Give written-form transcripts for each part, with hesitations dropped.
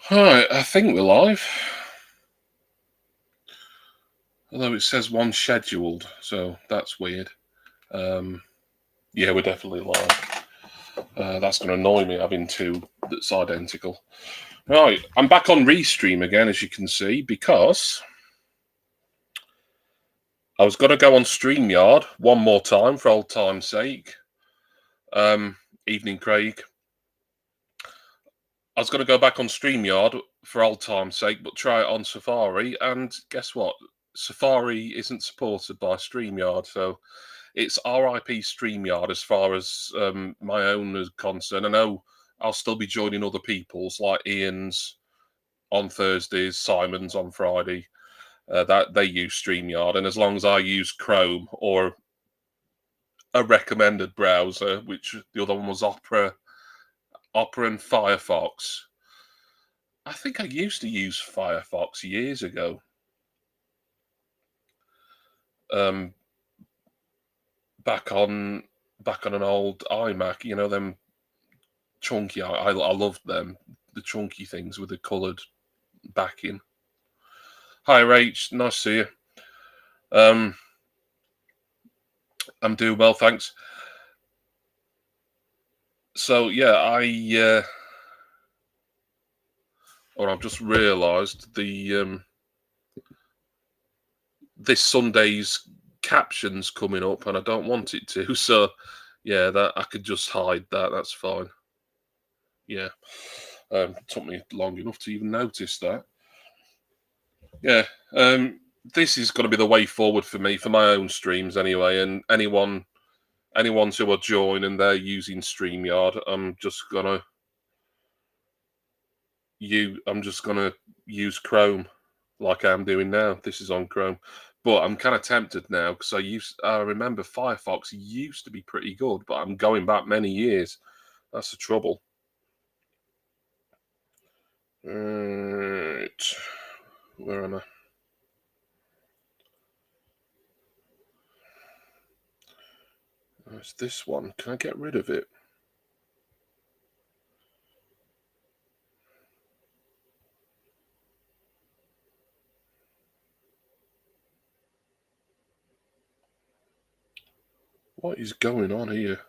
Right, I think we're live. Although it says one scheduled, so that's weird. Yeah, we're definitely live. That's going to annoy me having two that's identical. Right, I'm back on Restream again, as you can see, because I was going to go on StreamYard one more time for old time's sake. Evening, Craig. I was going to go back on StreamYard for old time's sake, but try it on Safari, and guess what? Safari isn't supported by StreamYard, so it's RIP StreamYard as far as my own is concerned. I know I'll still be joining other people's, like Ian's on Thursdays, Simon's on Friday. That they use StreamYard, and as long as I use Chrome or a recommended browser, which the other one was Opera and Firefox. I think I used to use Firefox years ago. Um, back on an old iMac, you know, them chunky. I loved them, the chunky things with the coloured backing. Hi, Rach. Nice to see you. I'm doing well, thanks. So yeah, I've just realised the this Sunday's captions coming up, and I don't want it to. So yeah, that I could just hide that. That's fine. Yeah, took me long enough to even notice that. Yeah, this is going to be the way forward for me for my own streams anyway. And anyone who will join and they're using StreamYard, I'm just gonna use Chrome like I'm doing now. This is on Chrome, but I'm kind of tempted now because I remember Firefox used to be pretty good, but I'm going back many years. That's the trouble. Right, where am I? It's this one. Can I get rid of it? What is going on here?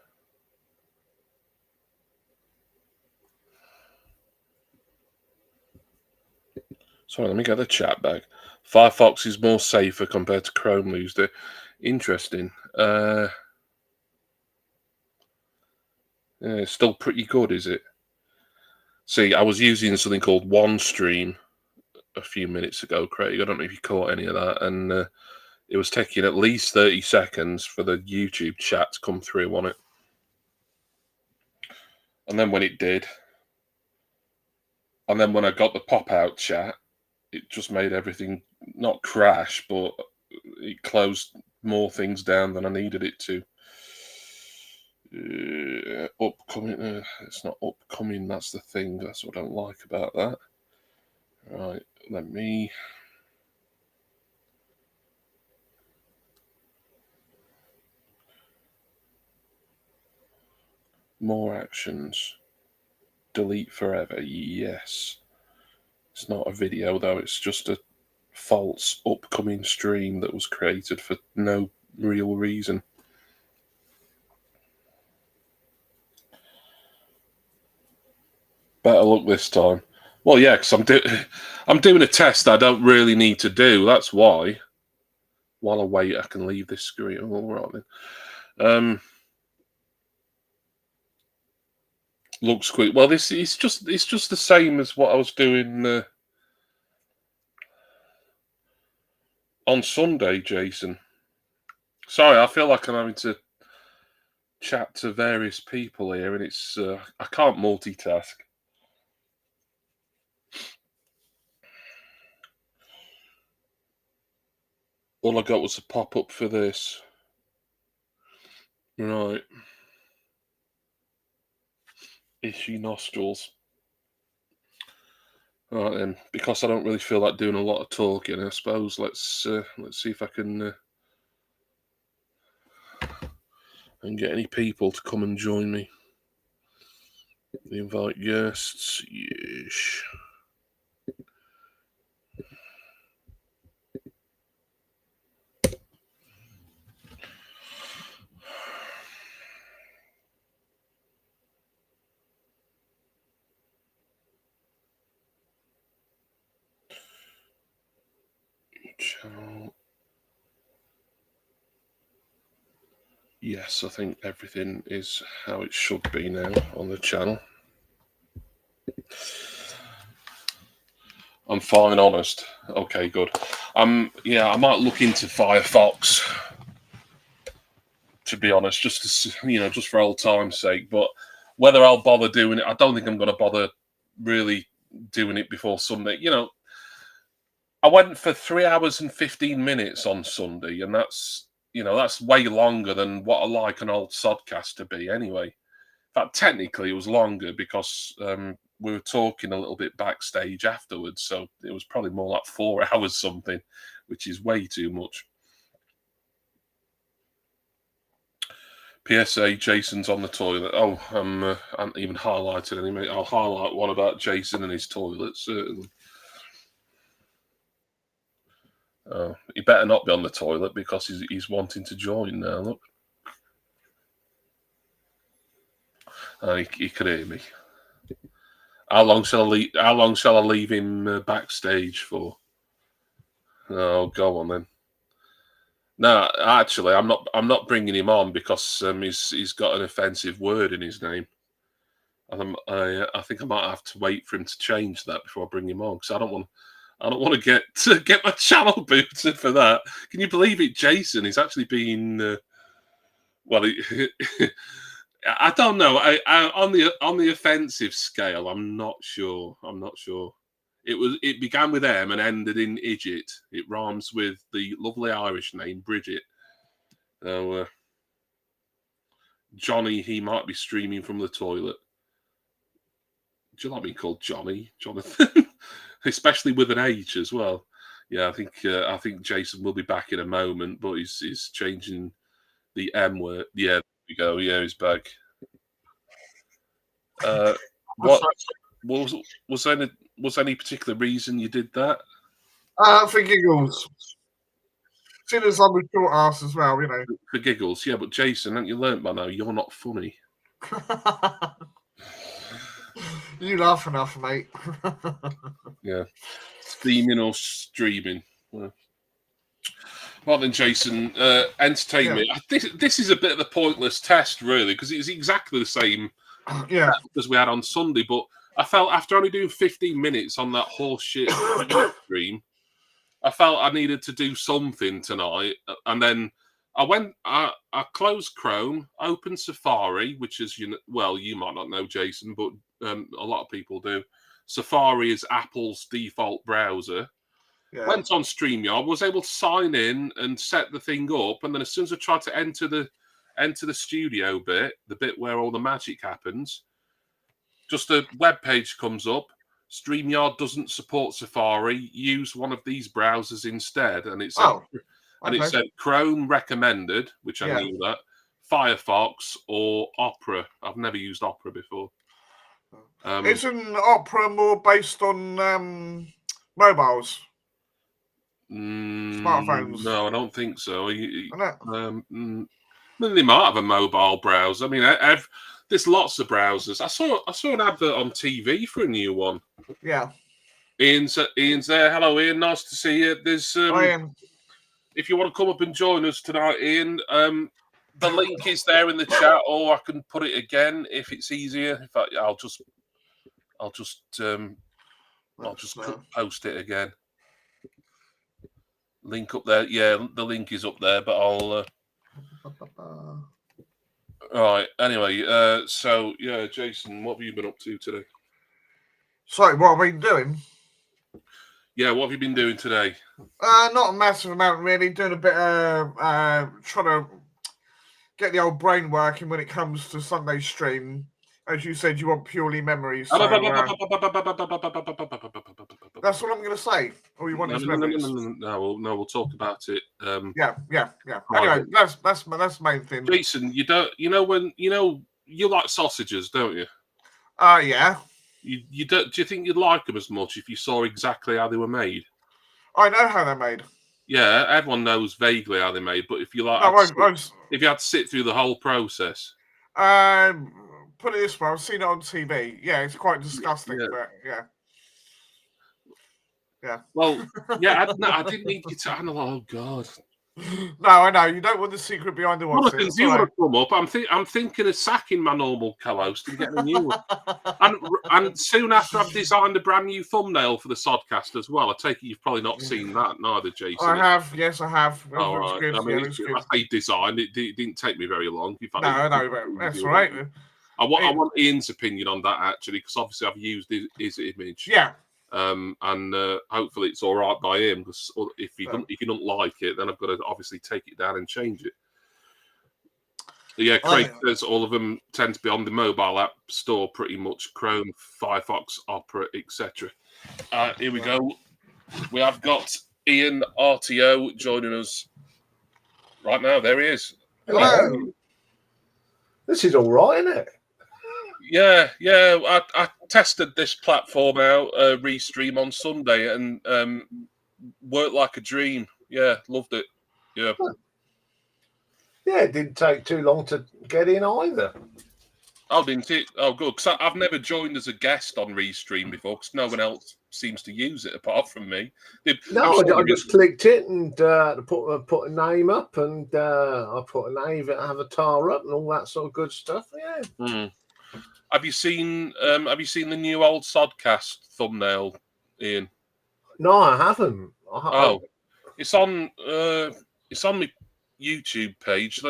Sorry, let me get the chat back. Firefox is more safer compared to Chrome, Loser. Interesting. Yeah, it's still pretty good, is it? See, I was using something called OneStream a few minutes ago, Craig. I don't know if you caught any of that. And it was taking at least 30 seconds for the YouTube chat to come through on it. And then when it did, and then when I got the pop-out chat, it just made everything not crash, but it closed more things down than I needed it to. Upcoming. It's not upcoming. That's the thing. That's what I don't like about that. Right. Let me. More actions. Delete forever. Yes. It's not a video though. It's just a false upcoming stream that was created for no real reason. Better luck this time. Well, yeah, because I'm doing a test I don't really need to do. That's why. While I wait, I can leave this screen. All right then. Looks quick. Well, this it's just the same as what I was doing on Sunday, Jason. Sorry, I feel like I'm having to chat to various people here, and it's I can't multitask. All I got was a pop up for this. Right. Itchy nostrils. Right then, because I don't really feel like doing a lot of talking, I suppose let's see if I can and get any people to come and join me. Invite guests. Yes. Channel. Yes, I think everything is how it should be now on the channel. I'm fine, honest. Okay, good. Yeah, I might look into Firefox, to be honest, just to, just for old time's sake. But whether I'll bother doing it, I don't think I'm going to bother really doing it before Sunday. I went for 3 hours and 15 minutes on Sunday, and that's way longer than what I like an old sodcast to be. Anyway, in fact, technically it was longer because we were talking a little bit backstage afterwards, so it was probably more like 4 hours something, which is way too much. PSA, Jason's on the toilet. Oh, I haven't even highlighted any. I'll highlight one about Jason and his toilet, certainly. Oh, he better not be on the toilet because he's wanting to join now. Look. He can hear me. How long shall I leave him backstage for? Oh, go on then. No, actually, I'm not bringing him on because he's got an offensive word in his name, and I think I might have to wait for him to change that before I bring him on because I don't want to get my channel booted for that. Can you believe it, Jason? He's actually been I don't know. I on the offensive scale, I'm not sure. It began with M and ended in Idget. It rhymes with the lovely Irish name Bridget. So Johnny, he might be streaming from the toilet. Do you like being called Johnny, Jonathan? Especially with an H as well. Yeah, I think Jason will be back in a moment, but he's changing the M word. Yeah, there we go. Yeah, he's back. What was any particular reason you did that? For giggles. Seeing as I'm a short ass as well, For giggles, yeah. But Jason, haven't you learnt by now? You're not funny. You laugh enough, mate. Yeah, steaming or streaming. Well then, Jason, entertain me. This is a bit of a pointless test, really, because it's exactly the same as we had on Sunday. But I felt after only doing 15 minutes on that horseshit stream, I felt I needed to do something tonight. And then I closed Chrome, opened Safari, which is, you might not know, Jason, but a lot of people do. Safari is Apple's default browser. Yeah. Went on StreamYard, was able to sign in and set the thing up, and then as soon as I tried to enter the studio bit, the bit where all the magic happens, just a web page comes up. StreamYard doesn't support Safari. Use one of these browsers instead, and it said it said Chrome recommended, which I knew that, Firefox or Opera. I've never used Opera before. Isn't Opera more based on mobiles? Smartphones? No, I don't think so. They might have a mobile browser. I mean, there's lots of browsers. I saw an advert on TV for a new one. Yeah. Ian's there. Hello, Ian. Nice to see you. There's Ian. If you want to come up and join us tonight, Ian, the link is there in the chat, or I can put it again if it's easier. In fact, I'll just post it again. Link up there. Yeah, the link is up there, but I'll. Right. Anyway, so yeah, Jason, what have you been up to today? Sorry, what have I been doing? Yeah, what have you been doing today? Not a massive amount, really. Doing a bit of trying to get the old brain working when it comes to Sunday stream. As you said, you want purely memories. So, that's what I'm going to say. All you want is memories. No, we'll talk about it. Yeah. Anyway, that's the main thing. Jason, you like sausages, don't you? Yeah. You don't? Do you think you'd like them as much if you saw exactly how they were mate? I know how they're made. Yeah, everyone knows vaguely how they're made, but if you like, if you had to sit through the whole process, put it this way, I've seen it on TV. Yeah, it's quite disgusting, but yeah. Yeah. Well, yeah, I didn't need you to analyse. Oh God. No, I know you don't want the secret behind the what's Jonathan, it. do you want to come up? I'm thinking of sacking my normal co-host and getting a new one. And soon after, I've designed a brand new thumbnail for the Sodcast as well. I take it you've probably not seen that, neither, Jason. I have, yes, I have. It All looks right. good. I mean, Looks good. I say designed. It didn't take me very long. In fact, No, but that's all right. I want Ian's opinion on that actually, because obviously I've used his image. Yeah. And hopefully it's all right by him. Because if he don't like it, then I've got to obviously take it down and change it. Yeah, Craig says all of them tend to be on the mobile app store, pretty much Chrome, Firefox, Opera, etc. Here we go. We have got Ian RTO joining us right now. There he is. Hello. This is all right, isn't it? Yeah. I tested this platform out, Restream, on Sunday, and worked like a dream. Yeah, loved it. Yeah. Yeah, it didn't take too long to get in either. Oh, didn't it? Oh, good. Because I've never joined as a guest on Restream before, because no one else seems to use it apart from me. No, I just clicked it and put a name up, and I put a name avatar up, and all that sort of good stuff. Yeah. Mm. Have you seen the new old Sodcast thumbnail, Ian? No, I haven't. It's on my YouTube page.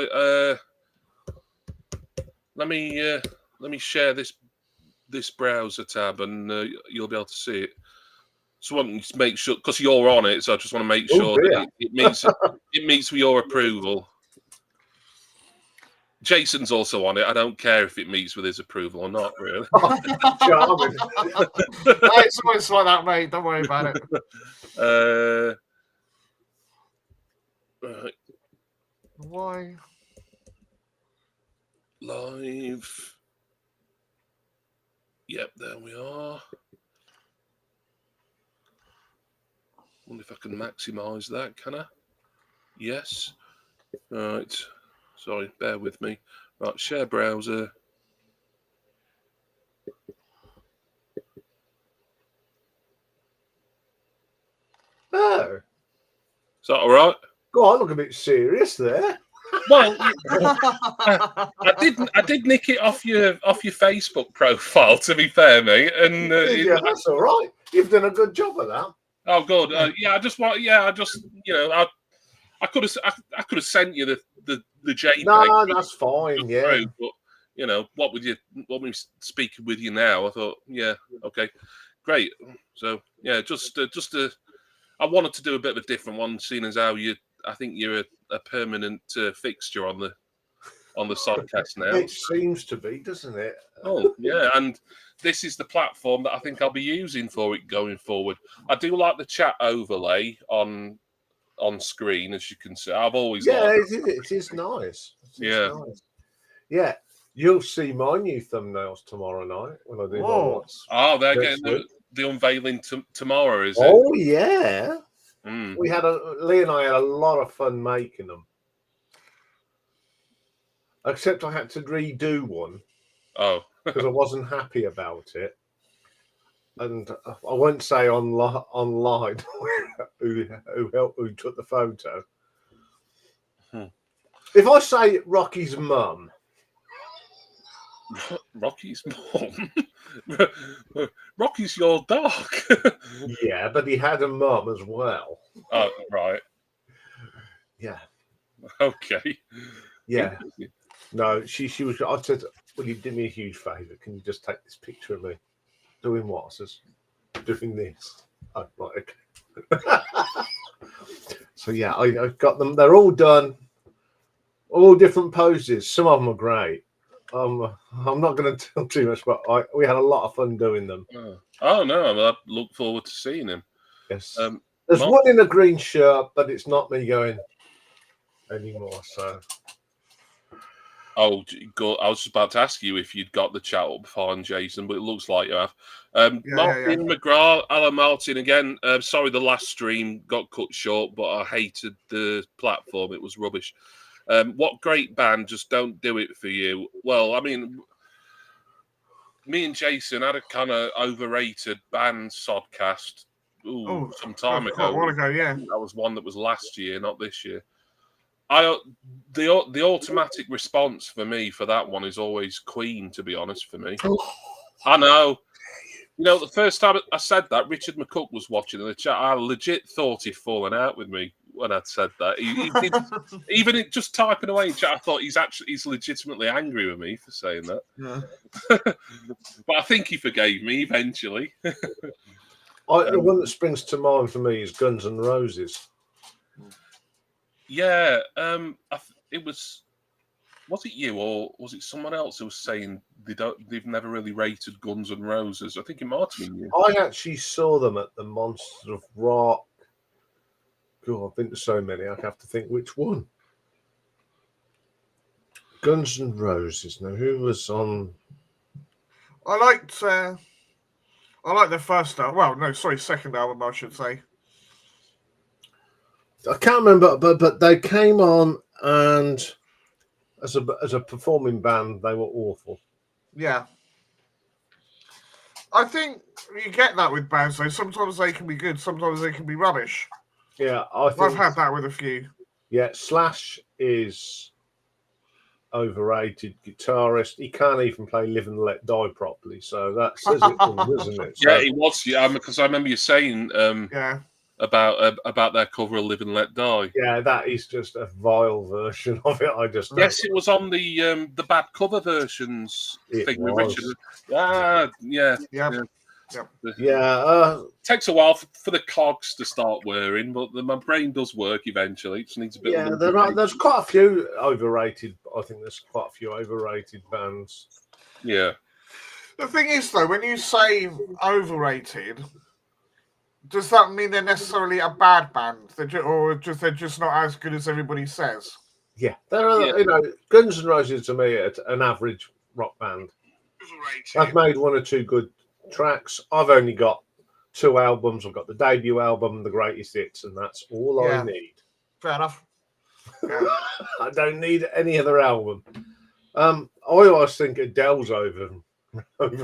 Let me share this browser tab, and you'll be able to see it. So I want to make sure, because you're on it, so I just want to make sure that it meets with your approval. Jason's also on it. I don't care if it meets with his approval or not, really. Charming. It's always like that, mate. Don't worry about it. Right. Why? Live. Yep, there we are. Wonder if I can maximise that, can I? Yes. Right. Sorry, bear with me. Right, share browser. Oh. Is that all right? God, I look a bit serious there. Well, I did nick it off your Facebook profile. To be fair, mate, and that's all right. You've done a good job of that. Oh, good. I could have sent you the JPEG. No, that's fine. Yeah, through, but what would me speaking with you now? I thought, yeah, okay, great. So yeah, I wanted to do a bit of a different one, seeing as how I think you're a permanent fixture on the Sodcast now. It seems to be, doesn't it? Oh yeah, and this is the platform that I think I'll be using for it going forward. I do like the chat overlay on screen, as you can see. I've always liked it is nice. Nice. Yeah, you'll see my new thumbnails tomorrow night when I do my what's. Oh, they're getting the unveiling tomorrow, is it? Oh yeah. Mm. Lee and I had a lot of fun making them. Except I had to redo one. Oh. Because I wasn't happy about it. And I won't say online who took the photo. If I say Rocky's mum. Rocky's mum? Rocky's your dog. Yeah, but he had a mum as well. Oh, right. Yeah. Okay. Yeah. No, she was. I said, "Will you do me a huge favour? Can you just take this picture of me doing what?" I says, "Doing this." Oh, right, okay. So yeah, I've got them. They're all done, all different poses. Some of them are great. I'm not going to tell too much, but we had a lot of fun doing them. Oh no, I look forward to seeing him. Yes. There's one in a green shirt, but it's not me going anymore. So. Oh, God. I was about to ask you if you'd got the chat up fine, Jason, but it looks like you have. Martin McGrath, Alan Martin again. Sorry, the last stream got cut short, but I hated the platform. It was rubbish. What great band, just don't do it for you. Well, I mean, me and Jason had a kind of overrated band Sodcast some time quite a ago. while ago, yeah. That was one that was last year, not this year. The automatic response for me for that one is always Queen, to be honest, for me. I know. You know, the first time I said that, Richard McCook was watching in the chat. I legit thought he'd fallen out with me when I'd said that. He did, even just typing away in chat, I thought he's legitimately angry with me for saying that. Yeah. But I think he forgave me eventually. The one that springs to mind for me is Guns N' Roses. Yeah, it was. Was it you or was it someone else who was saying they've never really rated Guns N' Roses? I think it might have been you. I actually saw them at the Monster of Rock. God, I've been to so many. I have to think which one. Guns N' Roses. Now, who was on? I liked the first album. Well, no, sorry, second album, I should say. I can't remember, but they came on and as a performing band, they were awful. Yeah. I think you get that with bands, though. Sometimes they can be good, sometimes they can be rubbish. Yeah, I've had that with a few. Yeah, Slash is overrated guitarist. He can't even play Live and Let Die properly, so that says it all, doesn't it? So, yeah, it was. Yeah, because I remember you saying about their cover of Live and Let Die. Yeah, that is just a vile version of it. I just yes, it was on the bad cover versions thing with Richard. Takes a while for the cogs to start whirring, but my brain does work eventually. It just needs a bit. Yeah, there's quite a few overrated. I think there's quite a few overrated bands. Yeah. The thing is, though, when you say overrated, does that mean they're necessarily a bad band, or they're just not as good as everybody says? Yeah, you know, Guns N' Roses to me are an average rock band. I've made one or two good tracks. I've only got 2 albums. I've got the debut album, the greatest hits, and that's all I need. Fair enough. Yeah. I don't need any other album. I always think Adele's overrated.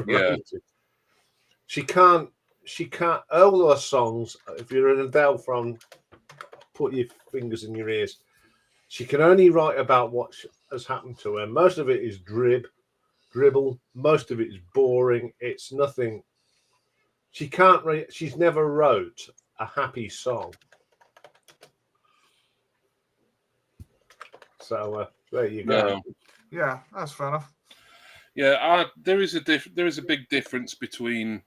Yeah. She can't. All her songs. If you're an Adele fan, put your fingers in your ears. She can only write about what has happened to her. Most of it is dribble. Most of it is boring. It's nothing. She can't. She's never wrote a happy song. So there you go. No. Yeah, that's fair enough. Yeah, there is a big difference between,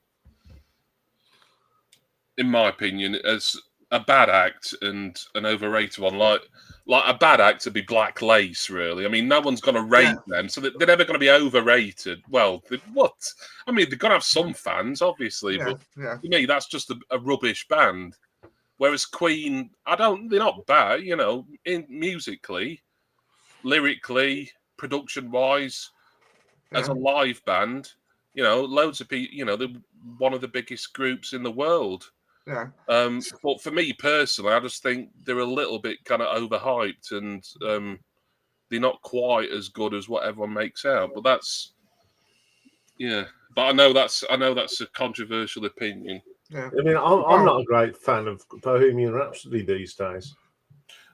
in my opinion, as a bad act and an overrated one. Like a bad act would be Black Lace, really. I mean, no one's going to rate them, so they're never going to be overrated. Well, what? I mean, they're going to have some fans, obviously, but to me, that's just a rubbish band. Whereas Queen, they're not bad, you know, musically, lyrically, production-wise, as a live band, you know, loads of people, you know, they're one of the biggest groups in the world. Yeah. But for me personally, I just think they're a little bit kind of overhyped, and they're not quite as good as what everyone makes out. But that's, But I know that's a controversial opinion. Yeah. I mean, I'm not a great fan of Bohemian Rhapsody these days.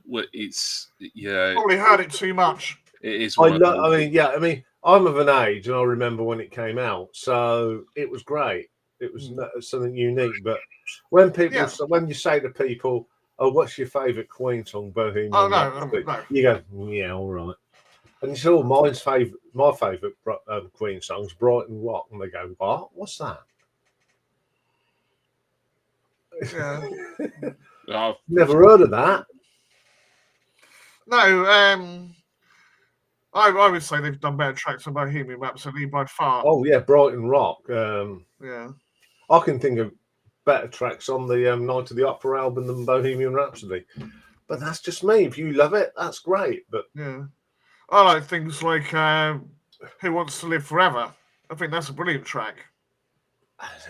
Well, probably heard it too much. It is. I mean, I'm of an age, and I remember when it came out, so it was great. It was something unique. But when when you say to people, "Oh, what's your favourite Queen song?" Bohemian Rhapsody, no. You go, "Yeah, all right." And you say, "Oh, my favourite Queen song's Brighton Rock," and they go, "What? What's that?" Yeah. I've never heard of that. No, I would say they've done better tracks than Bohemian Rhapsody by far. Oh yeah, Brighton Rock. I can think of better tracks on the Night of the Opera album than Bohemian Rhapsody, but that's just me. If you love it, that's great. But I like things like "Who Wants to Live Forever." I think that's a brilliant track.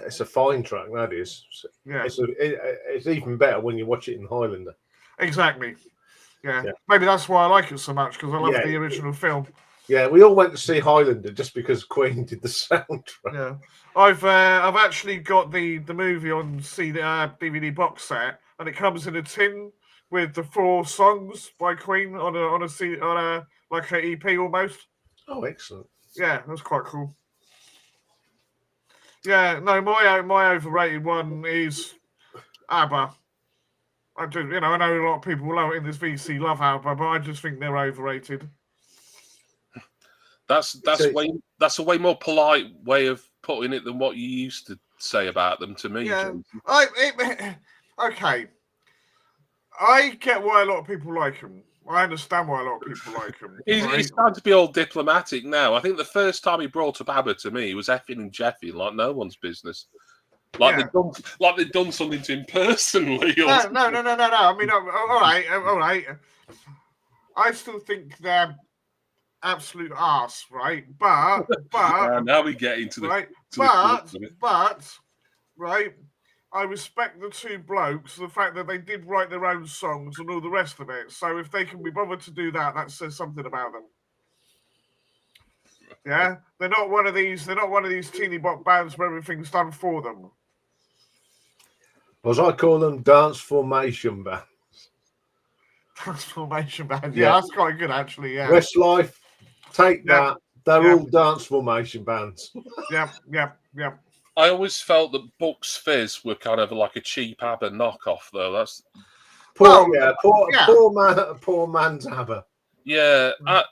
It's a fine track, that is. Yeah, it's even better when you watch it in Highlander. Exactly. Yeah. Maybe that's why I like it so much, because I love the original film. Yeah, we all went to see Highlander just because Queen did the soundtrack. Yeah, I've actually got the movie on DVD box set, and it comes in a tin with the 4 songs by Queen on a like an EP almost. Oh, excellent. Yeah, that's quite cool. Yeah, no, my overrated one is ABBA. I do, I know a lot of people in this VC love ABBA, but I just think they're overrated. That's a way more polite way of putting it than what you used to say about them to me. Yeah, Jason. Okay. I get why a lot of people like them. I understand why a lot of people like them. He's starting to be all diplomatic now. I think the first time he brought up ABBA to me was effing and jeffing like no one's business. Like they'd done something to him personally. No. I mean, all right. I still think they're absolute arse, right? But now we get into the right. Right. I respect the 2 blokes, the fact that they did write their own songs and all the rest of it. So if they can be bothered to do that, that says something about them. Yeah, they're not one of these teeny bop bands where everything's done for them. As I call them, dance formation bands. Transformation band. Yeah, that's quite good actually. Yeah. Westlife, take that. They're all dance formation bands. Yep. I always felt that Bucks Fizz were kind of like a cheap ABBA knockoff, though. That's poor man's ABBA. Yeah, I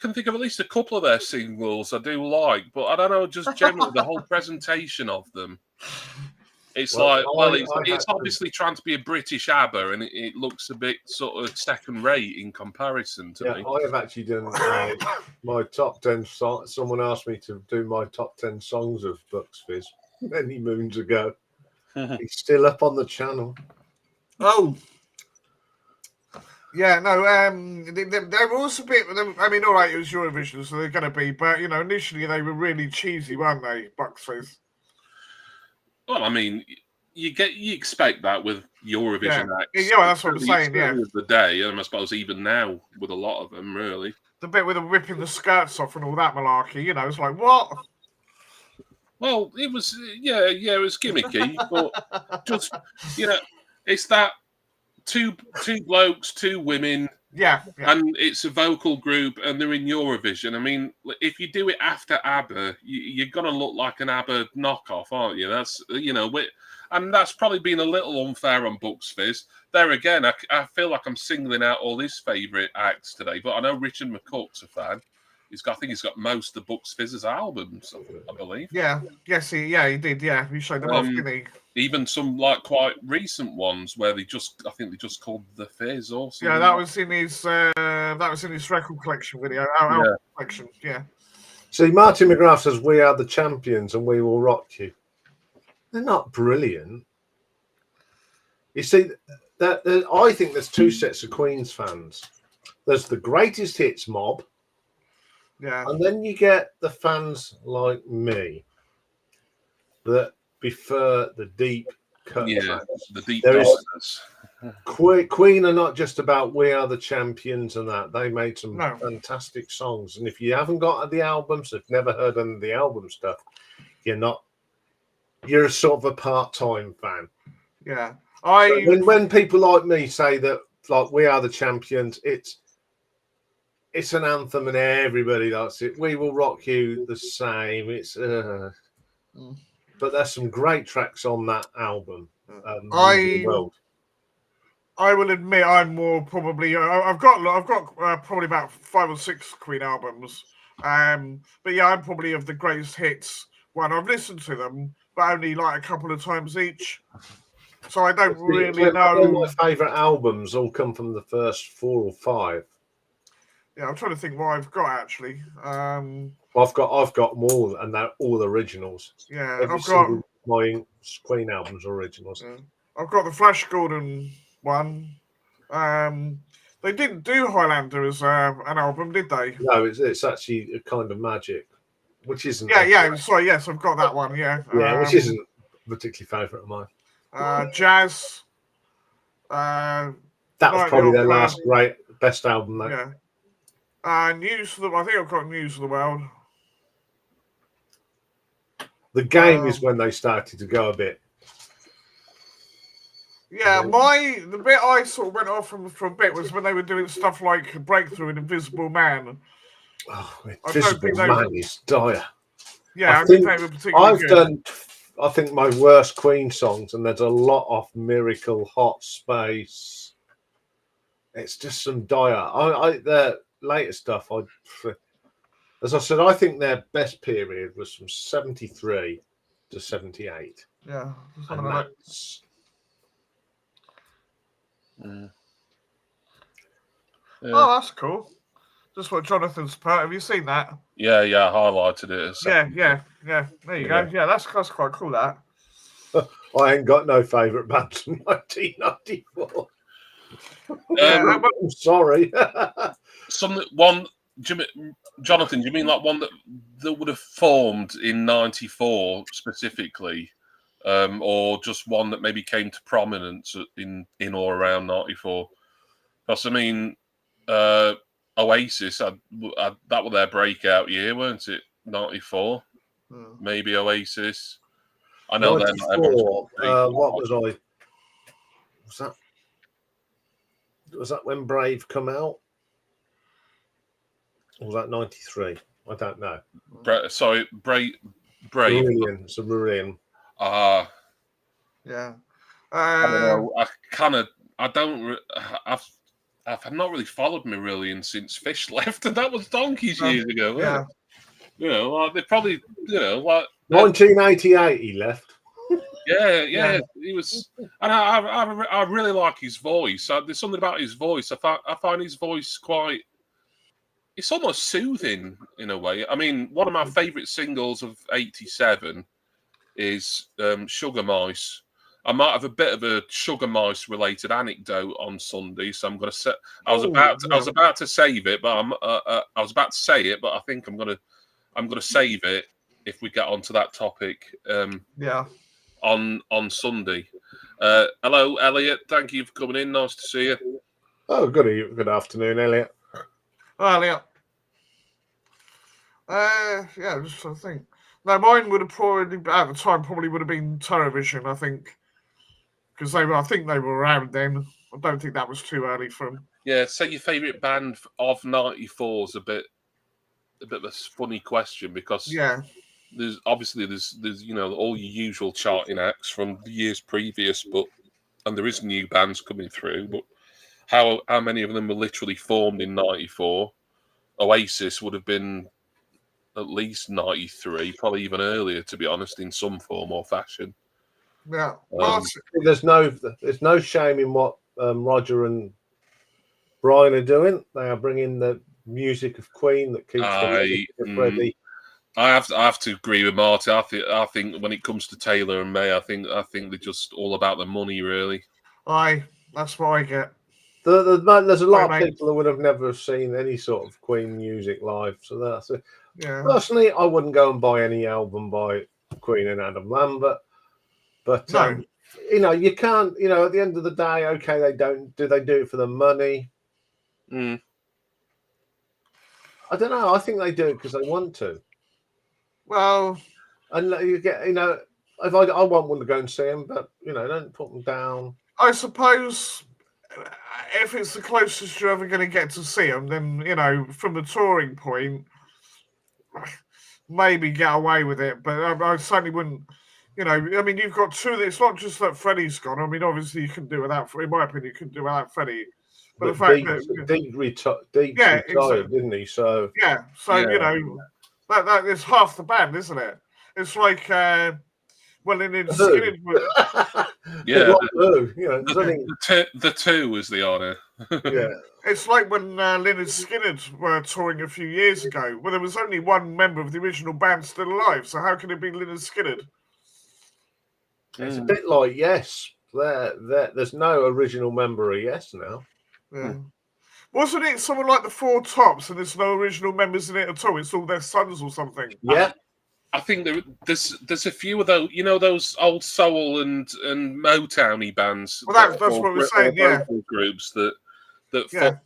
can think of at least a couple of their singles I do like, but I don't know, just generally the whole presentation of them. It's it's obviously trying to be a British ABBA, and it looks a bit sort of second rate in comparison to me. I have actually done my top 10 songs. Someone asked me to do my top 10 songs of Bucks Fizz many moons ago. It's still up on the channel. Oh. Yeah, no, they're also a bit. I mean, all right, it was Eurovision, so they're going to be, but initially they were really cheesy, weren't they, Bucks Fizz? Well, I mean, you expect that with Eurovision acts. Yeah, that's what I'm saying. Yeah, of the day, and I suppose even now with a lot of them, really. The bit with them ripping the skirts off and all that malarkey, it's like what? Well, it was it was gimmicky, but just it's that two blokes, 2 women. Yeah, and it's a vocal group, and they're in Eurovision. I mean, if you do it after ABBA, you're gonna look like an ABBA knockoff, aren't you? That's and that's probably been a little unfair on Bucks Fizz. There again, I feel like I'm singling out all his favourite acts today, but I know Richard McCook's a fan. I think he's got most of Bucks Fizz's albums, I believe. Yeah, yes, he did. Yeah, he showed them off, didn't he? Even some like quite recent ones where I think they just called the Fizz or something. Yeah, that was in his record collection video, album collection. Yeah. See, Martin McGrath says we are the champions and we will rock you. They're not brilliant. You see, I think there's 2 sets of Queen's fans. There's the greatest hits mob. Yeah. And then you get the fans like me that prefer the deep cut tracks. The deep darkness. Queen are not just about we are the champions and that. They made some fantastic songs. And if you haven't got the albums, if never heard any of the album stuff, you're sort of a part-time fan. Yeah. When people like me say that like we are the champions, it's an anthem and everybody likes it. We will rock you the same. It's but there's some great tracks on that album. I will admit I'm more probably I've got probably about 5 or 6 Queen albums. But yeah, I'm probably of the greatest hits one. I've listened to them, but only like a couple of times each. So I don't really know. All my favourite albums all come from the first 4 or 5. Yeah, I'm trying to think what I've got actually. I've got more, and they're all originals. Yeah, I've got my Queen albums originals. Yeah. I've got the Flash Gordon one. They didn't do Highlander as an album, did they? No, it's actually a kind of magic, which isn't. Yeah. Sorry, yes, I've got that one. Yeah. Which isn't a particularly favourite of mine. Jazz. That was probably their last best album. Though. Yeah. News for the. I think I've got News of the World. The game is when they started to go a bit. Yeah, the bit I sort of went off from for a bit was when they were doing stuff like Breakthrough and Invisible Man. Oh, Invisible Man is dire. Yeah, I think they were particularly good. I think my worst Queen songs, and there's a lot of Miracle, Hot Space. It's just some dire. The later stuff, as I said, I think their best period was from 73 to 78. Yeah, and that's. Oh, that's cool. Just what Jonathan's put. Have you seen that? Yeah, I highlighted it. Yeah. There you go. Yeah, that's quite cool. That. I ain't got no favourite bands from 1994. I'm sorry. Jonathan, do you mean like one that would have formed in 94 specifically, or just one that maybe came to prominence in or around 94? Because I mean, Oasis, that was their breakout year, weren't it? 94, maybe Oasis. I know they're not everyone's. What was I? Was that when Brave come out? Or was that 93? I don't know. Sorry, Brave. Marillion. So Marillion. Yeah. I don't know. I've not really followed Marillion since Fish left, and that was donkeys years ago. Yeah. You know, like they probably, like 1988 he left. Yeah. He was, and I really like his voice. There's something about his voice. I find his voice quite. It's almost soothing in a way. I mean, one of my favourite singles of '87 is "Sugar Mice." I might have a bit of a Sugar Mice related anecdote on Sunday, so I'm going to say. I was about to save it, but I was about to say it, but I think I'm going to save it if we get onto that topic. On Sunday. Hello, Elliot. Thank you for coming in. Nice to see you. Oh, good afternoon, Elliot. Oh, Elliot. Yeah, just trying to think. No, mine would have probably at the time would have been Television. I think because I think they were around then. I don't think that was too early for them. Yeah, so your favourite band of '94 is a bit of a funny question because there's all your usual charting acts from the years previous, and there is new bands coming through, but how many of them were literally formed in '94? Oasis would have been at least '93, probably even earlier, to be honest, in some form or fashion. Yeah, there's no shame in what Roger and Brian are doing. They are bringing the music of Queen that keeps them ready. I have to agree with Marty. I think when it comes to Taylor and May, I think they're just all about the money, really. That's what I get. There's a lot of people that would have never seen any sort of Queen music live, so that's it. Yeah. Personally, I wouldn't go and buy any album by Queen and Adam Lambert, but no. You can't. At the end of the day, okay, they don't. Do they do it for the money? I don't know. I think they do it because they want to. Well, and you get, if I want one to go and see them, but don't put them down. I suppose if it's the closest you're ever going to get to see them, then from the touring point, maybe get away with it. But I certainly wouldn't. I mean, you've got two. It's not just that Freddie's gone. I mean, obviously you can do without. In my opinion, you can do without Freddie. But the fact Deep retired, didn't he? So that is half the band, isn't it? It's like when in Skinner. The two was the honour. Yeah, it's like when Lynyrd Skynyrd were touring a few years ago. Well, there was only one member of the original band still alive. So how can it be Lynyrd Skynyrd? It's a bit like Yes. There's no original member of Yes now. Yeah. Wasn't it someone like the Four Tops and there's no original members in it at all? It's all their sons or something. Yeah. I think there's a few of those, those old soul and Motowny bands. Well, that's what we're saying, yeah. Groups that that Yeah.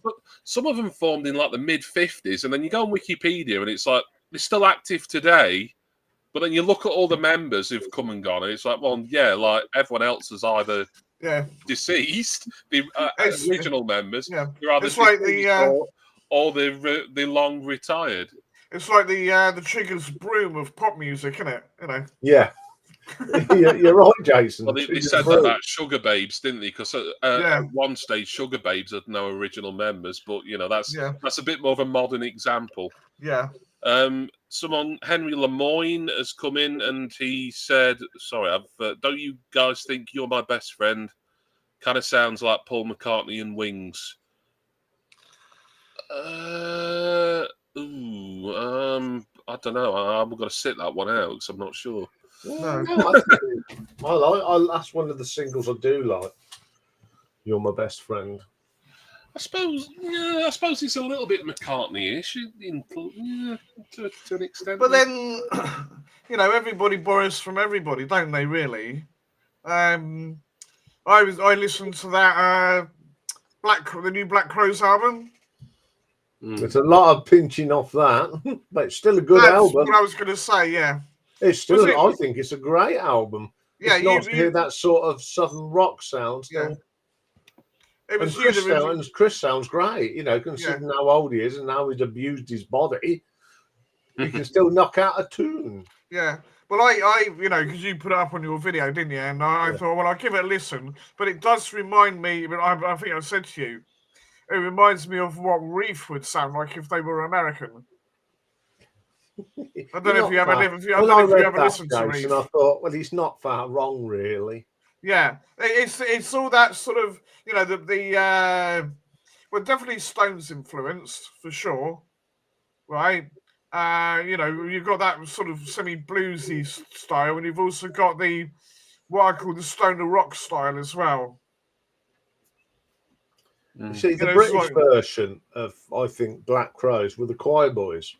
some of them formed in like the mid-50s, and then you go on Wikipedia and it's like they're still active today. But then you look at all the members who've come and gone, and it's like, well, yeah, like everyone else is either deceased, the original members, Yeah. they're either It's like deceased or they're long retired. It's like the Triggers broom of pop music, isn't it? You know. Yeah. You're right, Jason. Well, they said that about Sugar Babes, didn't they? Because Yeah. at one stage, Sugar Babes had no original members, but you know that's a bit more of a modern example. Yeah. Someone, Henry Lemoyne, has come in and he said, "Sorry, don't you guys think You're My Best Friend kind of sounds like Paul McCartney and Wings?" I don't know. I'm going to sit that one out because I'm not sure. No. That's one of the singles I do like. You're My Best Friend. I suppose it's a little bit McCartney-ish to an extent. But then, you know, everybody borrows from everybody, don't they? Really. I listened to that the new Black Crowes album. There's a lot of pinching off that, but it's still a good album. What I was going to say, yeah. It's still. I think it's a great album. Yeah, it's nice to hear that sort of southern rock sound still. Yeah. It was Chris sounds great, you know, considering how old he is and how he's abused his body. He can still knock out a tune. Yeah. Well, I you know, because you put it up on your video, didn't you? And I thought, well, I'll give it a listen. But it does remind me, I think I said to you, it reminds me of what Reef would sound like if they were American. I don't know if you ever listened to Reef. And I thought, well, he's not far wrong, really. Yeah, it's all that sort of, you know, well, definitely Stones influenced for sure, right? You know, you've got that sort of semi-bluesy style, and you've also got what I call the stoner rock style as well. See, the British version of, I think, Black Crowes were the Choir Boys.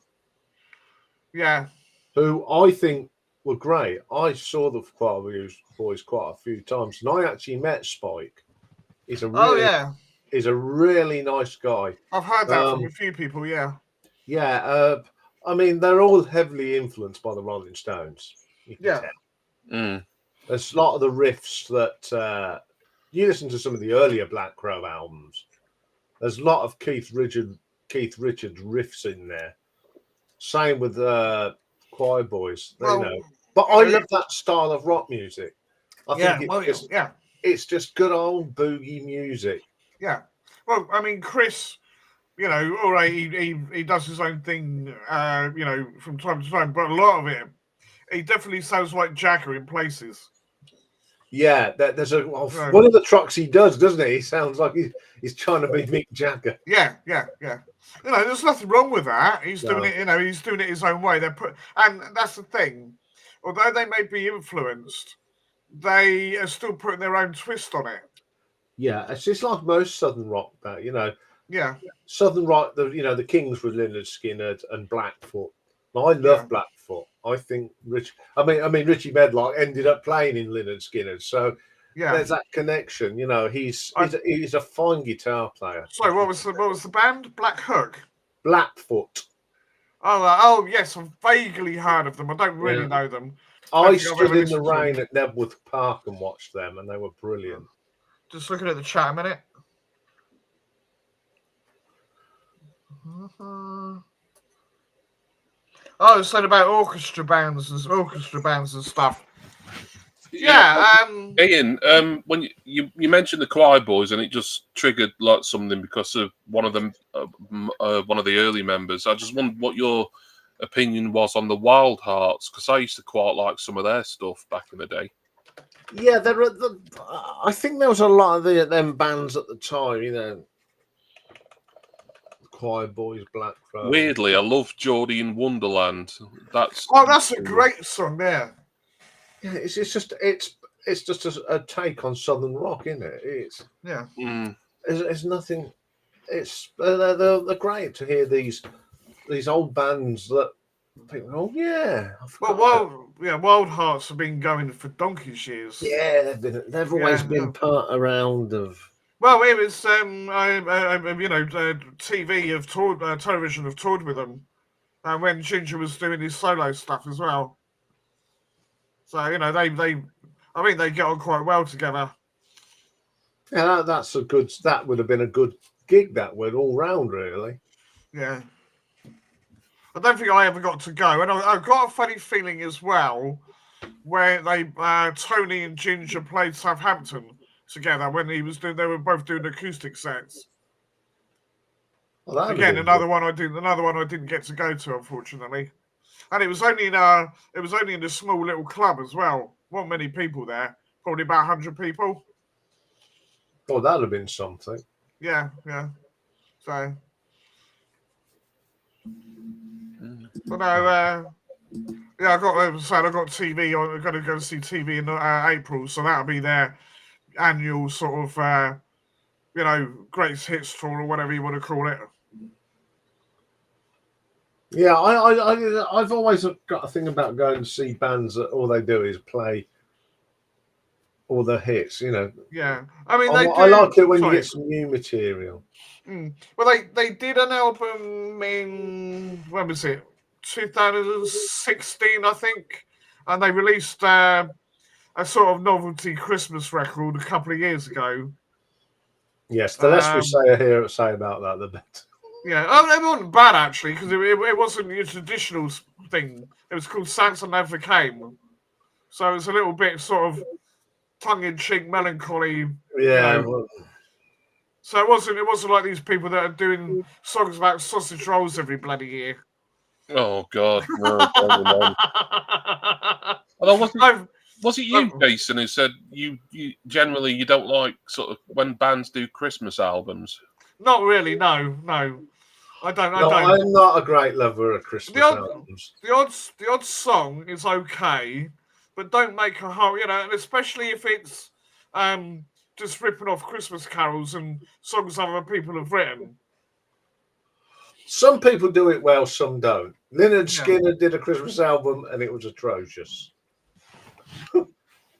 Yeah. Who I think were great. I saw the Choir Boys quite a few times, and I actually met Spike. He's a really nice guy. I've heard that from a few people, yeah. Yeah, I mean, they're all heavily influenced by the Rolling Stones. Yeah. There's a lot of the riffs that you listen to some of the earlier Black Crow albums. There's a lot of Keith Richards riffs in there. Same with Choir Boys, you know. But I love that style of rock music. I think it's just good old boogie music. Yeah. Well, I mean, Chris, you know, all right, he does his own thing, you know, from time to time, but a lot of it, he definitely sounds like Jagger in places. Yeah, there's one of the trucks he does, doesn't he? He sounds like he's trying to be Mick Jagger. Yeah. You know, there's nothing wrong with that. He's doing it, you know, he's doing it his own way. And that's the thing. Although they may be influenced, they are still putting their own twist on it. Yeah, it's just like most Southern rock, that, you know. Yeah. Southern rock, the Kings were Lynyrd Skynyrd and Blackfoot. I love Blackfoot. I think Richie Medlock ended up playing in Lynyrd Skynyrd, so there's that connection. You know, he's a fine guitar player. So what was the band? Black Hook. Blackfoot. Oh yes, I've vaguely heard of them. I don't really know them. I stood in the rain at Nebworth Park and watched them, and they were brilliant. Just looking at the chat a minute. Oh, it's said about orchestra bands and stuff. Yeah. Ian, when you mentioned the Choir Boys, and it just triggered like something because of one of them, one of the early members. I just wondered what your opinion was on the Wild Hearts, because I used to quite like some of their stuff back in the day. Yeah, I think there was a lot of them bands at the time, you know. Choir Boys, Black Crow. Weirdly, I love Geordie in Wonderland. That's a great song there. Yeah, it's just a take on Southern rock, isn't it? It's nothing. It's they're great to hear these old bands that people. Oh yeah. Wild Hearts have been going for donkey's years. Yeah, they've always been part around of Well, it was television have toured with them, and when Ginger was doing his solo stuff as well. So I think they get on quite well together. Yeah, that would have been a good gig. That would all round really. Yeah. I don't think I ever got to go, and I've got a funny feeling as well where Tony and Ginger played Southampton together when they were both doing acoustic sets. Well, Again, another one I didn't get to go to, unfortunately. And it was only in a small little club as well. Not many people there, probably about 100 people. Oh, that'd have been something. Yeah. So, but no, yeah, I got TV. I'm going to go see TV in April, so that'll be their annual sort of, greatest hits tour or whatever you want to call it. Yeah, I've always got a thing about going to see bands that all they do is play all the hits. Yeah, I mean I like it when you get some new material. Well, they did an album in when was it? 2016, I think, and they released a sort of novelty Christmas record a couple of years ago. Yes, the less we say about that, the better. Yeah, it wasn't bad actually because it wasn't your traditional thing. It was called Santa Never Came, so it's a little bit sort of tongue-in-cheek, melancholy. Yeah. So it wasn't like these people that are doing songs about sausage rolls every bloody year. Oh God! No, although was it you, Jason, who said you generally you don't like sort of when bands do Christmas albums? Not really. No. I don't. I'm not a great lover of Christmas albums. The odd song is okay, but don't make a whole. And especially if it's just ripping off Christmas carols and songs other people have written. Some people do it well, some don't. Lynyrd Skynyrd did a Christmas album and it was atrocious.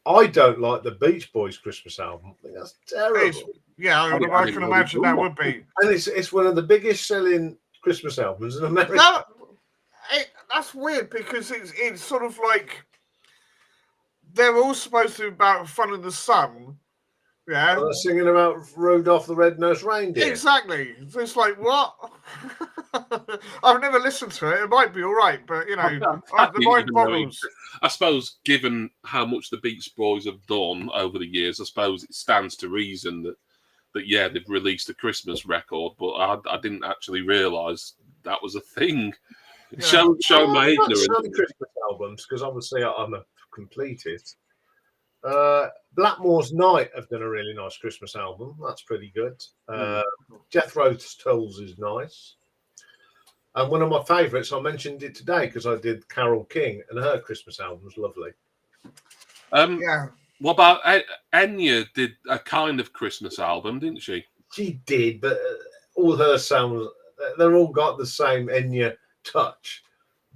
I don't like the Beach Boys Christmas album. I think that's terrible. I can imagine that would be. And it's one of the biggest selling Christmas albums in America. That's weird because it's sort of like they're all supposed to be about fun in the sun. Yeah. They're singing about Rudolph the Red-Nosed Reindeer. Exactly. It's like, what? I've never listened to it. It might be all right, but, the mind boggles. I suppose, given how much the Beach Boys have done over the years, I suppose it stands to reason that they've released a Christmas record, but I didn't actually realise that was a thing. Yeah. Show my ignorance. Some Christmas albums, because obviously I'm a completist. Blackmore's Night have done a really nice Christmas album. That's pretty good. Jethro Tull's is nice. And one of my favourites, I mentioned it today because I did Carole King, and her Christmas album was lovely. What about Enya? Did a kind of Christmas album, didn't she? She did, but all her songs, they're all got the same Enya touch.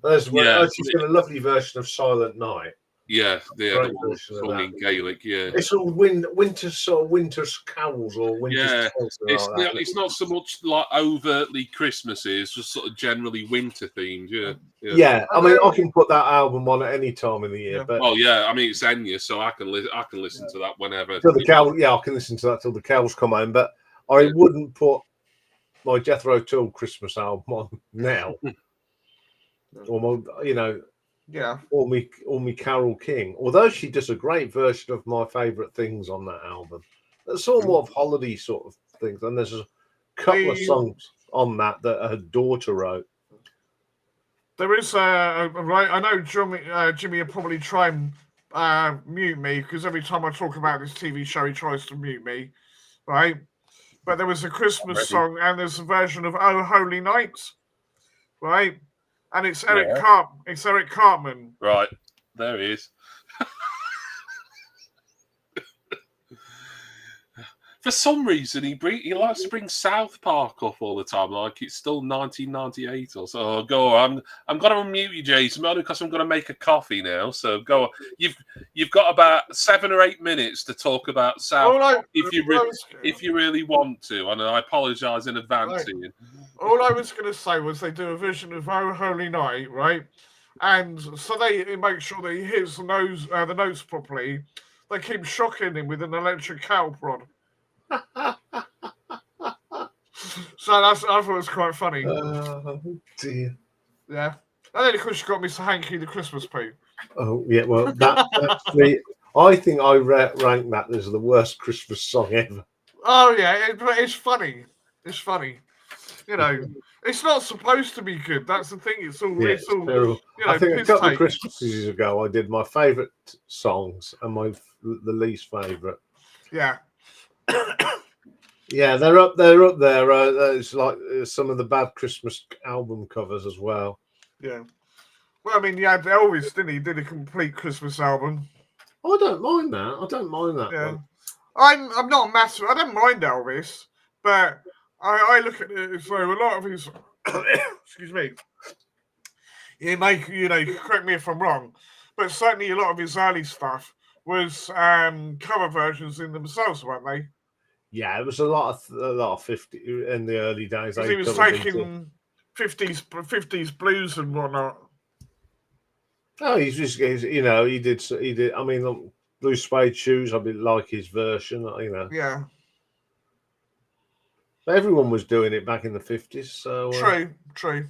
She's got a lovely version of Silent Night. Yeah, the one sung in Gaelic. Yeah, it's all winter carols or winter. Yeah, like it's not so much like overtly Christmassy. It's just sort of generally winter themed. Yeah. I mean, I can put that album on at any time of the year. But I mean, it's Enya, so I can listen to that whenever. Till the cows, I can listen to that till the cows come home. But I wouldn't put my Jethro Tull Christmas album on now. Or my, or me Carole King. Although she does a great version of my favourite things on that album. It's all more of holiday sort of things, and there's a couple of songs on that her daughter wrote. There is right. I know Jimmy will probably try and mute me because every time I talk about this TV show, he tries to mute me, right? But there was a Christmas song, and there's a version of "Oh Holy Night," right? And it's Eric Cartman. Right. There he is. For some reason, he likes to bring South Park up all the time, like it's still 1998 or so. Oh, go on, I'm going to unmute you, Jason, only because I'm going to make a coffee now. So go on. You've got about 7 or 8 minutes to talk about South Park if you really want to, and I apologise in advance. Ian. All I was going to say was they do a version of "Oh Holy Night," right? And so they make sure that he hits the notes properly. They keep shocking him with an electric cow prod. So I thought it was quite funny. Oh dear. Yeah. And then of course you got Mr. Hanky the Christmas poo. Oh yeah, well I think I rank that as the worst Christmas song ever. Oh yeah, it's funny. It's funny. You know, it's not supposed to be good. That's the thing. It's all terrible. You know, I think a couple of Christmases ago I did my favourite songs and the least favourite. Yeah. Yeah, they're up there. It's like some of the bad Christmas album covers as well. Yeah. Well, I mean, yeah, Elvis, didn't he? Did a complete Christmas album. I don't mind that. I don't mind that Yeah. one. I'm not massive. I don't mind Elvis, but I look at it as though a lot of his excuse me. Correct me if I'm wrong, but certainly a lot of his early stuff was cover versions in themselves, weren't they? Yeah, it was a lot of 50 in the early days. He was taking 50s blues and whatnot. Oh, he did. I mean, Blue Suede Shoes. I like his version. Yeah. But everyone was doing it back in the 50s. So true.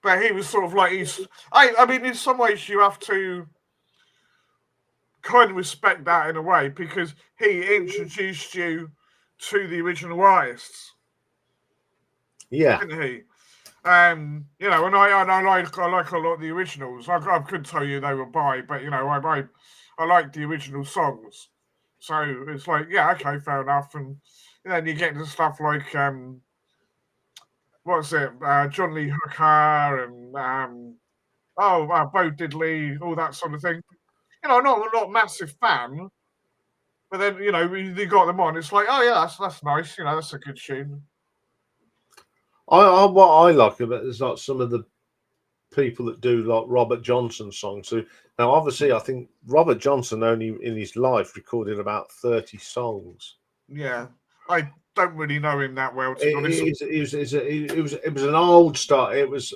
But he was sort of like I mean, in some ways, you have to kind of respect that in a way because he introduced you to the original artists. Yeah, didn't he? And I like a lot of the originals. I couldn't tell you they were by, but I like the original songs. So it's like, yeah, okay, fair enough. And then you get into stuff like what's it, John Lee Hooker and Bo Diddley, all that sort of thing. I'm not a massive fan, but then you got them on. It's like, oh yeah, that's nice. That's a good tune. what I like about it is like some of the people that do like Robert Johnson songs. So now, obviously, I think Robert Johnson only in his life recorded about 30 songs. Yeah, I don't really know him that well. To be honest, it was an old style. It was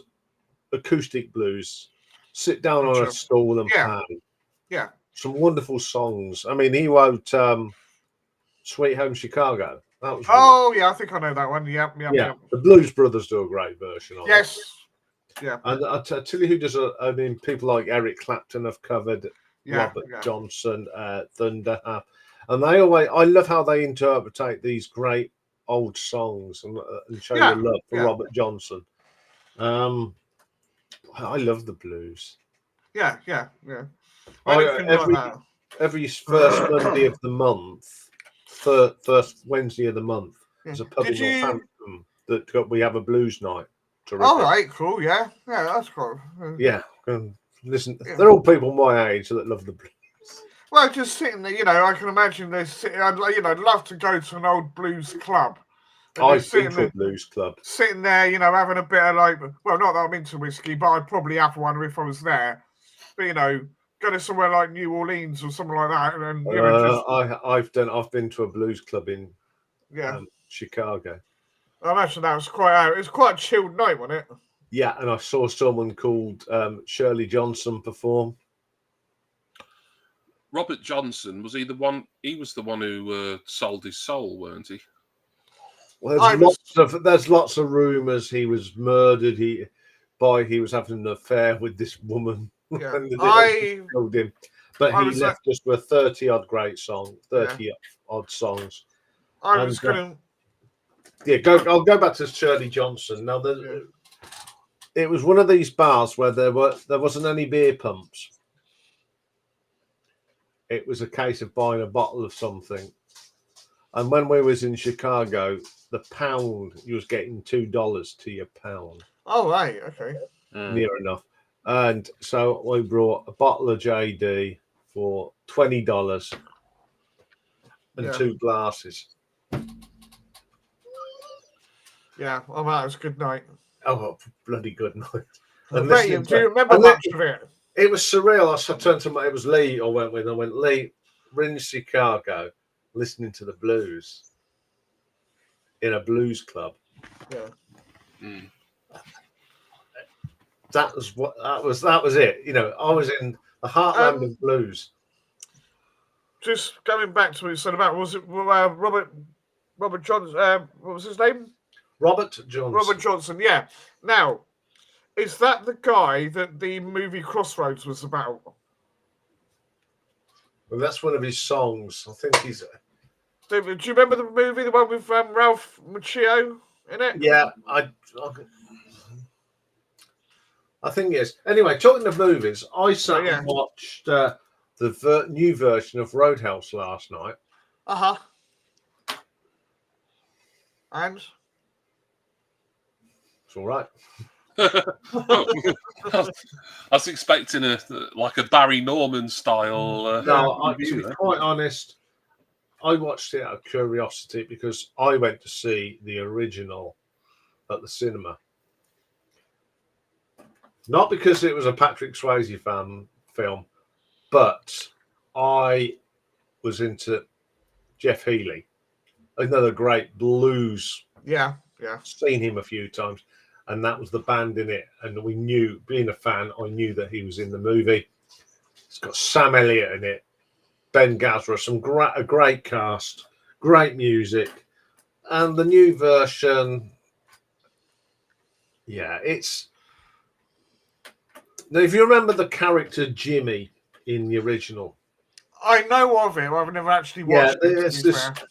acoustic blues. Sit down on a stool and play. Yeah, some wonderful songs. I mean, he wrote "Sweet Home Chicago." That was yeah, I think I know that one. Yeah. The Blues Brothers do a great version of it. Yes. Yeah. And I'll tell you who does. I mean, people like Eric Clapton have covered Robert Johnson, Thunder, and they always. I love how they interpret these great old songs and show your love for Robert Johnson. I love the blues. Yeah. Every first Monday of the month, first Wednesday of the month, there's a pub in Northampton that we have a blues night. All right, cool. Yeah, that's cool. Yeah, listen, they're all people my age that love the blues. Well, just sitting there, I can imagine they're sitting. I'd love to go to an old blues club. I've been to a blues club. Sitting there, having a bit of not that I'm into whiskey, but I'd probably have one if I was there. But go to somewhere like New Orleans or something like that, and I've been to a blues club in Chicago. I imagine that was quite a chilled night, wasn't it? Yeah, and I saw someone called Shirley Johnson perform. Robert Johnson, was he the one? He was the one who sold his soul, weren't he? Well, there's lots of rumours he was murdered. He was having an affair with this woman. Yeah. And killed him, but he left us with 30 odd odd songs. I'll go back to Shirley Johnson. Now, it was one of these bars where there wasn't any beer pumps. It was a case of buying a bottle of something. And when we was in Chicago, the pound, you was getting $2 to your pound. Oh, right, okay. Near enough. And so we brought a bottle of JD for $20 and 2 glasses. Yeah, well, that was a good night. Oh, bloody good night. I bet you. Do you remember and much of it? It was surreal. I turned to it was Lee I went with. I went, Lee, we're in Chicago listening to the blues in a blues club. Yeah. Mm. That was it. You know, I was in the heartland of blues. Just going back to what you said about, was it Robert Johnson? What was his name? Robert Johnson. Robert Johnson, yeah. Now, is that the guy that the movie Crossroads was about? Well, that's one of his songs. I think he's. Do you remember the movie, the one with Ralph Macchio in it? Yeah, I think yes. Anyway, talking of movies, I sat and watched the new version of Roadhouse last night. And it's all right. I was expecting a Barry Norman style. No, to be quite honest, I watched it out of curiosity because I went to see the original at the cinema. Not because it was a Patrick Swayze film, but I was into Jeff Healey, another great blues. Yeah. Seen him a few times, and that was the band in it. And we knew, being a fan, I knew that he was in the movie. It's got Sam Elliott in it, Ben Gazzara, a great cast, great music, and the new version. Yeah, it's. Now, if you remember the character Jimmy in the original, I know of him. I've never actually watched it.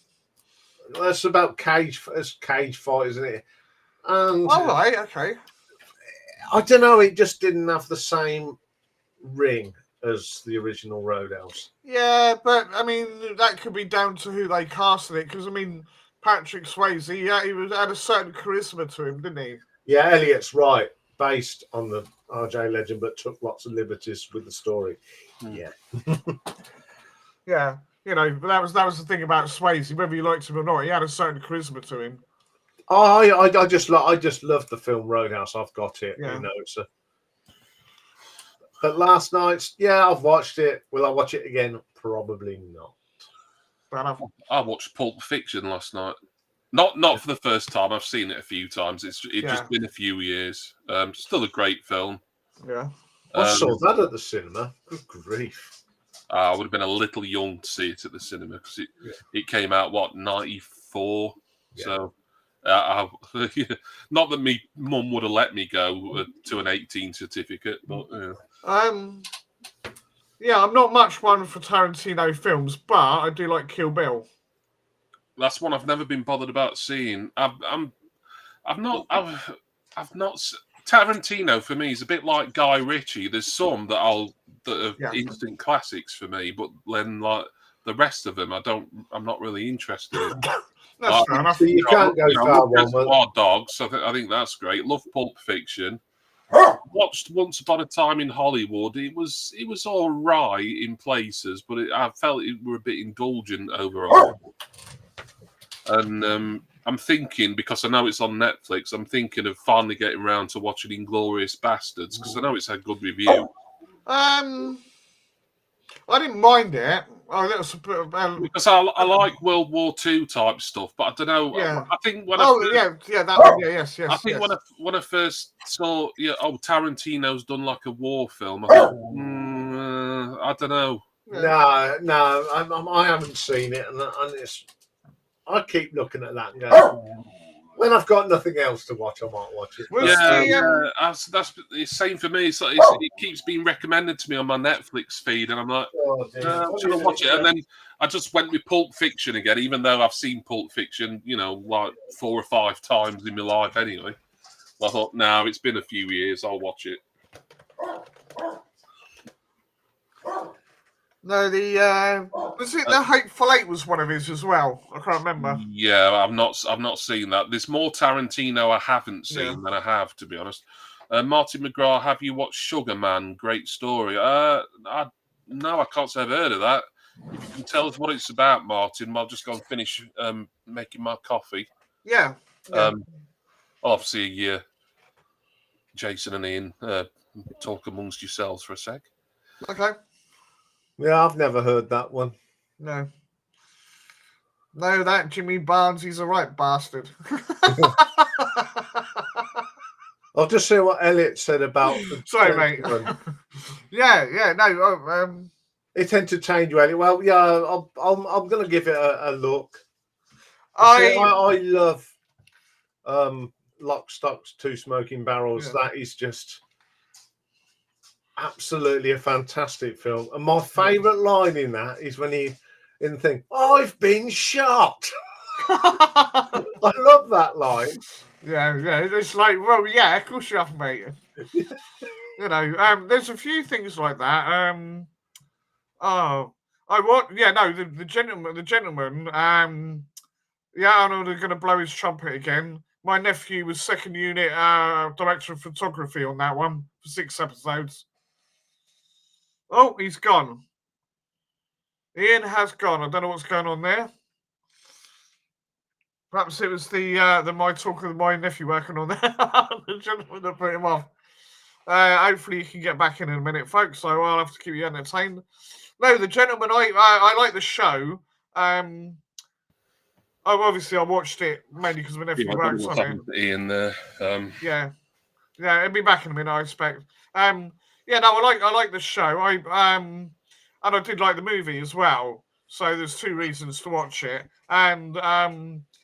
That's about cage fight, isn't it? And all right, okay. I don't know. It just didn't have the same ring as the original Roadhouse. Yeah, but I mean that could be down to who they casted it. Because I mean, Patrick Swayze, he had a certain charisma to him, didn't he? Yeah, Elliot's right. Based on the RJ legend, but took lots of liberties with the story. Yeah. Yeah, you know, but that was the thing about Swayze. Whether you liked him or not, he had a certain charisma to him. I just love the film Roadhouse. I've got it. Yeah. You know, but last night, yeah, I've watched it. Will I watch it again? Probably not. I watched Pulp Fiction last night. Not for the first time. I've seen it a few times. It's just been a few years. Still a great film. Yeah. I saw that at the cinema. Good grief. I would have been a little young to see it at the cinema because it came out 94. Yeah. So not that me mum would have let me go to an 18 certificate, but yeah, I'm not much one for Tarantino films, but I do like Kill Bill. That's one I've never been bothered about seeing. I've not. Tarantino for me is a bit like Guy Ritchie. There's some that are instant classics for me, but then like the rest of them, I'm not really interested in. That's fair enough. So you can't go far wrong with Wild Dogs. I think that's great. Love Pulp Fiction. Watched Once Upon a Time in Hollywood. It was all right in places, but I felt it were a bit indulgent overall. And I'm thinking, because I know it's on Netflix, I'm thinking of finally getting around to watching Inglourious Bastards, because I know it's had good review. I didn't mind it. Because I like World War II type stuff, but I don't know. Yeah. I think when yes. I think when I first saw, Tarantino's done like a war film, I thought, I don't know. No, I haven't seen it, and I keep looking at that and going, when I've got nothing else to watch, I might watch it. That's the same for me. It keeps being recommended to me on my Netflix feed, and I'm like, I'm trying to watch it. And then I just went with Pulp Fiction again, even though I've seen Pulp Fiction, like 4 or 5 times in my life anyway. I thought, no, it's been a few years, I'll watch it. No, was it the Hateful Eight was one of his as well? I can't remember. Yeah, I've not seen that. There's more Tarantino I haven't seen than I have, to be honest. Martin McGrath, have you watched Sugar Man? Great story. No, I can't say I've heard of that. If you can tell us what it's about, Martin, I'll just go and finish making my coffee. Yeah. Obviously, Jason and Ian, talk amongst yourselves for a sec. Okay. Yeah, I've never heard that one. No, that Jimmy Barnes, he's a right bastard. I'll just say what Elliot said about the Sorry, mate. yeah, no. It entertained you, Elliot. Well, yeah, I'm going to give it a look. I love Lock, Stocks, Two Smoking Barrels. Yeah. That is just absolutely a fantastic film. And my favourite line in that is when he in the thing, I've been shot. I love that line. Yeah, it's like, well, yeah, of course you have, mate. You know, there's a few things like that. The gentleman. Yeah, Arnold are going to blow his trumpet again. My nephew was second unit director of photography on that one for 6 episodes. Oh, he's gone. Ian has gone. I don't know what's going on there. Perhaps it was the my talk with my nephew working on there. The gentleman that put him off. Hopefully you can get back in a minute, folks. So I'll have to keep you entertained. No, the gentleman. I like the show. Obviously I watched it mainly because my nephew works on it. Ian there. Yeah, it'll be back in a minute, I expect. I like the show. And I did like the movie as well. So there's 2 reasons to watch it, and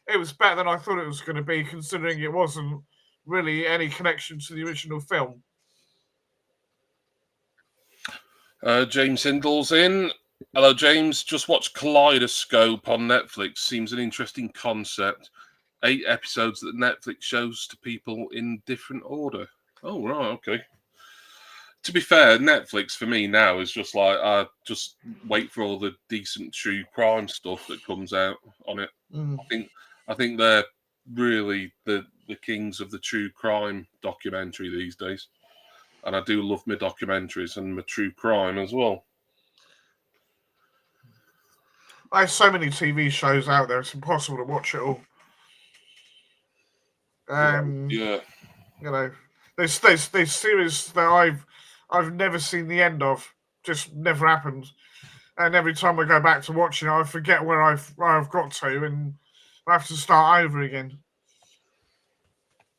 it was better than I thought it was going to be, considering it wasn't really any connection to the original film. James Hindle's in. Hello, James. Just watched Kaleidoscope on Netflix. Seems an interesting concept. 8 episodes that Netflix shows to people in different order. Oh, right, okay. To be fair, Netflix for me now is just like I just wait for all the decent true crime stuff that comes out on it. I think they're really the kings of the true crime documentary these days, and I do love my documentaries and my true crime as well. There's so many TV shows out there; it's impossible to watch it all. Yeah. You know, there's series that I've never seen the end of. Just never happened. And every time I go back to watching it, I forget where I've got to, and I have to start over again.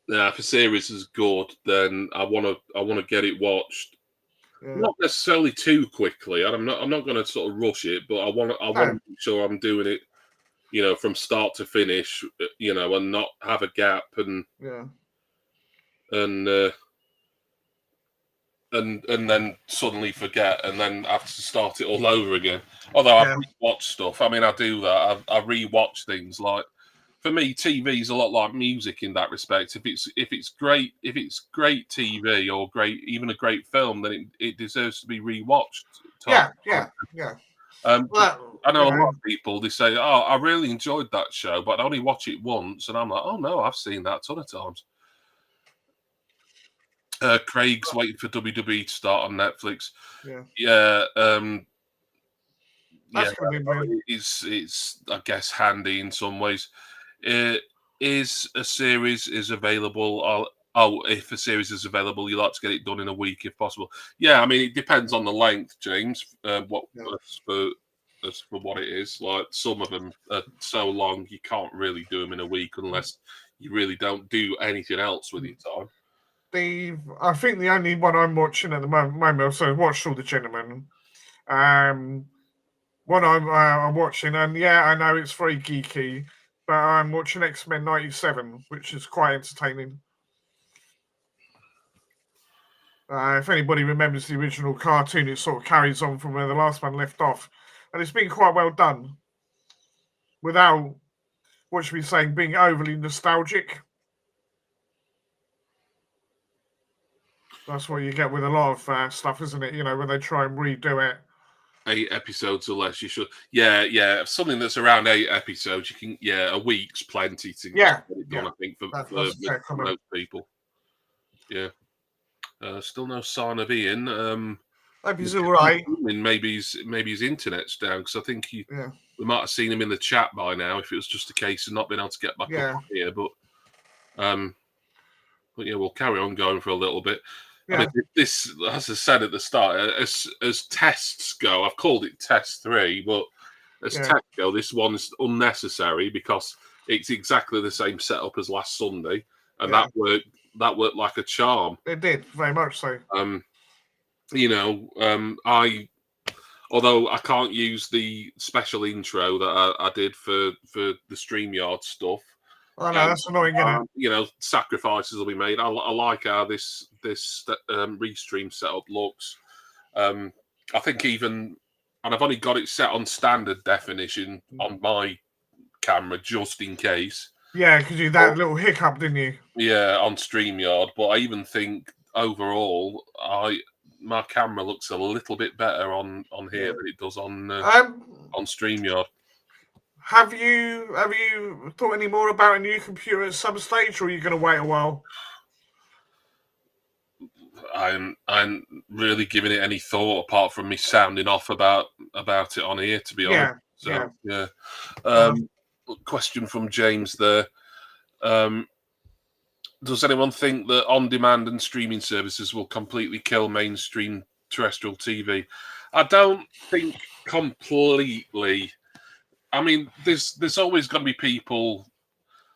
Yeah, if a series is good, then I want to get it watched. Yeah. Not necessarily too quickly. I'm not going to sort of rush it, but I want to make sure I'm doing it, from start to finish, and not have a gap and and then suddenly forget and then have to start it all over again. Although I've rewatched stuff. I mean, I do that. I rewatch things. Like, for me, TV is a lot like music in that respect. If it's great TV or even a great film, then it deserves to be rewatched. Yeah. I know a lot of people, they say, "Oh, I really enjoyed that show, but I only watch it once," and I'm like, "Oh no, I've seen that a ton of times." Craig's waiting for WWE to start on Netflix. It's I guess handy in some ways. Is a series available? If a series is available, you like to get it done in a week if possible. Yeah, I mean it depends on the length, James. As for what it is, like some of them are so long you can't really do them in a week unless you really don't do anything else with your time. I think the only one I'm watching at the moment, so I watched all the Gentlemen. One I'm watching, and I know it's very geeky, but I'm watching X-Men 97, which is quite entertaining. If anybody remembers the original cartoon, it sort of carries on from where the last one left off, and it's been quite well done, without, what should we say, being overly nostalgic. That's what you get with a lot of stuff, isn't it? When they try and redo it. 8 episodes or less, you should. Yeah. Something that's around 8 episodes, you can. Yeah, a week's plenty to get it done. I think for most people. Yeah. Still no sign of Ian. Hope he's all right. Maybe his internet's down because I think we might have seen him in the chat by now if it was just a case of not being able to get back up here. But But yeah, we'll carry on going for a little bit. I Yeah. mean, this, as I said at the start, as tests go, I've called it test 3, but as Yeah. tests go, this one's unnecessary because it's exactly the same setup as last Sunday, and Yeah. that worked like a charm. It did, very much so. Although I can't use the special intro that I did for the StreamYard stuff. Oh no, that's annoying, isn't it? Sacrifices will be made. I like how this Restream setup looks. I think and I've only got it set on standard definition on my camera just in case. Yeah, because you that little hiccup, didn't you? Yeah, on StreamYard. But I even think overall, my camera looks a little bit better on here than it does on StreamYard. Have you thought any more about a new computer at some stage, or are you going to wait a while? I'm really giving it any thought apart from me sounding off about it on here, to be honest. Yeah. Question from James there. Does anyone think that on-demand and streaming services will completely kill mainstream terrestrial TV? I don't think completely. I mean, there's always going to be people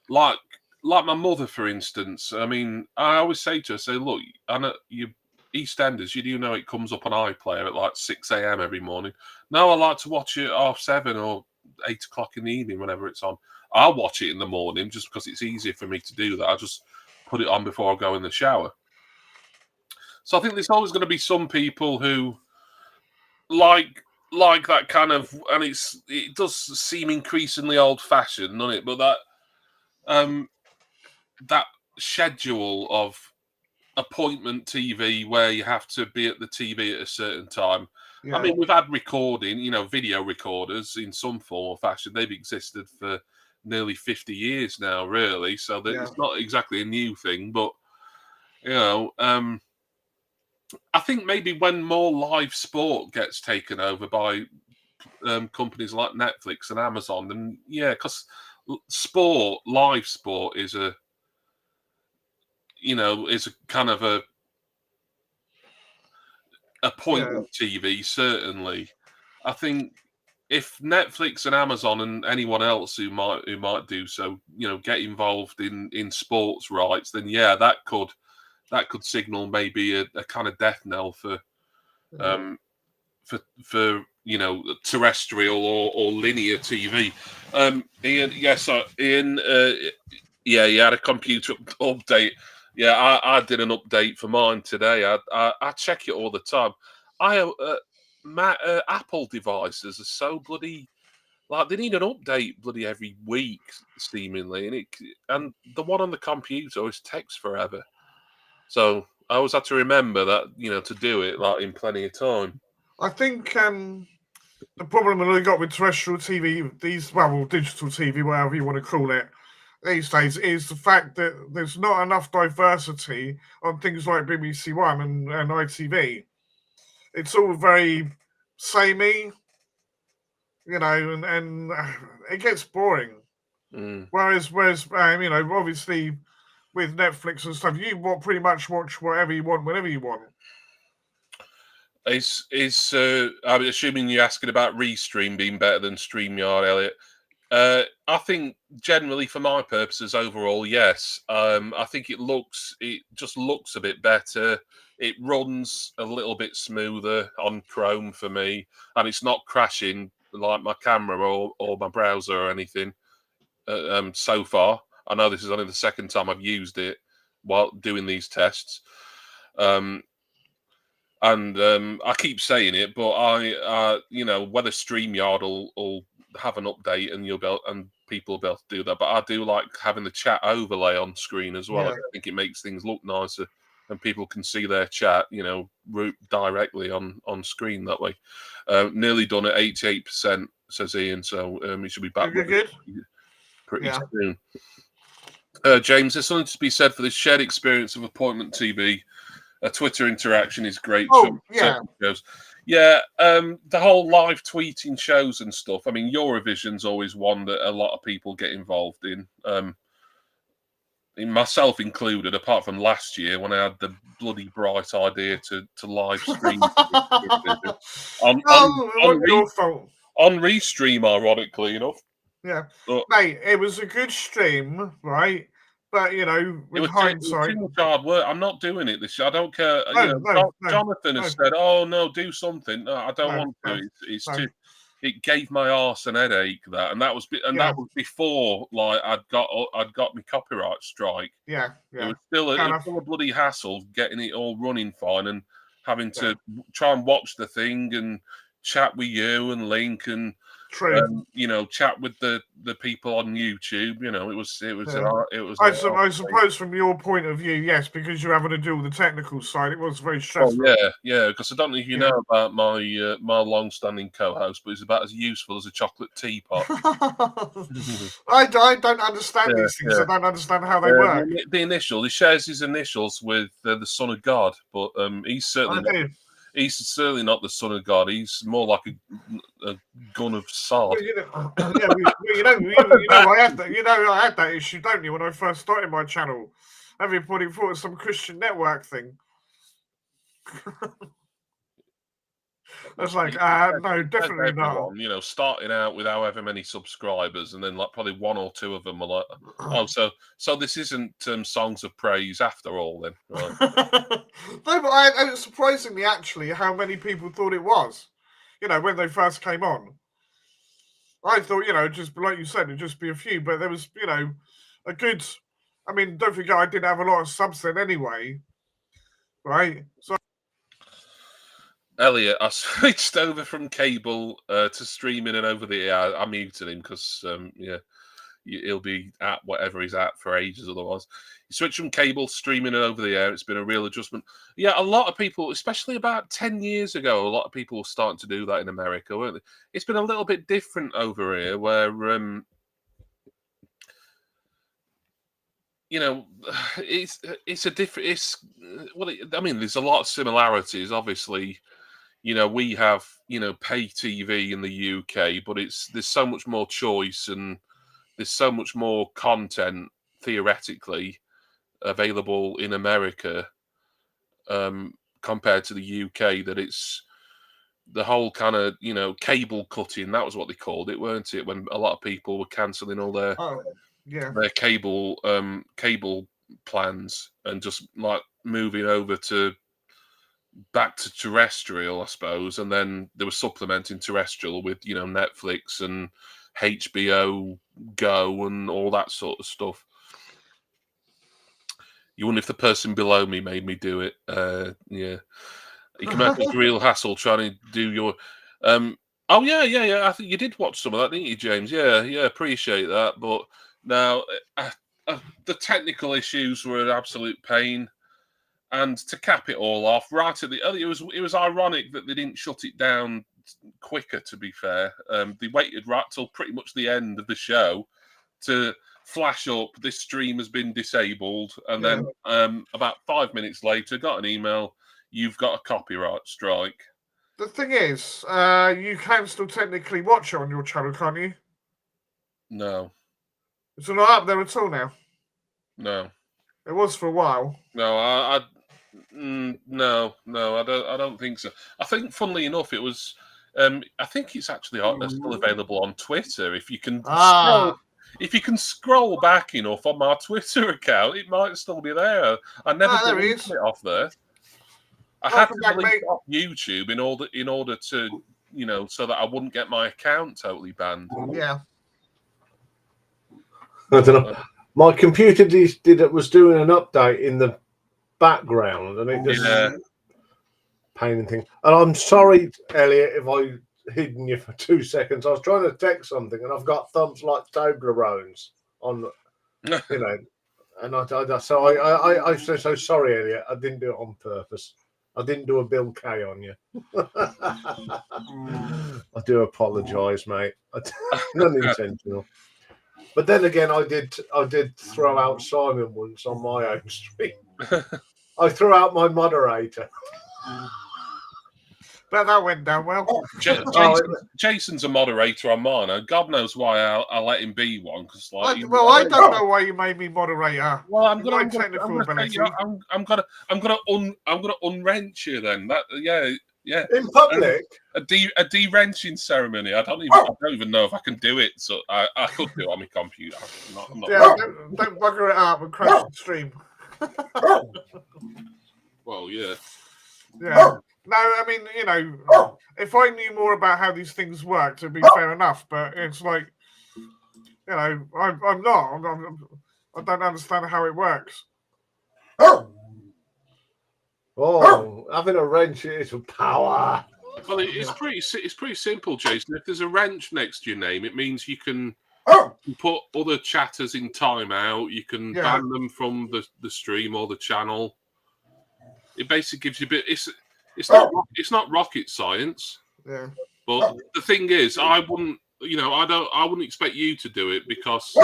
like my mother, for instance. I mean, I always say to her, look, I know you EastEnders, you do know it comes up on iPlayer at like 6 a.m. every morning. No, I like to watch it at 7 or 8 o'clock in the evening whenever it's on. I'll watch it in the morning just because it's easier for me to do that. I just put it on before I go in the shower. So I think there's always going to be some people who like that kind of, and it does seem increasingly old-fashioned, doesn't it? But that schedule of appointment TV where you have to be at the TV at a certain time. Yeah. I mean, we've had recording, video recorders in some form or fashion. They've existed for nearly 50 years now, really. So it's not exactly a new thing, but I think maybe when more live sport gets taken over by companies like Netflix and Amazon, then because live sport is a kind of a appointment TV, certainly. I think if Netflix and Amazon and anyone else who might do so, get involved in sports rights, then that could signal maybe a kind of death knell for terrestrial or linear TV. Ian, Ian, he had a computer update. Yeah, I did an update for mine today. I check it all the time. Apple devices are so bloody they need an update bloody every week seemingly, and the one on the computer always takes forever. So I always had to remember that to do it in plenty of time. I think the problem that we got with terrestrial TV, digital TV, whatever you want to call it, these days is the fact that there's not enough diversity on things like BBC One and ITV. It's all very samey, and it gets boring. Whereas obviously with Netflix and stuff, you pretty much watch whatever you want whenever you want. I'm assuming you're asking about Restream being better than StreamYard, Elliot. I think generally, for my purposes, overall, yes. I think it just looks a bit better. It runs a little bit smoother on Chrome for me, and it's not crashing like my camera or my browser or anything. So far, I know this is only the second time I've used it while doing these tests. And I keep saying it, but whether StreamYard will have an update and people will be able to do that. But I do like having the chat overlay on screen as well. I think it makes things look nicer and people can see their chat, directly on screen that way. Nearly done at 88%, says Ian. So he should be back pretty soon. James, there's something to be said for this shared experience of appointment TV. A Twitter interaction is great. Shows. The whole live tweeting shows and stuff. I mean, Eurovision's always one that a lot of people get involved in. myself included, apart from last year when I had the bloody bright idea to live stream on Oh, it wasn't your fault. on Restream, ironically enough. Yeah, But mate, it was a good stream, right? But you know, it with was hindsight, too much hard work. I'm not doing it this year. I don't care. no, Jonathan has said, "Oh no, do something." No, I don't want to. It's too. It gave my arse an headache and that was before like I'd got my copyright strike. Yeah. It was still a bloody hassle getting it all running fine and having to try and watch the thing and chat with you and Link and chat with the people on YouTube. I suppose from your point of view, yes, because you're having to do with the technical side, it was very stressful. Oh, yeah, because I don't know if you know about my my long-standing co-host, but he's about as useful as a chocolate teapot. I don't understand these things. I don't understand how they work. The initial, he shares his initials with the Son of God, but he's certainly not the Son of God. He's more like a gun of sod. Well, I had that issue, don't you, when I first started my channel? Everybody thought it was some Christian network thing. I was like, no, definitely not. Starting out with however many subscribers, and then like probably one or two of them are like, oh, so this isn't songs of praise after all, then. Right. No, but surprisingly, actually, how many people thought it was. When they first came on, I thought, just like you said, it'd just be a few, but there was, a good. I mean, don't forget, I didn't have a lot of subs then anyway, right? So. Elliot, I switched over from cable to streaming and over the air. I muted him because, he'll be at whatever he's at for ages otherwise. You switch from cable, streaming and over the air. It's been a real adjustment. Yeah, a lot of people, especially about 10 years ago, a lot of people were starting to do that in America, weren't they? It's been a little bit different over here where, it's a different, there's a lot of similarities, obviously. We have, pay TV in the UK, but there's so much more choice and there's so much more content theoretically available in America compared to the UK that it's the whole kind of, cable cutting. That was what they called it, weren't it? When a lot of people were cancelling all their cable plans and just like moving over back to terrestrial, I suppose, and then they were supplementing terrestrial with Netflix and HBO Go and all that sort of stuff. You wonder if the person below me made me do it. You can imagine it's a real hassle trying to do your. Oh yeah. I think you did watch some of that, didn't you, James? Yeah. Appreciate that. But now the technical issues were an absolute pain. And to cap it all off, right at the other, it was ironic that they didn't shut it down quicker. To be fair, they waited right till pretty much the end of the show to flash up this stream has been disabled, and then about 5 minutes later, got an email. You've got a copyright strike. The thing is, you can still technically watch it on your channel, can't you? No, it's not up there at all now. No, it was for a while. No, no, I don't think so. I think, funnily enough, it was. I think it's actually still available on Twitter. If you can, scroll back enough on my Twitter account, it might still be there. I never deleted it off there. I had to delete it off YouTube in order to, so that I wouldn't get my account totally banned. Yeah. I don't know. My computer was doing an update in the background, and it just pain and thing. And I'm sorry, Elliot, if I hidden you for 2 seconds. I was trying to text something, and I've got thumbs like Toblerones on, And I say so sorry, Elliot. I didn't do it on purpose. I didn't do a Bill K on you. I do apologise, mate. Unintentional. But then again, I did throw out Simon once on my own stream. I threw out my moderator. But that went down well. Jason's a moderator on mine, and God knows why I let him be one. Because I don't know why you made me moderator. Well, I'm gonna unwrench you then. Yeah. In public, a de-wrenching ceremony. I don't even know if I can do it. So I could do it on my computer. I'm not don't bugger it up and crash the stream. Well, yeah. Yeah. No, I mean, if I knew more about how these things worked, it'd be fair enough. But it's like, I'm not. I don't understand how it works. Oh, having a wrench is power. Well, it's pretty simple, Jason. If there's a wrench next to your name, it means you can put other chatters in timeout. You can ban them from the stream or the channel. It basically gives you a bit. It's not rocket science. Yeah. But the thing is, I wouldn't expect you to do it because,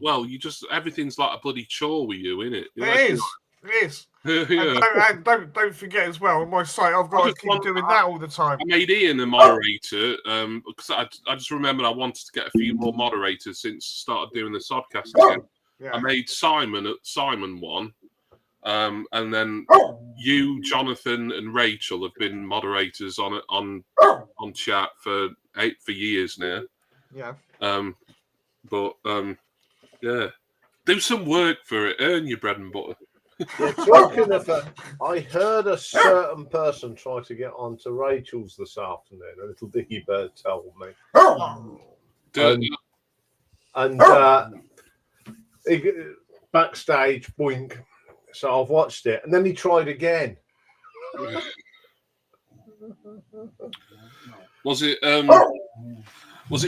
well, everything's like a bloody chore with you, isn't it? It is. Yeah. And don't forget as well, on my site, I've got to keep doing that all the time. I made Ian a moderator because I just remembered I wanted to get a few more moderators since I started doing the Sodcast again. Yeah. I made Simon one. And then you, Jonathan, and Rachel have been moderators on chat for years now. Yeah. Yeah, do some work for it. Earn your bread and butter. Yeah, talking of I heard a certain person try to get onto Rachel's this afternoon. A little dicky bird told me. And backstage, boink. So I've watched it, and then he tried again. Was it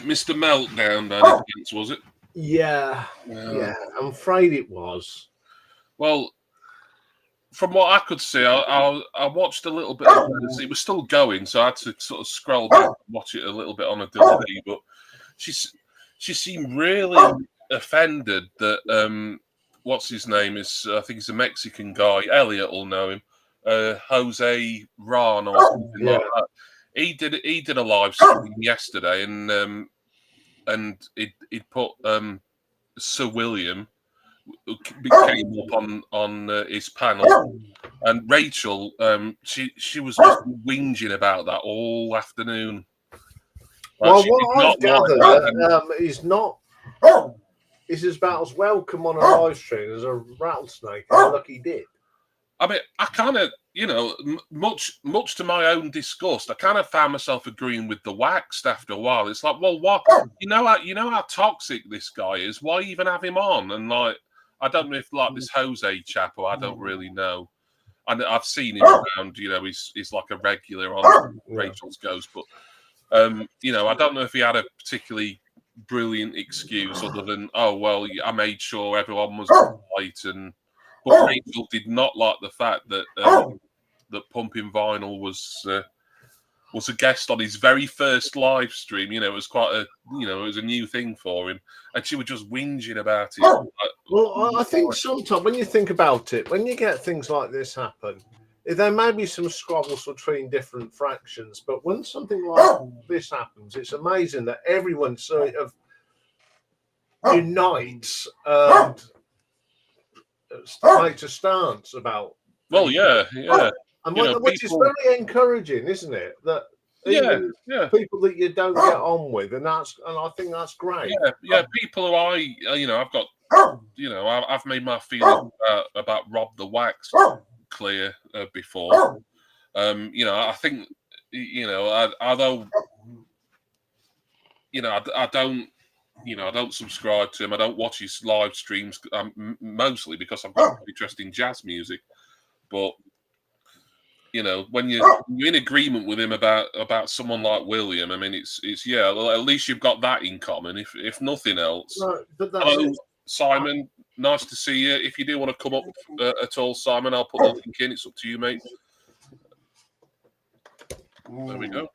Mr. Meltdown? Was it? Yeah, I'm afraid it was. Well, from what I could see, I watched a little bit of it. It was still going, so I had to sort of scroll back and watch it a little bit on a delay. But she seemed really offended that what's his name is, I think he's a Mexican guy. Elliot will know him. Jose Ron or something like that. He did a live stream yesterday, and he'd put Sir William came up on his panel, and Rachel she was just whinging about that all afternoon. Well, what I've gathered, he's about as welcome on a live stream as a rattlesnake in a lucky dip. I mean, I kind of, much to my own disgust, I kind of found myself agreeing with the waxed after a while. It's like, well, what? You know how toxic this guy is. Why even have him on? And like, I don't know if like this Jose chap, or I don't really know. And I've seen him around. He's like a regular on Rachel's Ghost, but I don't know if he had a particularly brilliant excuse other than, oh well, I made sure everyone was polite and. But Rachel did not like the fact that that Pumping Vinyl was a guest on his very first live stream. It was quite it was a new thing for him, and she was just whinging about it. Well, I think sometimes when you think about it, when you get things like this happen, there may be some squabbles between different fractions, but when something like this happens, it's amazing that everyone sort of unites and takes a stance about. Well, yeah, and which is very encouraging, isn't it? That people that you don't get on with, and I think that's great. Yeah, people who I've got, I've made my feelings about Rob the Wax clear before. I think, although, I don't. I don't subscribe to him. I don't watch his live streams mostly because I've got interest in jazz music. But when you're in agreement with him about someone like William, I mean, it's well, at least you've got that in common. If nothing else. No, but hello, Simon. Nice to see you. If you do want to come up at all, Simon, I'll put the link in. It's up to you, mate. There we go.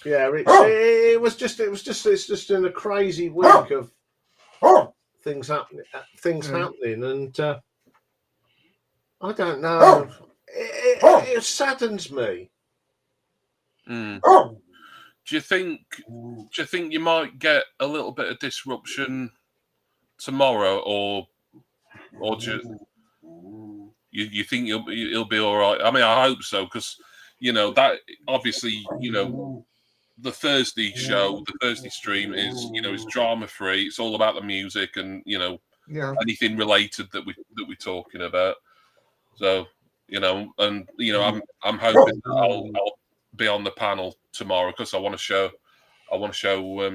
Yeah, it's just in a crazy week of things happening, and I don't know. It saddens me Mm. Do you think you might get a little bit of disruption tomorrow, or do you think he'll be all right? I mean, I hope so, because that obviously the Thursday show, the Thursday stream is is drama free. It's all about the music and anything related that we're talking about. So and I'm hoping that I'll be on the panel tomorrow because I want to show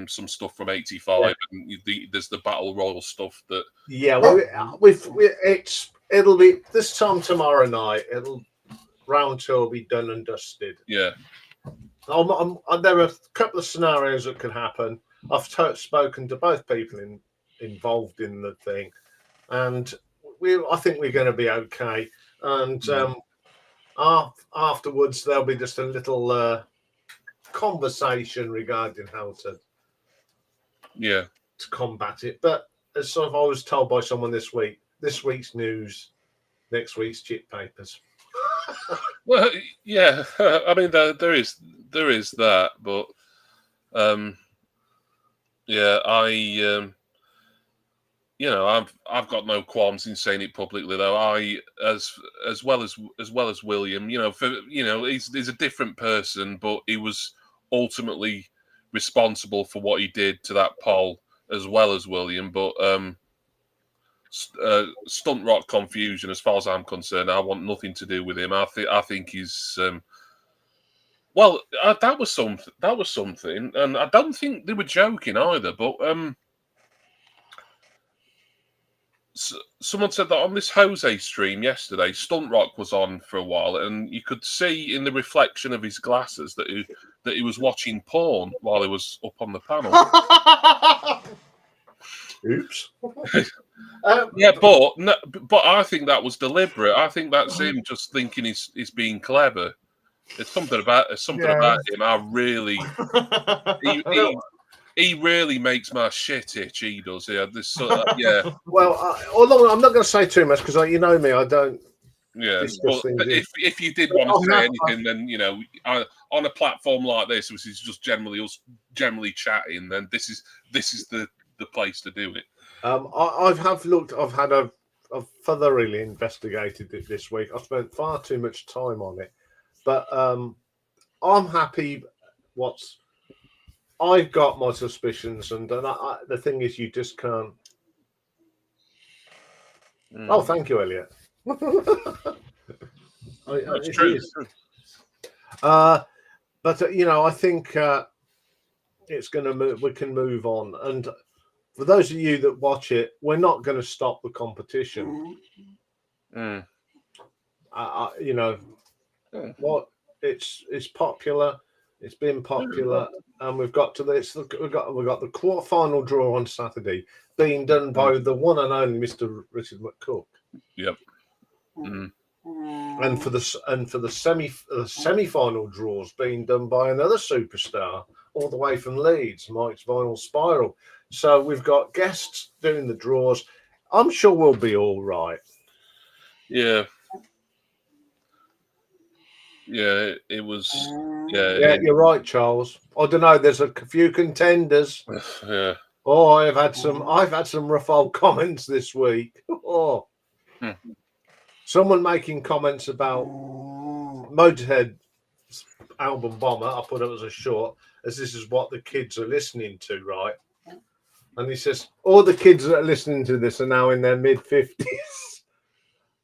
some stuff from '85 and there's the battle royal stuff that. Yeah, well, it'll be this time tomorrow night. Round 2 will be done and dusted. Yeah. There are a couple of scenarios that could happen. I've spoken to both people involved in the thing, and I think we're going to be okay. And afterwards, there'll be just a little conversation regarding how to combat it. But as sort of I was told by someone this week's news, next week's chip papers. Well, yeah, I mean there is that, but yeah, I've got no qualms in saying it publicly though. I as well as William, he's a different person, but he was ultimately responsible for what he did to that poll as well as William. But stunt rock confusion, as far as I'm concerned, I want nothing to do with him. I think he's that was something, and I don't think they were joking either. But someone said that on this Jose stream yesterday, Stunt Rock was on for a while, and you could see in the reflection of his glasses that he was watching porn while he was up on the panel. Oops. Yeah, but I think that was deliberate. I think that's him just thinking he's being clever. It's something about him. I really, he really makes my shit itch. He does. Yeah, yeah. Well, although I'm not going to say too much because you know me, I don't. Yeah, but if you did want to say anything, then on a platform like this, which is just us generally chatting, then this is the place to do it. I've thoroughly investigated it this week. I've spent far too much time on it, but I'm happy. I've got my suspicions, and the thing is, you just can't. Oh, thank you, Elliot. It's true. But I think it's going to move. We can move on, and for those of you that watch it, we're not going to stop the competition. What it's popular. It's been popular, and we've got this. We've got the quarterfinal draw on Saturday, being done by the one and only Mr. Richard McCook. Yep. And for the semi-final draws being done by another superstar all the way from Leeds, Mike's Vinyl Spiral. So we've got guests doing the draws. I'm sure we'll be all right. Yeah. Yeah, it was. Yeah, you're right, Charles. I don't know. There's a few contenders. Yeah. Oh, I've had some rough old comments this week. Oh. Someone making comments about Motorhead's album Bomber. I put it as a short, as this is what the kids are listening to, right? And he says, all the kids that are listening to this are now in their mid-50s.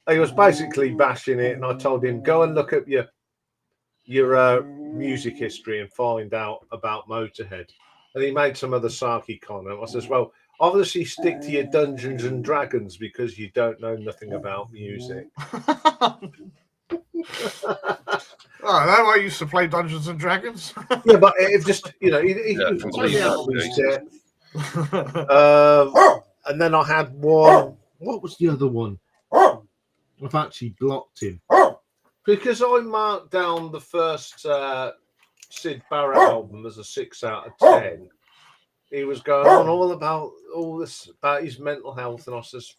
He was basically bashing it, and I told him, go and look up your music history and find out about Motorhead. And he made some other sarky comment. I says, well, obviously stick to your Dungeons and Dragons because you don't know nothing about music. Oh, that I used to play Dungeons and Dragons. Yeah, but it just, and then I had one. What was the other one? I've actually blocked him because I marked down the first Syd Barrett album as a 6 out of 10. He was going on all about all this about his mental health, and I says,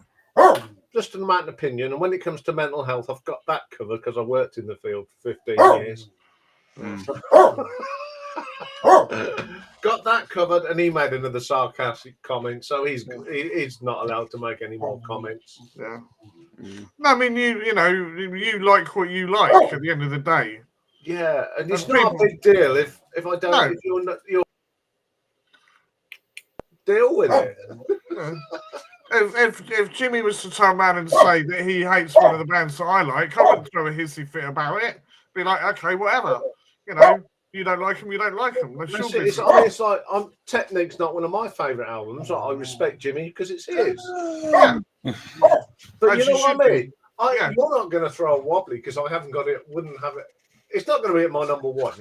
just an amount of opinion. And when it comes to mental health, I've got that covered because I worked in the field for 15 years. Got that covered, and he made another sarcastic comment, so he's not allowed to make any more comments. Yeah. No, I mean you know you like what you like at the end of the day. Yeah, and it's And not a big deal if I don't. No. If you're deal with it. If Jimmy was to turn around and say that he hates one of the bands that I like, I wouldn't throw a hissy fit about it. Be like, okay, whatever. You know, you don't like them, you don't like them. That's your business. It's like Technique's not one of my favourite albums. Like, I respect Jimmy because it's his. Yeah. But As you know what I mean? Yeah. You're not going to throw a wobbly because I haven't got it. Wouldn't have it. It's not going to be at my number one.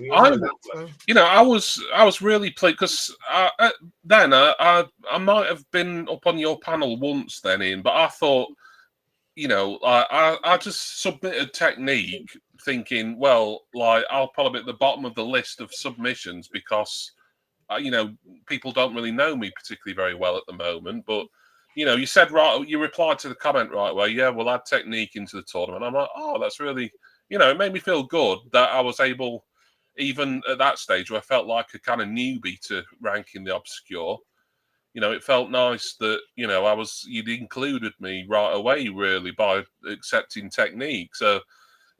I was really pleased because then I might have been up on your panel once then, Ian, but I thought, you know, I just submitted Technique thinking, well, like I'll probably be at the bottom of the list of submissions because, you know, people don't really know me particularly very well at the moment, but. You know, you replied to the comment right away. Yeah, we'll add Technique into the tournament. I'm like, oh, that's really, you know, it made me feel good that I was able, even at that stage where I felt like a kind of newbie to ranking the obscure. You know, it felt nice that, you know, you'd included me right away, really, by accepting Technique. So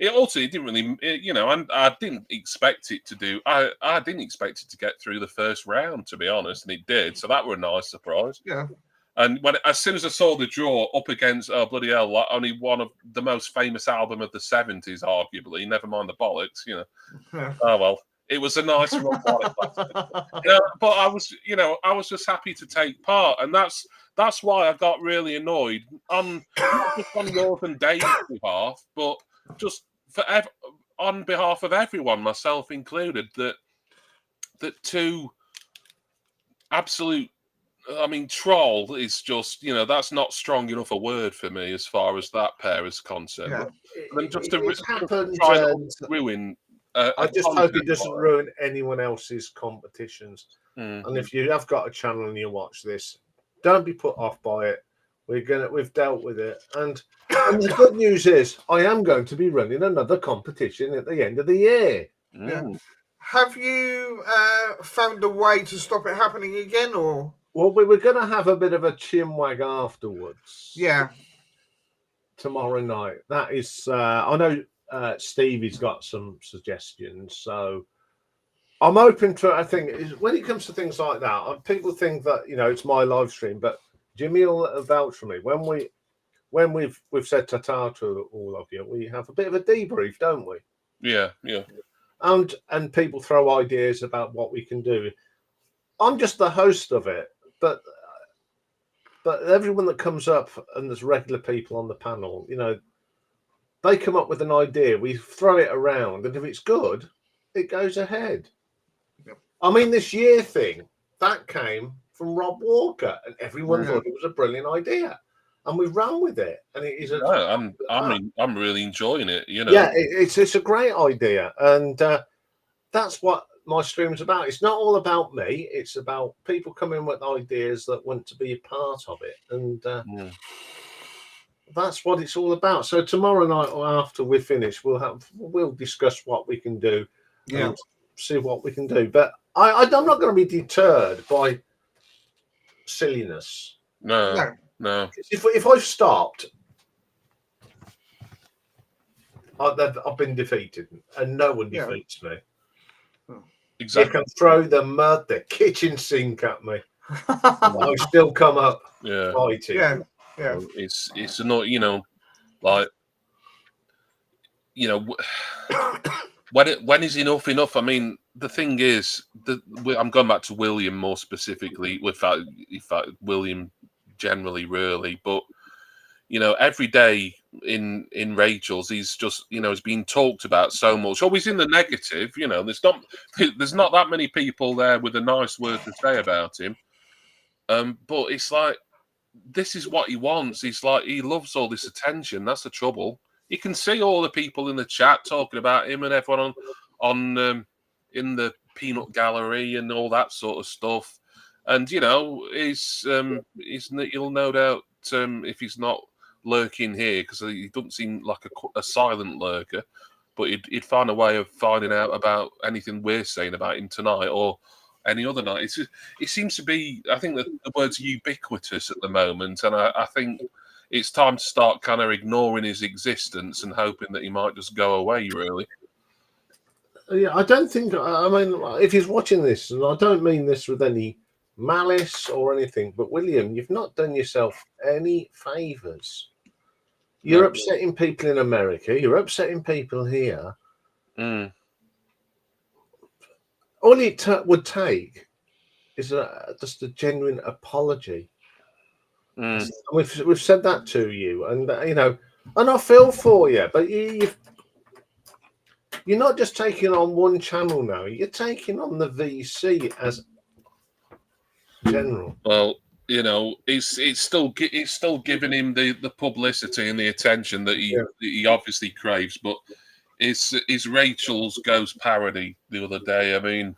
it also didn't really, you know, and I didn't expect it to do. I didn't expect it to get through the first round, to be honest, and it did. So that were a nice surprise. Yeah. And as soon as I saw the draw up against bloody hell, like only one of the most famous album of the 70s, arguably, never mind the bollocks, you know. Yeah. Oh well, it was a nice run. But I was just happy to take part, and that's why I got really annoyed not just on yours and Dave's behalf, but just on behalf of everyone, myself included, that two absolute. I mean, troll is just, you know, that's not strong enough a word for me as far as that pair is concerned. Yeah. And just It's happened. try not to ruin. I just hope it doesn't ruin anyone else's competitions. And if you have got a channel and you watch this, don't be put off by it. We've dealt with it, and the good news is I am going to be running another competition at the end of the year. Yeah. Have you found a way to stop it happening again, or? Well, we were going to have a bit of a chinwag afterwards. Yeah. Tomorrow night. That is, I know Stevie's got some suggestions, so I'm open to. I think when it comes to things like that, people think that, you know, it's my live stream, but Jimmy will vouch for me. When we've said ta-ta to all of you, we have a bit of a debrief, don't we? Yeah, yeah. And people throw ideas about what we can do. I'm just the host of it, but everyone that comes up and there's regular people on the panel, you know, they come up with an idea, we throw it around, and if it's good, it goes ahead. Yep. I mean, this year thing, that came from Rob Walker, and everyone thought it was a brilliant idea, and we've run with it. And it is I'm really enjoying it. You know, yeah, it's a great idea, and that's what my stream's about. It's not all about me. It's about people coming with ideas that want to be a part of it, and that's what it's all about. So tomorrow night, or after we finish, we'll discuss what we can do. And see what we can do. But I'm not going to be deterred by silliness. No. If I've stopped, I've been defeated, and no one defeats me. Exactly. You can throw the kitchen sink at me. I still come up fighting. Yeah. It's not, you know, like, you know, when is enough? I mean, the thing is, I'm going back to William more specifically, with William generally, really, but you know, every day in Rachel's, he's just, you know, he's being talked about so much. Always in the negative, you know. There's not that many people there with a nice word to say about him. But it's like, this is what he wants. He's like, he loves all this attention. That's the trouble. You can see all the people in the chat talking about him and everyone on in the peanut gallery and all that sort of stuff. And you know, he'll no doubt, if he's not lurking here, because he doesn't seem like a silent lurker, but he'd find a way of finding out about anything we're saying about him tonight or any other night. It seems to be, I think that the word's ubiquitous at the moment, and I think it's time to start kind of ignoring his existence and hoping that he might just go away, really. Yeah, I don't think. I mean, if he's watching this, and I don't mean this with any malice or anything, but William, you've not done yourself any favours. You're upsetting people in America. You're upsetting people here. Mm. All it would take is just a genuine apology. Mm. We've said that to you, and you know, and I feel for you, but you're not just taking on one channel now. You're taking on the VC as general. Well, you know, it's still giving him the publicity and the attention that he obviously craves. But is Rachel's ghost parody the other day? I mean,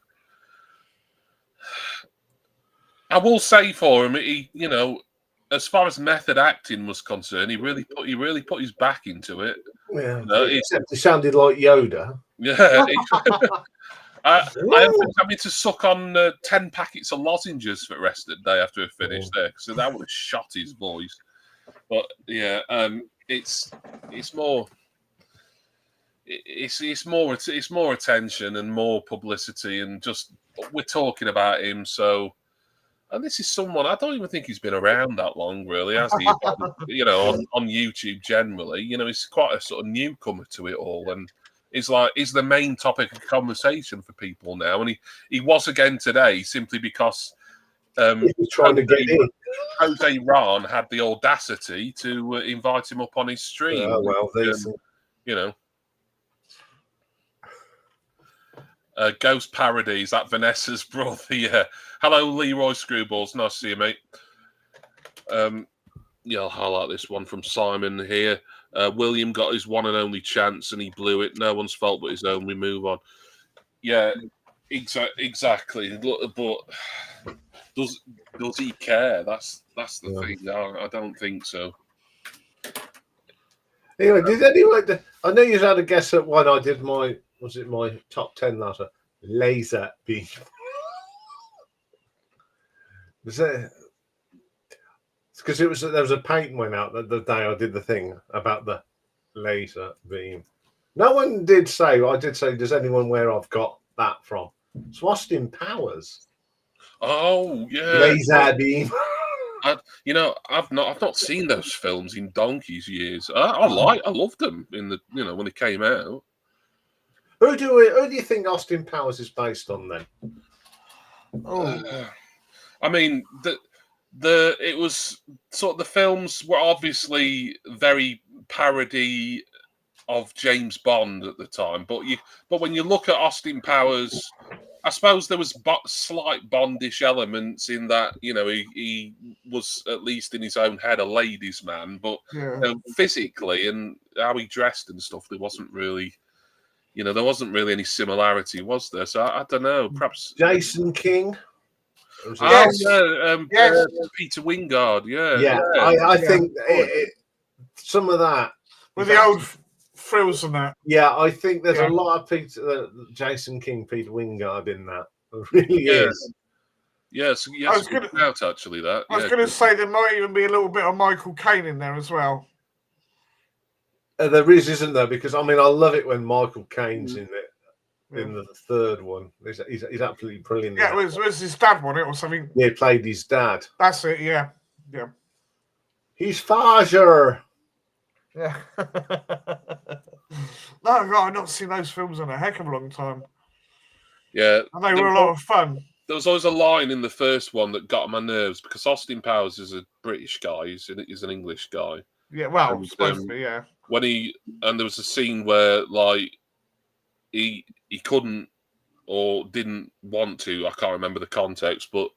I will say for him, he, you know, as far as method acting was concerned, he really put his back into it. Yeah, You know, except it sounded like Yoda. Yeah. I having to suck on 10 packets of lozenges for the rest of the day after I finished there, so that would have shot his voice. But yeah, it's more attention and more publicity, and just we're talking about him. So, and this is someone I don't even think he's been around that long, really, has he? You know, on YouTube generally, you know, he's quite a sort of newcomer to it all, and is the main topic of conversation for people now, and he was again today simply because He's trying to get in. Jose Ron had the audacity to invite him up on his stream. Well, you know, Ghost Parodies, that Vanessa's brother. Yeah, hello, Leroy Screwballs. Nice to see you, mate. Yeah, I'll highlight this one from Simon here. William got his one and only chance and he blew it. No one's fault but his own. We move on. Yeah, exactly. But does he care? That's the thing. I don't think so. Anyway, did anyone? I know you had a guess at one. I did my top 10 latter laser beam. Was it? Because there was a paint went out the day I did the thing about the laser beam. No one did say. I did say, does anyone where I've got that from? It's Austin Powers. Oh yeah, laser beam. I've not seen those films in donkey's years. I loved them in the when they came out. Who do you think Austin Powers is based on then? I mean it was sort of the films were obviously very parody of James Bond at the time, but when you look at Austin Powers, I suppose there was slight Bondish elements in that he was at least in his own head a ladies' man, but physically and how he dressed and stuff, there wasn't really any similarity, was there? So I don't know, perhaps Jason King. Yes. Peter Wingard. I think some of that with the old frills and that. Yeah, I think there's a lot of Jason King, Peter Wingard in that. It really is. Yes, I was going to say there might even be a little bit of Michael Caine in there as well. There is, isn't there? Because I mean, I love it when Michael Caine's in it. In the third one, he's absolutely brilliant. Yeah, was his dad on it or something? Yeah, he played his dad. That's it. Yeah. He's father. Yeah. No, I've not seen those films in a heck of a long time. Yeah, and they were a lot of fun. There was always a line in the first one that got on my nerves because Austin Powers is a British guy. He's an English guy. Yeah, well, supposed to be. Yeah. There was a scene where he couldn't or didn't want to, I can't remember the context, but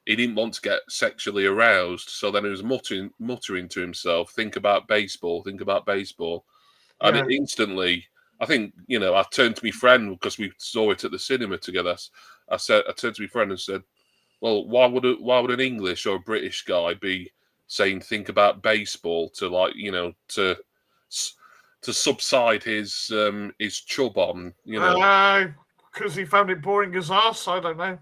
he didn't want to get sexually aroused. So then he was muttering to himself, think about baseball. And it instantly, I think, I turned to my friend because we saw it at the cinema together. I turned to my friend and said, well, why would an English or a British guy be saying think about baseball to to subside his chub on, you know. Because he found it boring as arse. I don't know.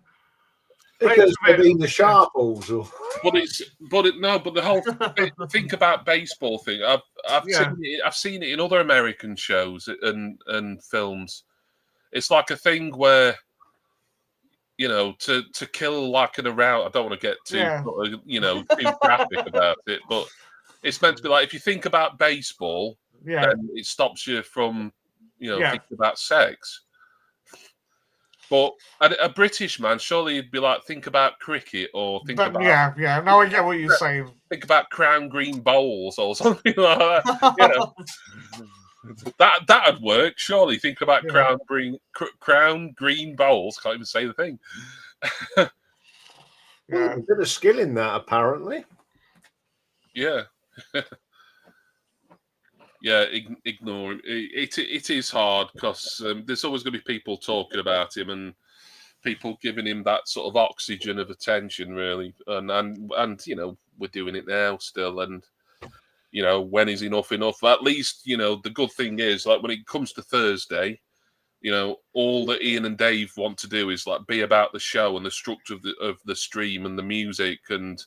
Because they've been the sharples. Or... But the whole think about baseball thing. I've seen it in other American shows and films. It's like a thing where, you know, to kill like an around. I don't want to get too too graphic about it, but it's meant to be like if you think about baseball, then it stops you from, you know, thinking about sex. But a British man, surely he'd be like, think about cricket or think about... Yeah. Now I get what you're saying. Think about Crown Green Bowls or something like that. You know, that'd work, surely. Think about Crown Green Bowls. Can't even say the thing. A bit of skill in that, apparently. Yeah. Yeah, ignore him. It is hard because there's always going to be people talking about him and people giving him that sort of oxygen of attention, really. And you know, we're doing it now still. And you know, when is enough? At least, you know, the good thing is, like, when it comes to Thursday, you know, all that Ian and Dave want to do is like be about the show and the structure of the stream and the music and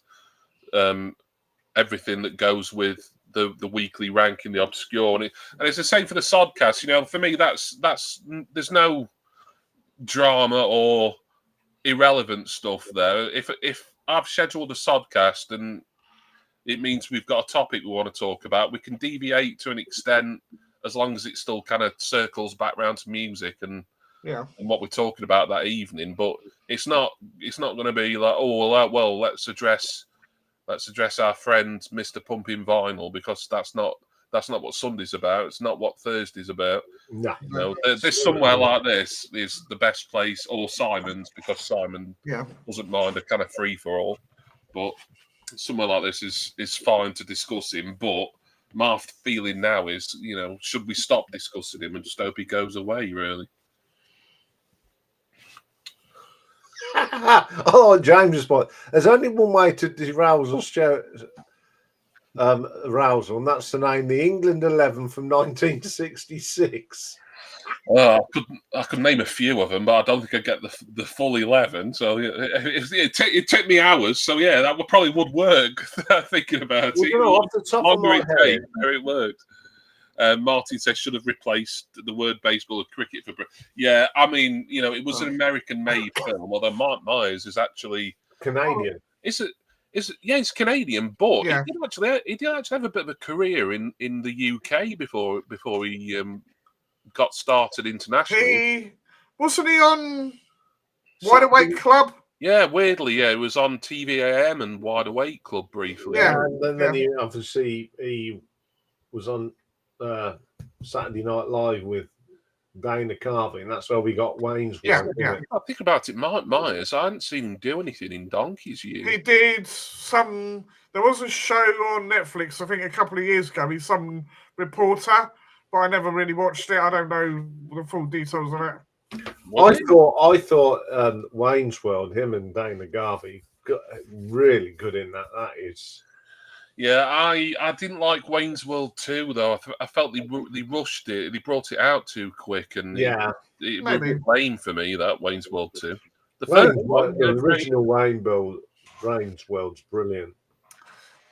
everything that goes with the weekly ranking, the obscure, and it's the same for the Sodcast. You know, for me, that's there's no drama or irrelevant stuff there. If I've scheduled a Sodcast and it means we've got a topic we want to talk about, we can deviate to an extent as long as it still kind of circles back round to music and what we're talking about that evening. But it's not going to be like, oh well, let's address our friend Mr. Pumping Vinyl, because that's not what Sunday's about. It's not what Thursday's about. No. You know, this somewhere like this is the best place, or Simon's, because Simon doesn't mind a kind of free for all. But somewhere like this is fine to discuss him. But my feeling now is, you know, should we stop discussing him and just hope he goes away, really? Oh, James is point. There's only one way to arousal, and that's to name the England 11 from 1966. I could name a few of them, but I don't think I'd get the full 11. So it took me hours. So yeah, that probably would work. Thinking about it, off the top of my head, it worked. Martin says should have replaced the word baseball with cricket for. Yeah, I mean, you know, it was an American-made film, although Mike Myers is actually Canadian. It's Canadian, but he did actually have a bit of a career in the UK before he got started internationally. Wasn't he on Wide Awake Club? Yeah, weirdly, yeah, it was on TVAM and Wide Awake Club briefly. Yeah, and then he was on Saturday Night Live with Dana Carvey, and that's where we got Wayne's World. I think about it, Mike Myers, I hadn't seen him do anything in donkey's years. He did some. There was a show on Netflix, I think, a couple of years ago. He's some reporter, but I never really watched it. I don't know the full details of it. I thought Wayne's World, him and Dana Carvey, got really good in that. That is. Yeah, I didn't like Wayne's World 2, though. I felt they rushed it. They brought it out too quick, and it was lame for me, that Wayne's World 2. The original Wayne's World's brilliant.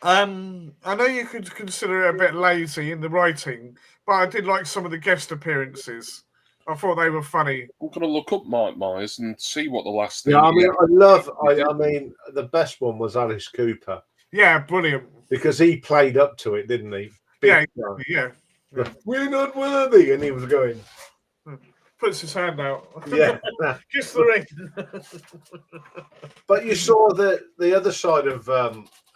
I know you could consider it a bit lazy in the writing, but I did like some of the guest appearances. I thought they were funny. I'm going to look up Mike Myers and see what the last thing. Yeah, I mean, I mean, the best one was Alice Cooper. Yeah, brilliant. Because he played up to it, didn't he? Yeah. We're not worthy, and he was going. Puts his hand out. Yeah, kiss the ring. But you saw the other side of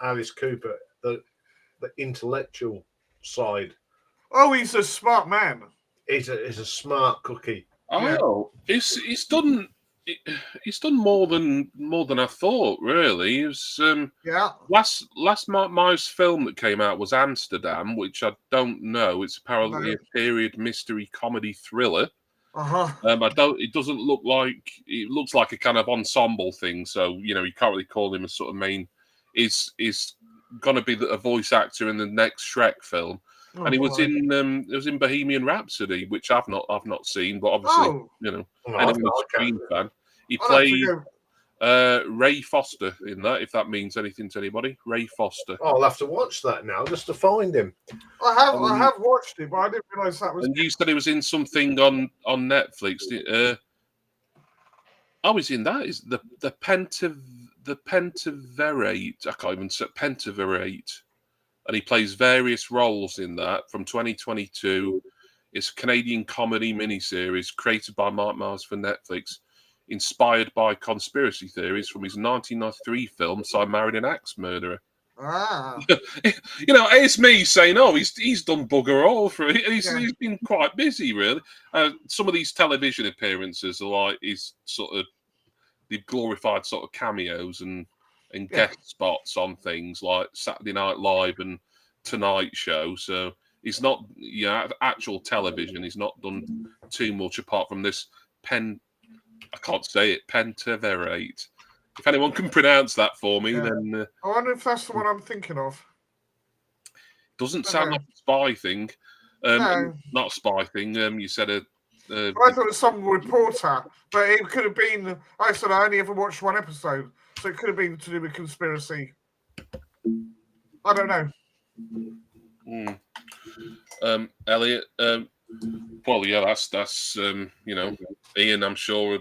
Alice Cooper, the intellectual side. Oh, he's a smart man. He's a smart cookie. Oh, he's done more than I thought. Really, he was. Last Mike Myers film that came out was Amsterdam, which I don't know. It's apparently a period mystery comedy thriller. It doesn't look like it looks like a kind of ensemble thing. So you know, you can't really call him a sort of main. Is going to be a voice actor in the next Shrek film. Oh, and he was right. in Bohemian Rhapsody, which I've not seen, but obviously Oh, anyone who's a Scream fan, he I'll have to played go. Ray Foster in that. If that means anything to anybody, Ray Foster. I'll have to watch that now just to find him. I have watched it, but I didn't realise that was. And you said he was in something on Netflix. He's in that. Is the Pentaverate? I can't even say Pentaverate, and he plays various roles in that from 2022. It's a Canadian comedy miniseries created by Mark Mars for Netflix, inspired by conspiracy theories from his 1993 film "So I Married an Axe Murderer." Ah, It's me saying, "Oh, he's done bugger all for it." He's been quite busy, really. Some of these television appearances are like his sort of the glorified sort of cameos and guest spots on things like Saturday Night Live and Tonight Show. So he's not, actual television. He's not done too much apart from this I can't say it. Pentaverate. If anyone can pronounce that for me, then I wonder if that's the one I'm thinking of. doesn't sound like a spy thing. No. Not a spy thing. You said I thought it was some reporter, but it could have been. I said I only ever watched one episode, so it could have been to do with conspiracy. I don't know. Elliot. Well, yeah, that's Ian. I'm sure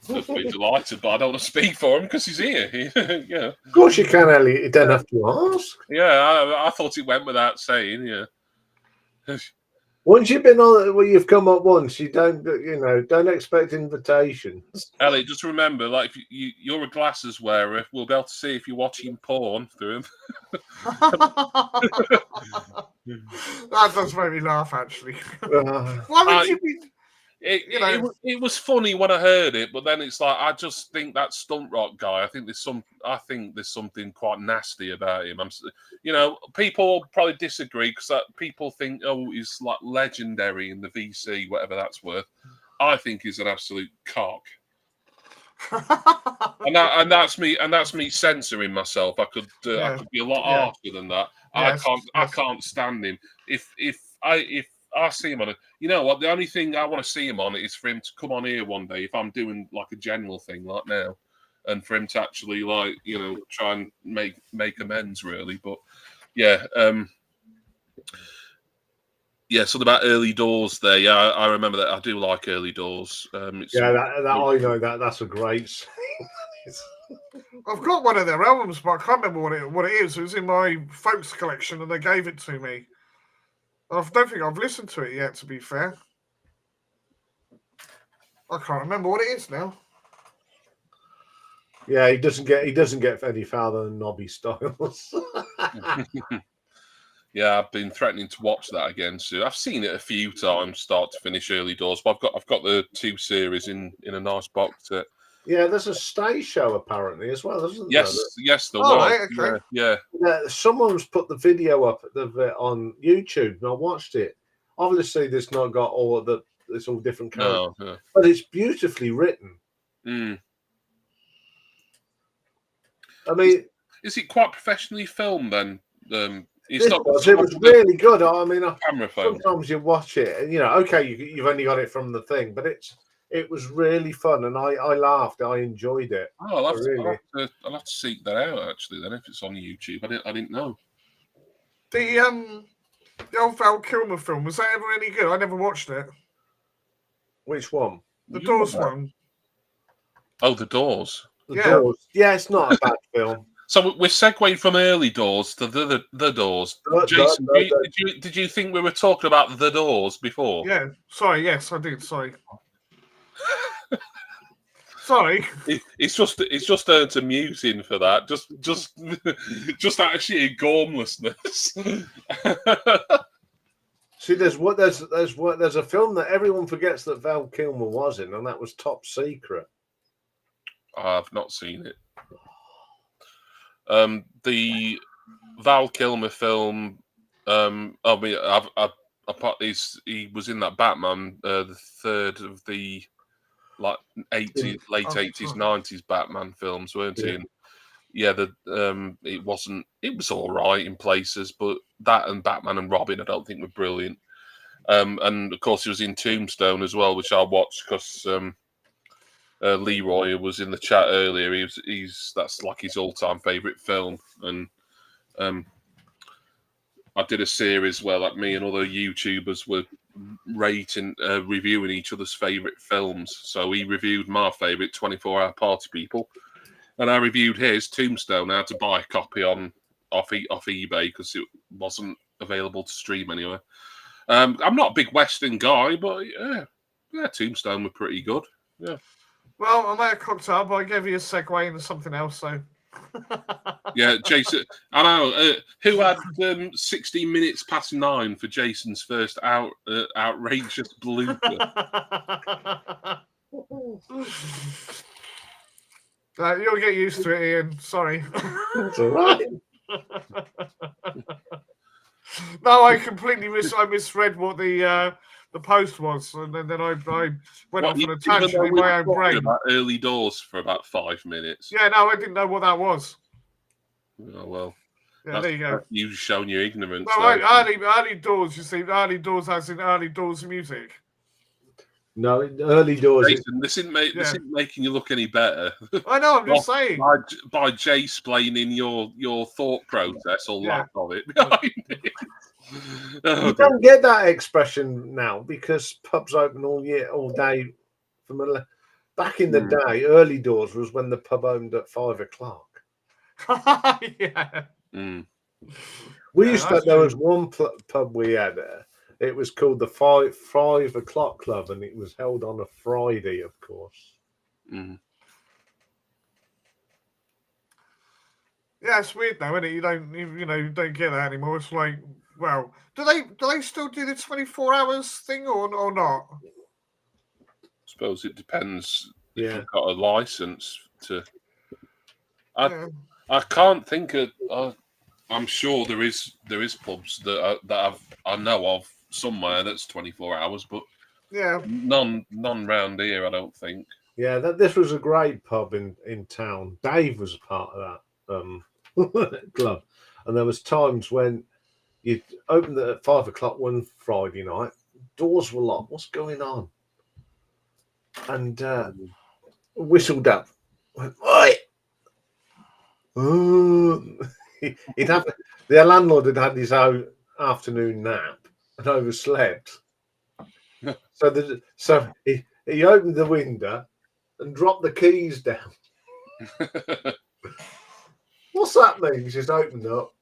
would be delighted, but I don't want to speak for him because he's here. Yeah. Of course you can, Elliot. You don't have to ask. Yeah, I thought it went without saying. Yeah. Once you've been on, well, you've come up once. You don't expect invitations. Elliot, just remember, like, if you're a glasses wearer, we'll be able to see if you're watching porn through them. That does make me laugh, actually. Why would you be? It was funny when I heard it, but then it's like I just think that stunt rock guy. I think there's something quite nasty about him. People probably disagree because people think, oh, he's like legendary in the VC, whatever that's worth. I think he's an absolute cock. and that's me censoring myself. I could be a lot harsher than that. Yes, I can't stand him. If I see him on it, you know what? The only thing I want to see him on is for him to come on here one day if I'm doing like a general thing like now, and for him to actually try and make amends really. But something about Early Doors there. Yeah, I remember that. I do like Early Doors. I know that's a great scene. I've got one of their albums, but I can't remember what it is. It was in my folks collection, and they gave it to me. I don't think I've listened to it yet, to be fair. I can't remember what it is now. Yeah, he doesn't get any farther than Nobby Styles. Yeah, I've been threatening to watch that again soon. I've seen it a few times, start to finish, Early Doors, but I've got the 2 series in a nice box set. Yeah, there's a stage show apparently as well, isn't there? Yes, there was. Right, okay. Yeah. Someone's put the video up on YouTube, and I watched it. Obviously, it's not got it's all different characters, but it's beautifully written. Mm. I mean, is it quite professionally filmed then? It was really good. I mean, camera phone. Sometimes you watch it, and you've only got it from the thing, but it was really fun, and I laughed. I enjoyed it. Oh, I'll have to seek that out actually. Then, if it's on YouTube, I didn't know. The old Val Kilmer film, was that ever any good? I never watched it. Which one? The Doors one. Oh, The Doors. The Doors. Yeah, it's not a bad film. So we're segueing from Early Doors to the Doors. Jason, did you think we were talking about The Doors before? Yeah. Sorry. Yes, I did. Sorry. Sorry. It's just earned a muting for that. Just out of sheer gormlessness. See, there's a film that everyone forgets that Val Kilmer was in, and that was Top Secret. I've not seen it. The Val Kilmer film. He was in that Batman, the third of the late 80s, 90s Batman films, weren't he? And it wasn't. It was all right in places, but that and Batman and Robin, I don't think were brilliant. And of course, he was in Tombstone as well, which I watched because Leroy was in the chat earlier. That's like his all-time favorite film, and I did a series where like me and other YouTubers were reviewing each other's favorite films. So he reviewed my favorite 24-Hour Party People, and I reviewed his Tombstone. I had to buy a copy off eBay because it wasn't available to stream anywhere. I'm not a big Western guy, but yeah, Tombstone were pretty good. Yeah. Well, I'm at a cocktail, but I gave you a segue into something else, so. Yeah, Jason. I know. Who had 16 minutes past 9 for Jason's first outrageous blooper? You'll get used to it, Ian. Sorry. That's all right. No, I completely misread what the post was, and then I went off on a tangent in my own brain. About early doors for about 5 minutes. Yeah, no, I didn't know what that was. Oh well. Yeah, there you go. You've shown your ignorance. No, early doors. You see, early doors as in early doors music. No, early doors. Jason, this isn't making you look any better. I know. I'm just saying. By Jay explaining your thought process or lack of it behind it. You don't get that expression now because pubs open all day. Back in the day, early doors was when the pub opened at 5 o'clock. Yeah. We used to. There was one pub we had there. It was called the 5 o'clock club, and it was held on a Friday, of course. Yeah, it's weird though, isn't it? You don't get that anymore. It's like, well, do they still do the 24 hours thing or not? I suppose it depends. Yeah, if you've got a license to. I can't think of. I'm sure there is pubs that I know of somewhere that's 24 hours, but none round here, I don't think. Yeah, this was a great pub in town. Dave was part of that club, and there was times when you'd open at 5 o'clock one Friday night, doors were locked. What's going on? And whistled up. Went, oi! He'd have the landlord had his own afternoon nap and overslept. So he opened the window and dropped the keys down. What's that mean? He just opened up.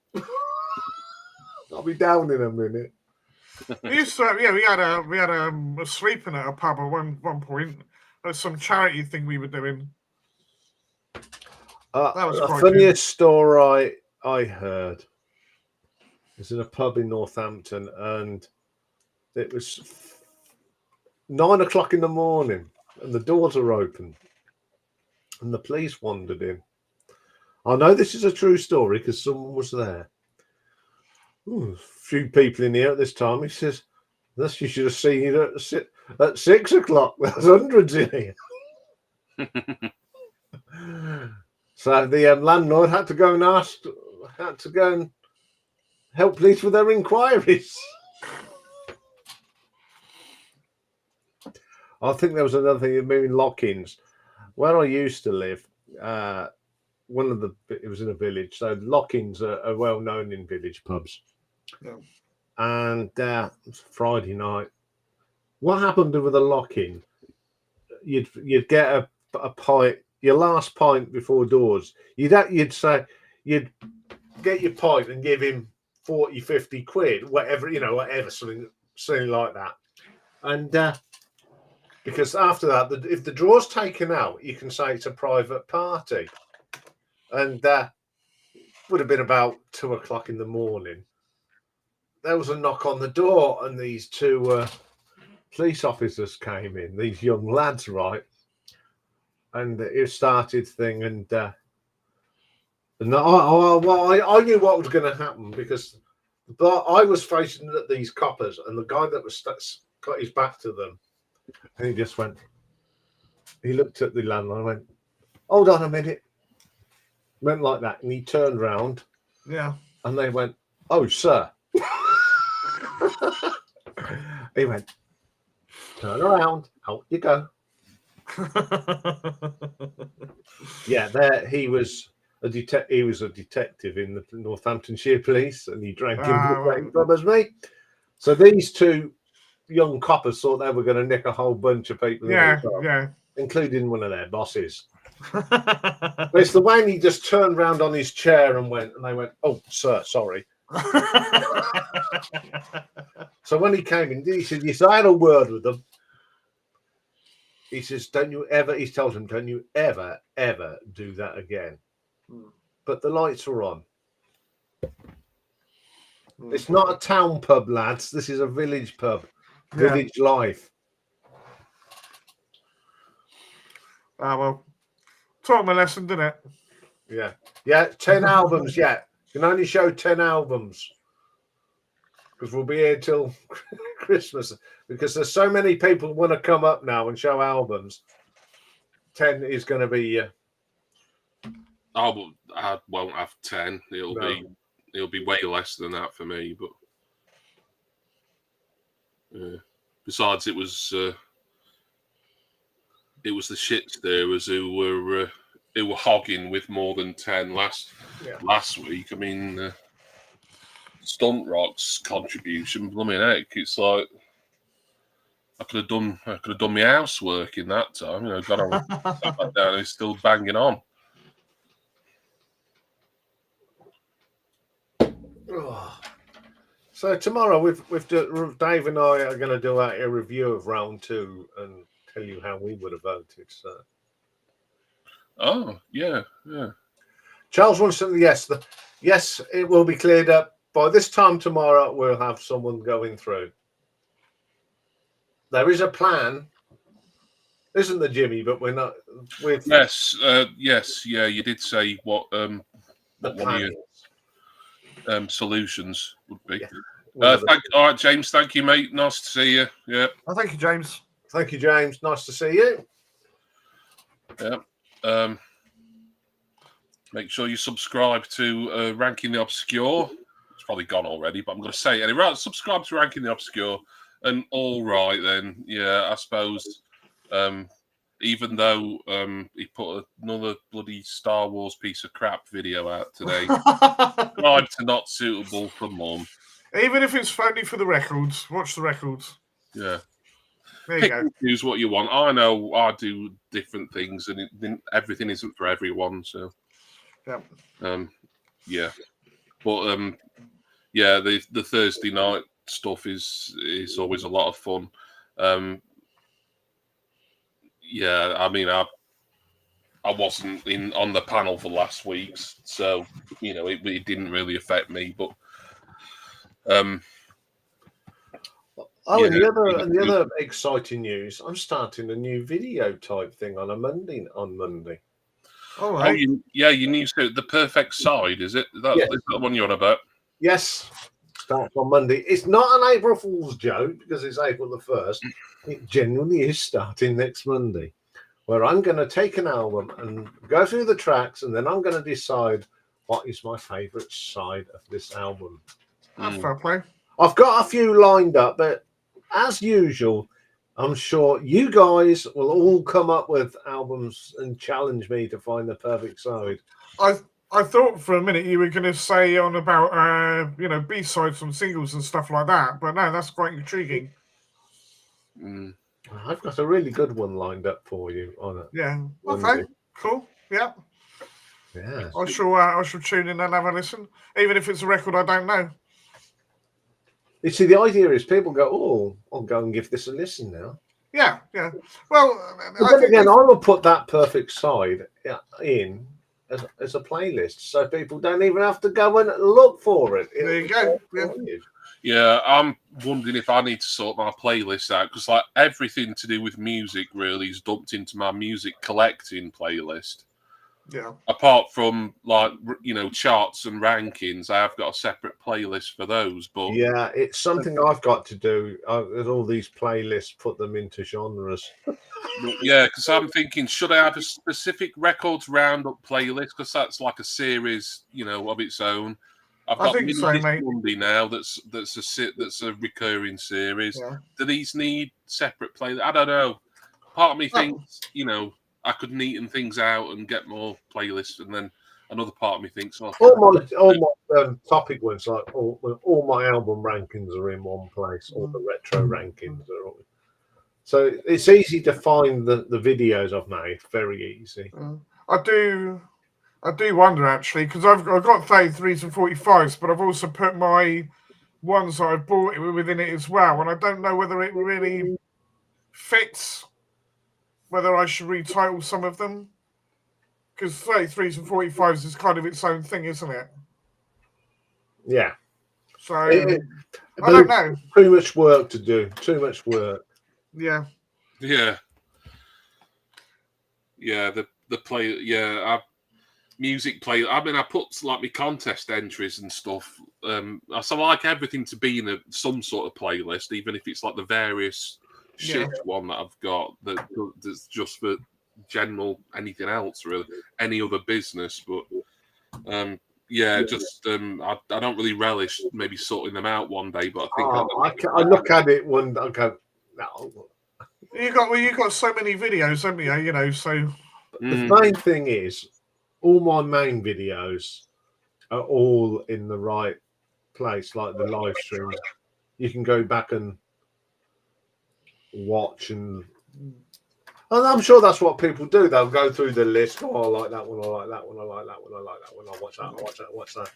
I'll be down in a minute. We used to, we had a sleeping at a pub at one point. There's some charity thing we were doing. That was the quite funniest story I heard was in a pub in Northampton, and it was 9 o'clock in the morning, and the doors are open, and the police wandered in. I know this is a true story because someone was there. A few people in here at this time. He says, "This you should have seen it at 6 o'clock. There's hundreds in here." So the landlord had to go and help police with their inquiries. I think there was another thing, maybe lock-ins. Where I used to live, it was in a village, so lock-ins are well known in village pubs. Yeah. And Friday night, what happened with a lock-in? You'd get a pint. Your last pint before doors, you'd get your pint and give him 40, 50 quid, whatever, something like that. And because after that, if the draw's taken out, you can say it's a private party. And would have been about 2 o'clock in the morning. There was a knock on the door, and these two police officers came in, these young lads, right? And it started thing, and I knew what was going to happen because I was facing these coppers, and the guy that was got his back to them, and he just went. He looked at the landlord and went, "Hold on a minute." Went like that, and he turned round. Yeah. And they went, "Oh, sir." He went, turn around, out you go. Yeah, there he was a detective in the Northamptonshire Police, and he drank in the same pub as me. So these two young coppers thought they were going to nick a whole bunch of people in the pub, including one of their bosses. But it's the way he just turned round on his chair and they went, "Oh, sir, sorry." So when he came in, he said, "Yes, I had a word with them." He says, "Don't you ever," he tells them, "don't you ever, ever do that again." But the lights were on. It's not a town pub, lads. This is a village pub. Village life. Ah, well, taught him a lesson, didn't it? Yeah. Yeah, 10 albums yet. You can only show 10 albums. Because we'll be here till Christmas. Because there's so many people who want to come up now and show albums. 10 is going to be... I won't have 10. It'll be way less than that for me. But besides, it was the shitsters who were hogging with more than 10 last week. I mean, Stunt Rock's contribution, blooming heck, it's like I could have done my housework in that time. You know, got on sat back down and he's still banging on. So tomorrow, Dave and I are going to do a review of round 2 and tell you how we would have voted. So. Oh yeah. Charles wants to yes, it will be cleared up by this time tomorrow. We'll have someone going through. There is a plan, isn't there, Jimmy? But we're not. Yes, yeah. You did say what one of your solutions would be. Yeah. All right, James. Thank you, mate. Nice to see you. Yeah. Oh, thank you, James. Thank you, James. Nice to see you. Yeah. Make sure you subscribe to Ranking the Obscure. It's probably gone already, but I'm going to say it anyway. Right, subscribe to Ranking the Obscure. And all right, then. Yeah, I suppose. Even though he put another bloody Star Wars piece of crap video out today, subscribe to Not Suitable for Mum. Even if it's only for the records, watch the records. Yeah. There you go. Choose what you want. I know I do different things, and everything isn't for everyone. So, yeah. But yeah, the Thursday night stuff is always a lot of fun. Yeah, I mean, I wasn't on the panel for last week's, so you know it didn't really affect me. But and the other exciting news: I'm starting a new video type thing on Monday. All right. You need to the perfect side. Is it? Is that the one you're on about? Yes. Starts on Monday. It's not an April Fool's joke because it's April the 1st. It genuinely is starting next Monday, where I'm going to take an album and go through the tracks, and then I'm going to decide what is my favourite side of this album. That's fair play. I've got a few lined up, but as usual, I'm sure you guys will all come up with albums and challenge me to find the perfect side. I thought for a minute you were going to say on about B-sides from singles and stuff like that, but no, that's quite intriguing. I've got a really good one lined up for you on it. Yeah. Okay. Cool. Yeah. Yeah. I shall tune in and have a listen, even if it's a record I don't know. You see, the idea is people go, "Oh, I'll go and give this a listen now." Yeah. Well, but then again, I will put that perfect side in as a playlist, so people don't even have to go and look for it. There you go. Yeah, I'm wondering if I need to sort my playlist out because, like, everything to do with music really is dumped into my music collecting playlist. Yeah. Apart from charts and rankings, I have got a separate playlist for those. But yeah, it's something I've got to do. With all these playlists, put them into genres. Yeah, because I'm thinking, should I have a specific records roundup playlist? Because that's like a series, of its own. I've I got think Mini so, Disc mate. Monday now. That's a recurring series. Yeah. Do these need separate play? I don't know. Part of me Oh. thinks, I could neaten things out and get more playlists, and then another part of me thinks, oh, all my topic ones, like all my album rankings are in one place. All the retro rankings are all. So it's easy to find the videos I've made. Very easy. I do wonder actually, because I've got 33s and 45s, but I've also put my ones that I've bought within it as well, and I don't know whether it really fits. Whether I should retitle some of them, because 33s and 45s is kind of its own thing, isn't it? Yeah. So I don't know. Too much work to do. Too much work. Yeah. yeah. The play. Yeah, music play. I mean, I put like my contest entries and stuff. So I like everything to be in some sort of playlist, even if it's like the various shit one that I've got that's just for general anything else really, any other business. But I don't really relish maybe sorting them out one day. But I think I look at it one. I go, no. You got so many videos, haven't you? You know, so the main thing is all my main videos are all in the right place, like the live stream. You can go back and watch, and I'm sure that's what people do. They'll go through the list. Oh, I like that one. I like that one. I like that one. I like that one. I watch that. I watch that. I watch that.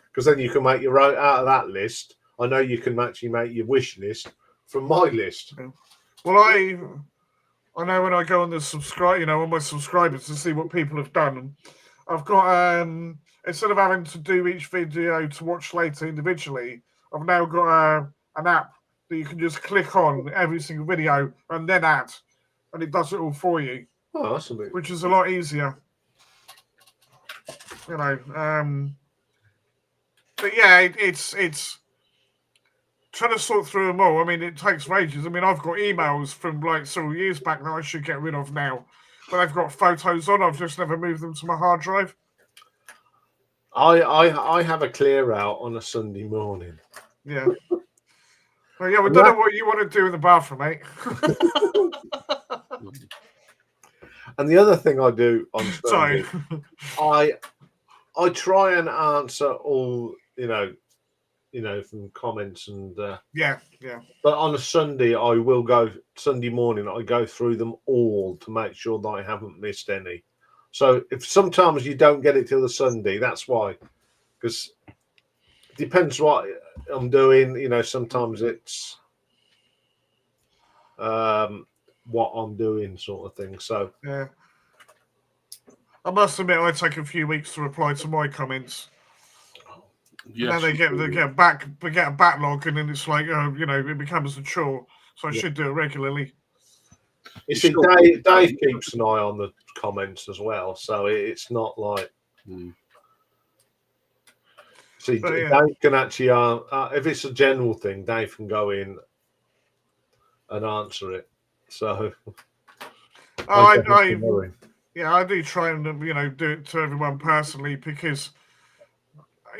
Because then you can make your own out of that list. I know you can actually make your wish list from my list. Well, I know when I go on the subscribe, on my subscribers to see what people have done, I've got instead of having to do each video to watch later individually, I've now got an app that you can just click on every single video and then add, and it does it all for you. Oh, that's amazing. Which is a lot easier. But yeah, it's trying to sort through them all. I mean, it takes ages. I mean, I've got emails from like several years back that I should get rid of now, but I've got photos on. I've just never moved them to my hard drive. I have a clear out on a Sunday morning. Yeah. Well, yeah, we don't know what you want to do in the bathroom, mate. And the other thing I do on Sunday, sorry, I try and answer all from comments and yeah. But on a Sunday, I will go Sunday morning. I go through them all to make sure that I haven't missed any. So if sometimes you don't get it till the Sunday, that's why, because it depends what I'm doing. Sometimes it's what I'm doing, sort of thing. So yeah. I must admit, I take a few weeks to reply to my comments. Yes, and then they get a backlog, and then it's like it becomes a chore. So I should do it regularly. You see, Dave keeps an eye on the comments as well, so it's not like. See, Dave can actually, if it's a general thing, Dave can go in and answer it. So, I do try and do it to everyone personally because.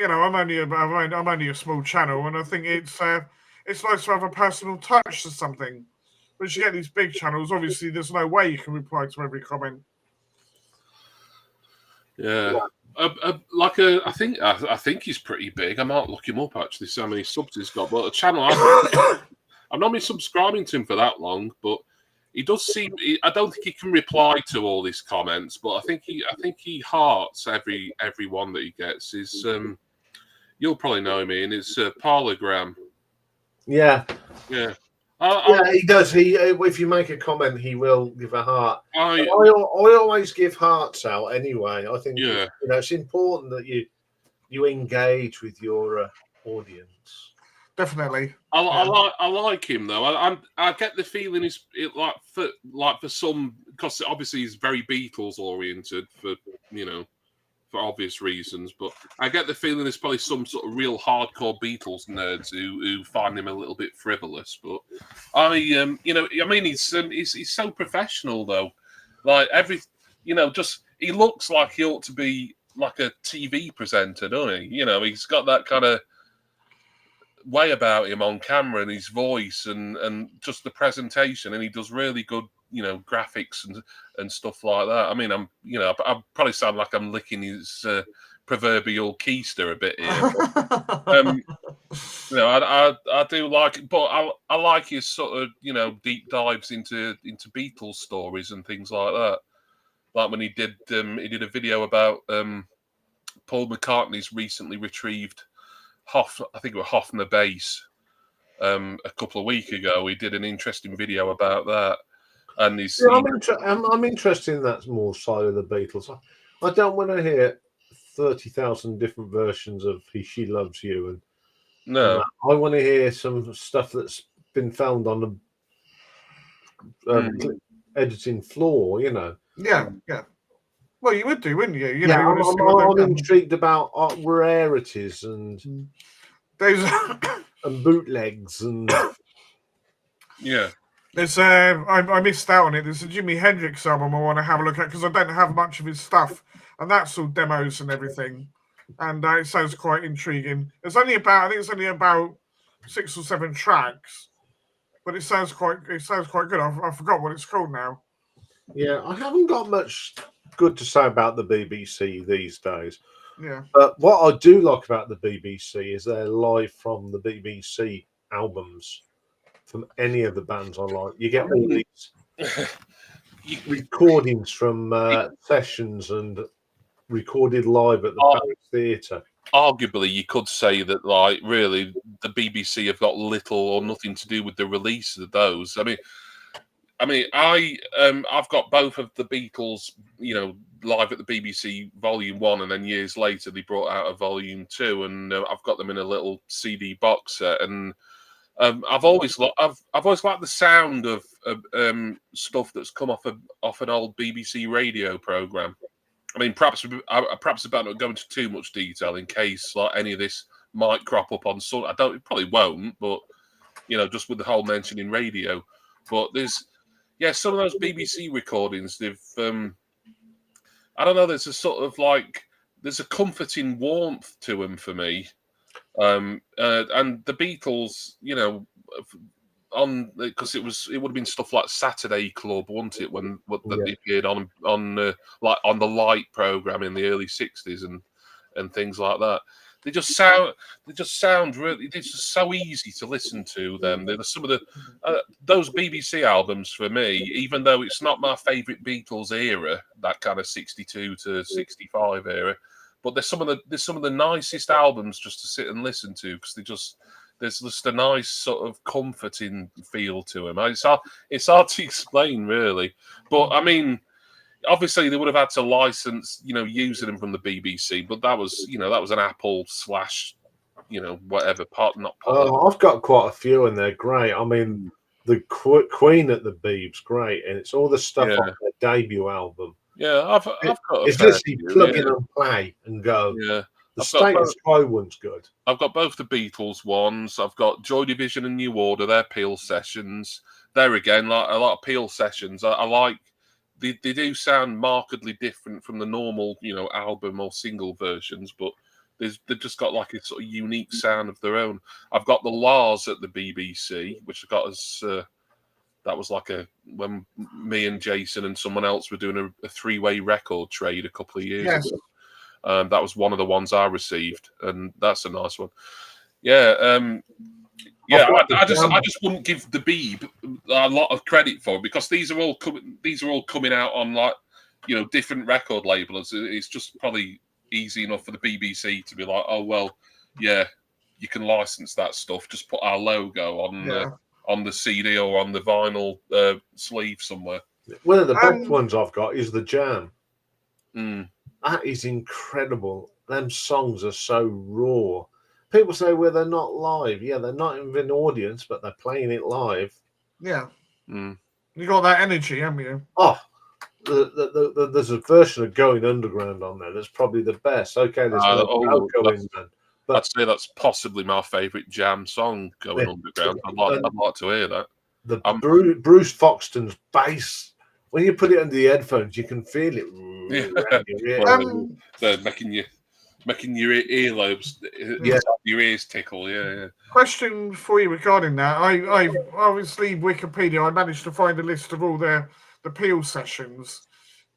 I'm only a small channel, and I think it's nice to have a personal touch to something. But you get these big channels, obviously, there's no way you can reply to every comment. Yeah, I think he's pretty big. I might look him up actually, see how many subs he's got. But a channel, I've not been subscribing to him for that long, but he does seem. I don't think he can reply to all these comments, but I think he hearts every one that he gets. Is you'll probably know him, Ian. It's Parlogram. Yeah. Yeah, he does. If you make a comment, he will give a heart. I always give hearts out anyway. I think it's important that you engage with your audience. Definitely. I like him though. I get the feeling for some, because obviously he's very Beatles oriented for obvious reasons, but I get the feeling there's probably some sort of real hardcore Beatles nerds who find him a little bit frivolous. But he's so professional though. Like he looks like he ought to be like a TV presenter, doesn't he? You know, he's got that kind of way about him on camera and his voice and just the presentation, and he does really good, you know, graphics and stuff like that. I mean, I probably sound like I'm licking his proverbial keister a bit here. You know, I do like it, but I like his sort of, you know, deep dives into Beatles stories and things like that. Like when he did a video about Paul McCartney's recently retrieved I think it was Hofner bass a couple of weeks ago. He did an interesting video about that, and I'm interested in that more side of the Beatles. I don't want to hear 30,000 different versions of She Loves You, and no, I want to hear some stuff that's been found on the editing floor. You know. Yeah. Well, you would do, wouldn't you? You Yeah, know, I'm intrigued about rarities and those and bootlegs and yeah. There's I missed out on it. There's a Jimi Hendrix album I want to have a look at because I don't have much of his stuff, and that's all demos and everything. And it sounds quite intriguing. I think it's only about 6 or 7 tracks, but it sounds quite good. I forgot what it's called now. Yeah, I haven't got much good to say about the BBC these days. Yeah. But what I do like about the BBC is they're live from the BBC albums from any of the bands I like. You get all these recordings from sessions and recorded live at the Paris Theatre. Arguably, you could say that, like, really, the BBC have got little or nothing to do with the release of those. I've got both of the Beatles, you know, live at the BBC Volume 1, and then years later they brought out a Volume 2, and I've got them in a little CD box set. And I've always liked the sound of stuff that's come off an old BBC radio program. I mean, perhaps about not going into too much detail in case like any of this might crop up on some. It probably won't, but you know, just with the whole mentioning radio. But there's some of those BBC recordings. They've I don't know. There's a sort of like there's a comforting warmth to them for me. And the Beatles, you know, because it would have been stuff like Saturday Club, wasn't it? When they appeared on like on the Light program in the early '60s and things like that. They just sound really. It's just so easy to listen to them. They're some of the those BBC albums for me, even though it's not my favourite Beatles era, that kind of '62 to '65 era. But there's some of the nicest albums just to sit and listen to because there's just a nice sort of comforting feel to them. It's hard to explain really, but I mean, obviously they would have had to license, you know, using them from the BBC, but that was an Apple / you know, whatever not part. Oh, I've got quite a few and they're great. I mean, the Queen at the Beeb's great, and it's all the stuff on their debut album. Yeah, I've got. It's literally plug in and play and go. Yeah, the Status Quo one's good. I've got both the Beatles ones. I've got Joy Division and New Order. They're Peel sessions. There again, like a lot of Peel sessions. I like. They do sound markedly different from the normal, you know, album or single versions, but they've just got like a sort of unique sound of their own. I've got the Lars at the BBC, which I got as. That was like when me and Jason and someone else were doing a 3-way record trade a couple of years ago. That was one of the ones I received, and that's a nice one. Yeah, I just wouldn't give the Beeb a lot of credit for it because these are all coming out on like, you know, different record labels. It's just probably easy enough for the BBC to be like, oh well, yeah, you can license that stuff. Just put our logo on the CD or on the vinyl sleeve somewhere. One of the best ones I've got is the Jam. That is incredible. Them songs are so raw. People say, well, they're not live. Yeah, they're not in an audience, but they're playing it live. Yeah. You got that energy, haven't you? Oh, there's a version of Going Underground on there that's probably the best. Okay, there's no Going Man. But I'd say that's possibly my favourite Jam song, Going Underground. I'd like to hear that. Bruce Foxton's bass when you put it under the headphones, you can feel it. Yeah. Around your ear. Well, they're making your earlobes, your ears tickle. Yeah. Question for you regarding that. I obviously Wikipedia. I managed to find a list of all the Peel sessions,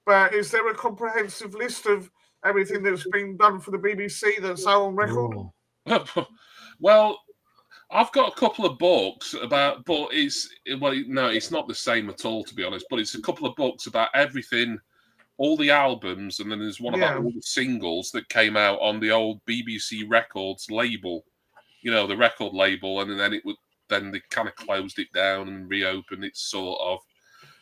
but is there a comprehensive list of everything that's been done for the BBC that's out on record? Oh. Well, I've got a couple of books about, but it's not the same at all, to be honest. But it's a couple of books about everything, all the albums, and then there's one about all the singles that came out on the old BBC Records label, the record label, and then they kind of closed it down and reopened it, sort of.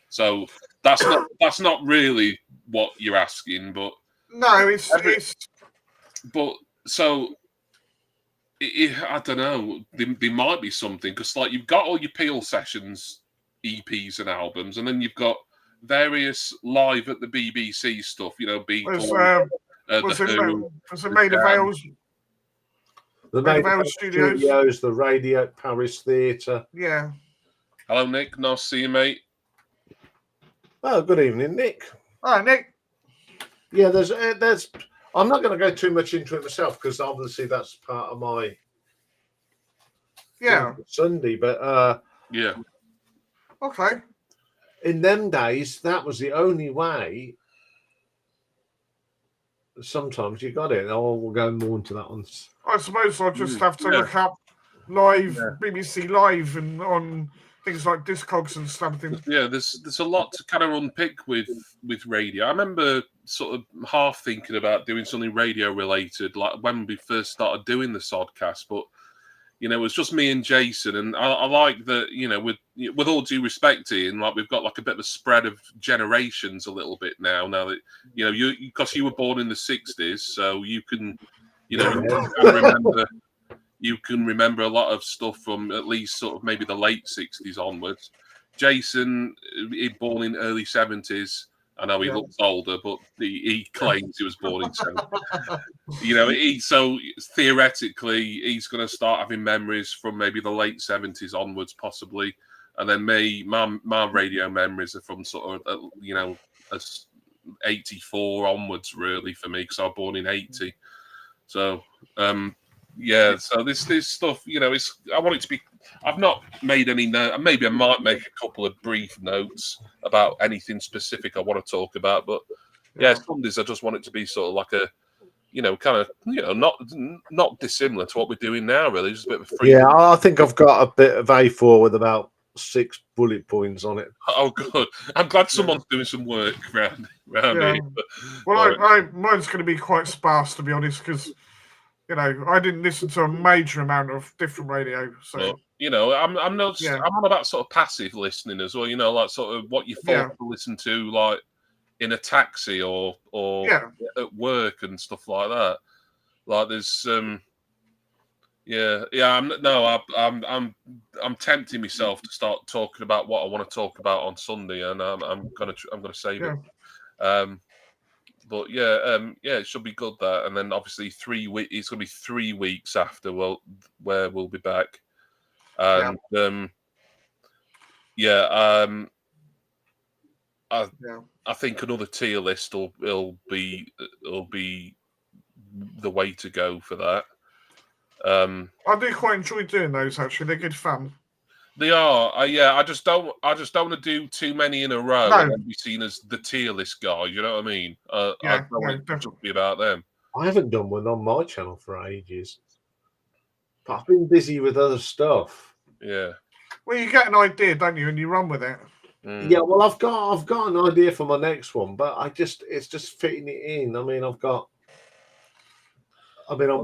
So that's not really what you're asking, but no, it's but so. I don't know. There might be something because, like, you've got all your Peel sessions, EPs, and albums, and then you've got various live at the BBC stuff. Beatles. Was it Maid of Vales? The Maid of Vales Studios, the Radio Paris Theatre. Yeah. Hello, Nick. Nice to see you, mate. Oh, good evening, Nick. Hi, Nick. Yeah, there's. I'm not going to go too much into it myself because obviously that's part of my Sunday. But yeah, okay. In them days, that was the only way. Sometimes you got it. We'll go more into that one. I suppose I'll just have to look up live BBC Live and on things like Discogs and something. Yeah, there's a lot to kind of unpick with radio. I remember sort of half thinking about doing something radio related, like when we first started doing the Sodcast, but it was just me and Jason, and I like that. With all due respect, Ian, like we've got like a bit of a spread of generations a little bit now. Now that you because you were born in the '60s, so you can remember. You can remember a lot of stuff from at least sort of maybe the late 60s onwards. Jason, born in early 70s. I know he looks older, but he claims he was born in 70s. So theoretically, he's going to start having memories from maybe the late 70s onwards, possibly. And then my radio memories are from sort of, 84 onwards, really, for me, because I was born in 80. So, so this stuff, I want it to be. I've not made any note. Maybe I might make a couple of brief notes about anything specific I want to talk about. But Sundays I just want it to be sort of like a, kind of, not dissimilar to what we're doing now. Really, just a bit of a free. Yeah, I think I've got a bit of A4 with about 6 bullet points on it. Oh, good. I'm glad someone's doing some work around here. But, well, mine's going to be quite sparse, to be honest, because. I didn't listen to a major amount of different radio. So, I'm on about sort of passive listening as well, like sort of what you thought to listen to, like in a taxi or at work and stuff like that. Like there's, I'm tempting myself to start talking about what I want to talk about on Sunday, and I'm gonna save it. But it should be good that, and then obviously 3 weeks. It's going to be 3 weeks after where we'll be back, and I think another tier list will be the way to go for that. I do quite enjoy doing those. Actually, they're good fun. They are, I just don't want to do too many in a row and be seen as the tier list guy. You know what I mean? I don't want it to be about them. I haven't done one on my channel for ages, but I've been busy with other stuff. Yeah. Well, you get an idea, don't you, and you run with it. Mm. Yeah. Well, I've got an idea for my next one, but it's just fitting it in. I mean, I'm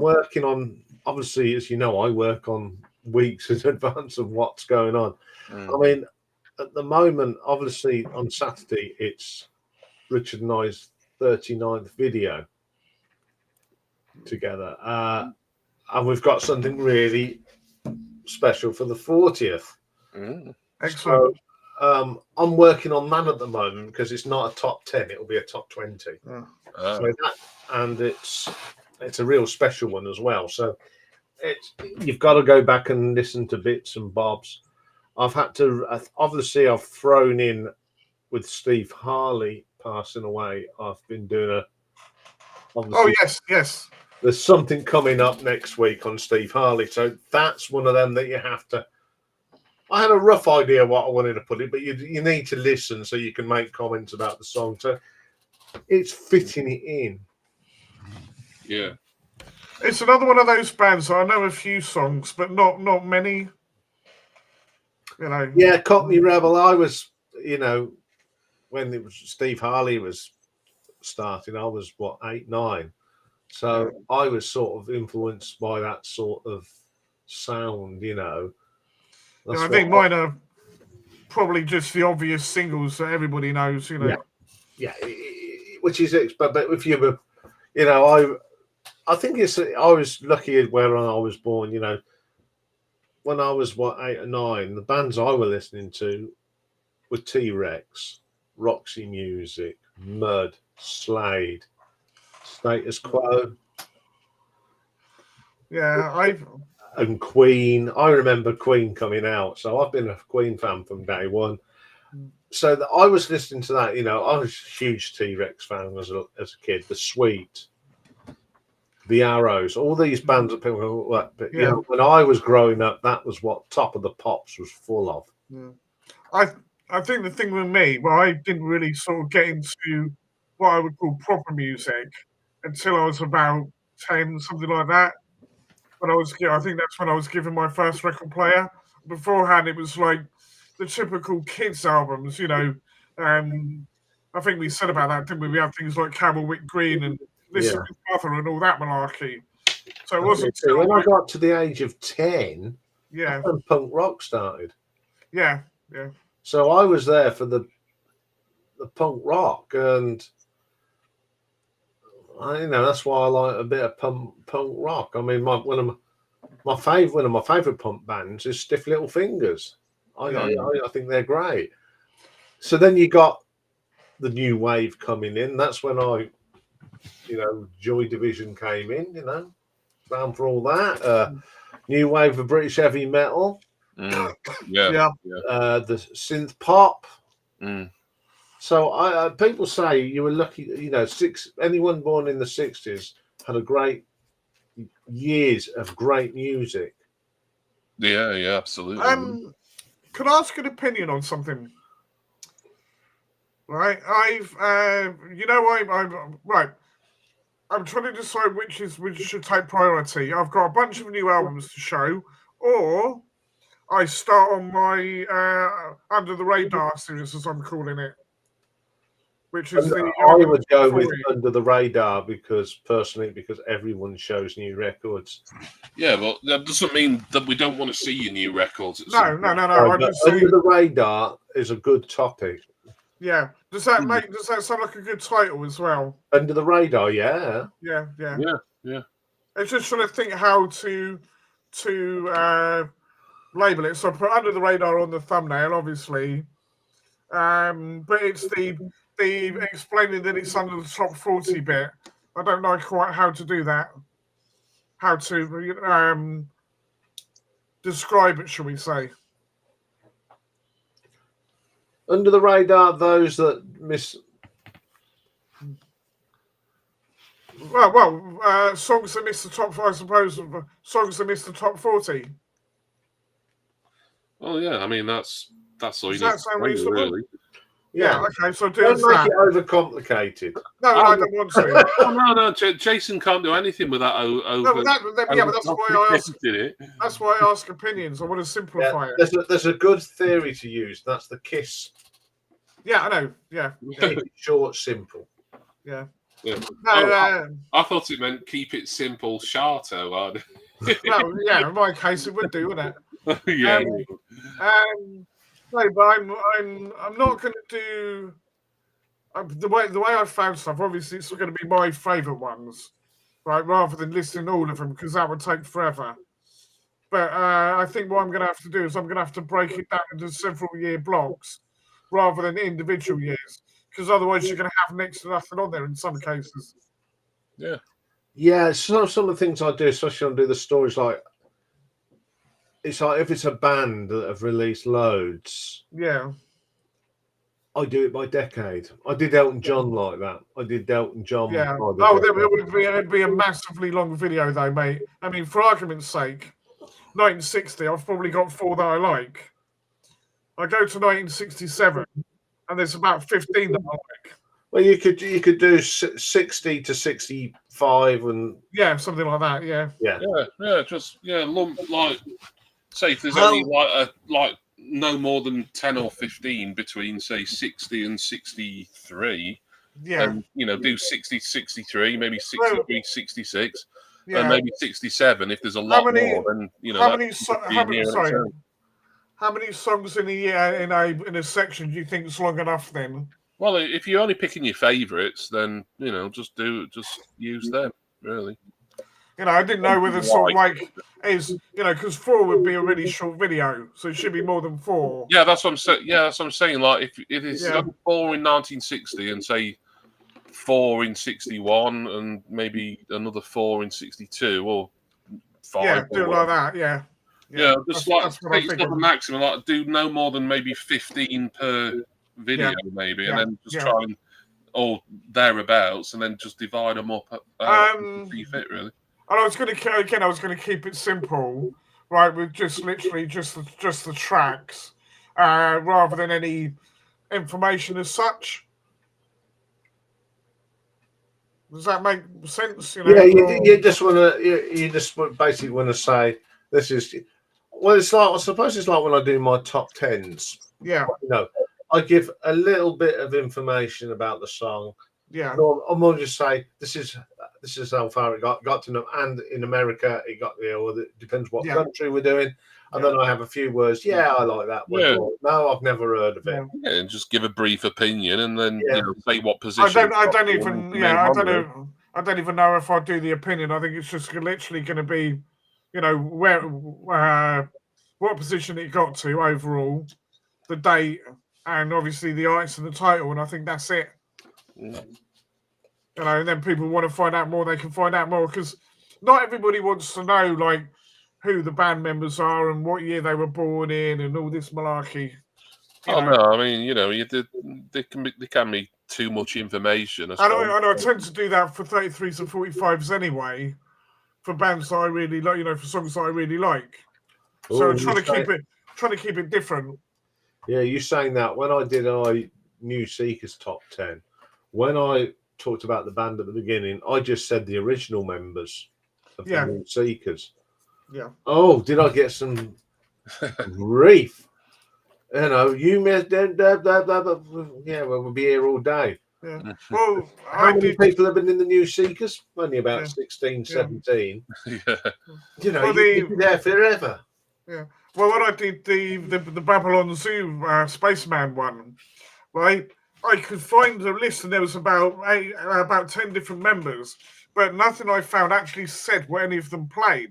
working on. Obviously, as you know, I work on weeks in advance of what's going on. I mean, at the moment, obviously on Saturday it's Richard and I's 39th video together, and we've got something really special for the 40th. Excellent. So, I'm working on that at the moment because it's not a top 10; it'll be a top 20. So it's a real special one as well. So. You've got to go back and listen to bits and bobs. I've thrown in with Steve Harley passing away, I've been doing Oh obviously yes. there's something coming up next week on Steve Harley, so that's one of them that you have to. I had a rough idea what I wanted to put it, but you need to listen so you can make comments about the song. So it's fitting it in. Yeah. It's another one of those bands. I know a few songs, but not many. You know. Yeah, Cockney Rebel. I was, when it was Steve Harley was starting, I was 8, 9. So I was sort of influenced by that sort of sound, That's I think mine are probably just the obvious singles that everybody knows, Yeah, which is it. But if you were, I think I was lucky where I was born, when I was 8 or 9, the bands I were listening to were T-Rex, Roxy Music, Mud, Slade, Status Quo. Yeah, and Queen. I remember Queen coming out, so I've been a Queen fan from day one. So I was listening to that. I was a huge T-Rex fan as a kid. The Sweet, the Arrows, all these bands that people go, but when I was growing up, that was what Top of the Pops was full of. Yeah. I think the thing with me, well, I didn't really sort of get into what I would call proper music until I was about 10, something like that. I think that's when I was given my first record player. Beforehand, it was like the typical kids albums, I think we said about that, didn't we? We had things like Camel Green and Listen to Mother and all that malarkey. So it wasn't until when I got to the age of 10, that's when punk rock started. Yeah. So I was there for the punk rock, and that's why I like a bit of punk rock. I mean, one of my favorite punk bands is Stiff Little Fingers. I think they're great. So then you got the new wave coming in. That's when Joy Division came in. Down for all that. New wave of British heavy metal. Yeah. The synth pop. So people say you were lucky. Anyone born in the 60s had a great years of great music. Yeah, absolutely. Could I ask an opinion on something? Right, I'm trying to decide which should take priority. I've got a bunch of new albums to show, or I start on my Under the Radar series, as I'm calling it, which is I would go with Under the Radar because everyone shows new records. Yeah, well, that doesn't mean that we don't want to see your new records. No. Under the Radar is a good topic. Yeah. Does that sound like a good title as well? Under the Radar, yeah. Yeah. It's just trying to think how to label it. So I put Under the Radar on the thumbnail, obviously. But it's the explaining that it's under the top 40 bit. I don't know quite how to do that. How to describe it, shall we say? Under the Radar, those that miss. Well, songs that miss the top, I suppose. Songs that miss the top 40. Oh yeah, I mean that's all you Does need. that sound reasonable? Really. Yeah. Okay. So don't make it overcomplicated. No, I don't want to. No. Jason can't do anything with that. But that's why I ask. That's why I ask opinions. I want to simplify it. There's a good theory to use. That's the KISS. Yeah, I know. Yeah. Short, simple. Yeah. No, I thought it meant keep it simple, Sharto. Well, yeah. In my case, it would do, wouldn't it? Yeah. No, but I'm not going to do the way I've found stuff. Obviously, it's going to be my favourite ones, right? Rather than listing all of them because that would take forever. But I think what I'm going to have to do is I'm going to have to break it down into several year blocks rather than individual years, because otherwise you're going to have next to nothing on there in some cases. Yeah. Yeah. So some of the things I do, especially when I do the stories, like. It's like if it's a band that have released loads, yeah, I do it by decade. I did Elton John like that. I did Elton John. Yeah. by the Oh, decade. it'd be a massively long video, though, mate. I mean, for argument's sake, 1960, I've probably got 4 that I like. I go to 1967, and there's about 15 that I like. Well, you could do 60 to 65, and Yeah, something like that. Yeah. Lump, like, say if there's How- only like no more than 10 or 15 between, say, 60 and 63. Yeah. And do 60 to 63, maybe 63, 66, Yeah. and maybe 67 if there's a lot more. Then how many songs in a year in a section do you think is long enough then? Well, if you're only picking your favourites, then just use them, really. I didn't know whether sort of like is because 4 would be a really short video, so it should be more than 4. Yeah, that's what I'm saying. Yeah, that's what I'm saying. Like if it is 4 in 1960 and say 4 in 61 and maybe another 4 in 62 or 5. Yeah, do it like that. Yeah. Just take yourself a maximum. Like do no more than maybe 15 per video, maybe, and then just try and or thereabouts, and then just divide them up. See fit, really. And I was going to keep it simple, right? With just literally just the tracks, rather than any information as such. Does that make sense? Yeah, you just want to. You just basically want to say this is. Well, it's like I suppose it's like when I do my top 10s. Yeah. I give a little bit of information about the song. Yeah. I'm going to just say this is how far it got to know, and in America it got it depends what country we're doing, and then I have a few words. Yeah, I like that one. Yeah. No, I've never heard of it. Yeah, and just give a brief opinion, and then say what position. I don't even know if I do the opinion. I think it's just literally going to be, where what position it got to overall, the date, and obviously the artist and the title, and I think that's it. And then people want to find out more, they can find out more, because not everybody wants to know like who the band members are and what year they were born in and all this malarkey. No, I mean, there can be too much information. I tend to do that for 33s and 45s anyway, for bands that I really like, for songs that I really like. So I'm trying to keep it different. Yeah, you're saying that when I did New Seekers top 10, when I talked about the band at the beginning, I just said the original members of the New Seekers. Yeah. Oh, did I get some grief? You missed that. Yeah, well, we'll be here all day. Yeah. Well, how many people have been in the New Seekers? Only about 16, 17. Yeah. You'd be there forever. Yeah. Well, when I did the Babylon Zoo Spaceman one, right, I could find a list and there was about 10 different members, but nothing I found actually said what any of them played,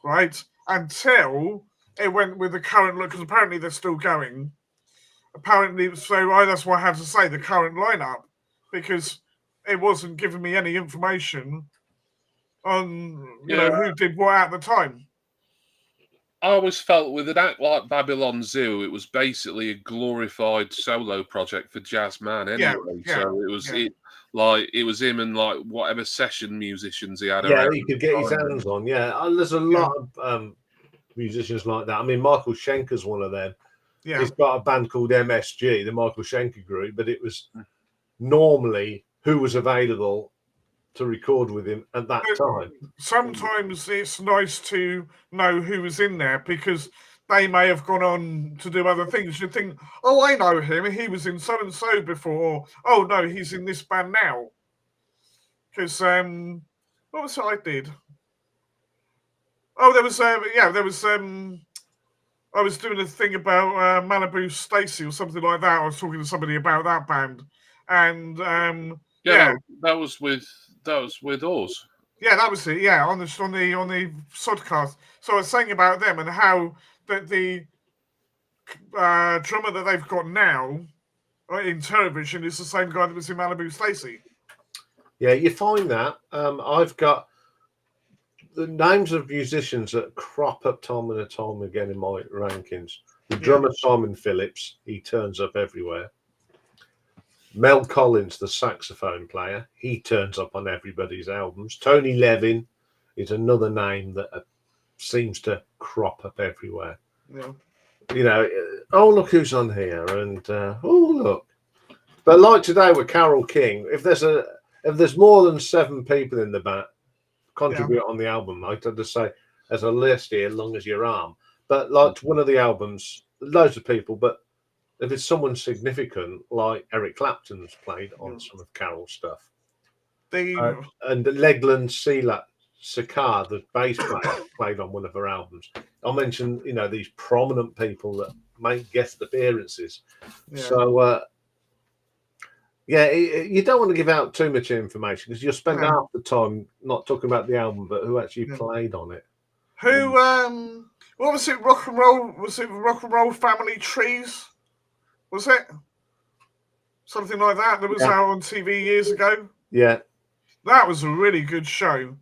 right? Until it went with the current look, because apparently they're still going. Apparently, so that's why I had to say the current lineup, because it wasn't giving me any information on who did what at the time. I always felt with an act like Babylon Zoo, it was basically a glorified solo project for Jazz Man anyway. So it was him and like whatever session musicians he had. Yeah, he could get his hands on. Yeah, there's a lot of musicians like that. I mean, Michael Schenker's one of them. Yeah, he's got a band called MSG, the Michael Schenker Group, but it was normally who was available to record with him at that time. Sometimes it's nice to know who was in there, because they may have gone on to do other things. You think, oh, I know him. He was in so and so before. Or, oh no, he's in this band now. Because what was it I did? Oh, there was I was doing a thing about Malibu Stacy or something like that. I was talking to somebody about that band, and that was with us. Yeah, that was it. Yeah, on the Sodcast. So I was saying about them and how that the drummer that they've got now in television is the same guy that was in Malibu Stacy. Yeah, you find that. I've got the names of musicians that crop up time and time again in my rankings. The drummer Simon Phillips, he turns up everywhere. Mel Collins, the saxophone player, he turns up on everybody's albums. Tony Levin is another name that seems to crop up everywhere. Yeah. You know, oh, look who's on here, and oh, look. But like today with Carole King, if there's more than 7 people in the band contribute on the album, I'd just say there's a list here, long as your arm. But like one of the albums, loads of people, but if it's someone significant, like Eric Clapton's played on some of Carole's stuff. And Legland Sakar, the bass player, played on one of her albums. I mentioned, you know, these prominent people that make guest appearances. Yeah. So, yeah, you don't want to give out too much information because you'll spend half the time not talking about the album, but who actually played on it. Who, what was it? Rock and roll? Was it Rock and Roll Family Trees? Was it something like that? That was out on TV years ago. Yeah, that was a really good show.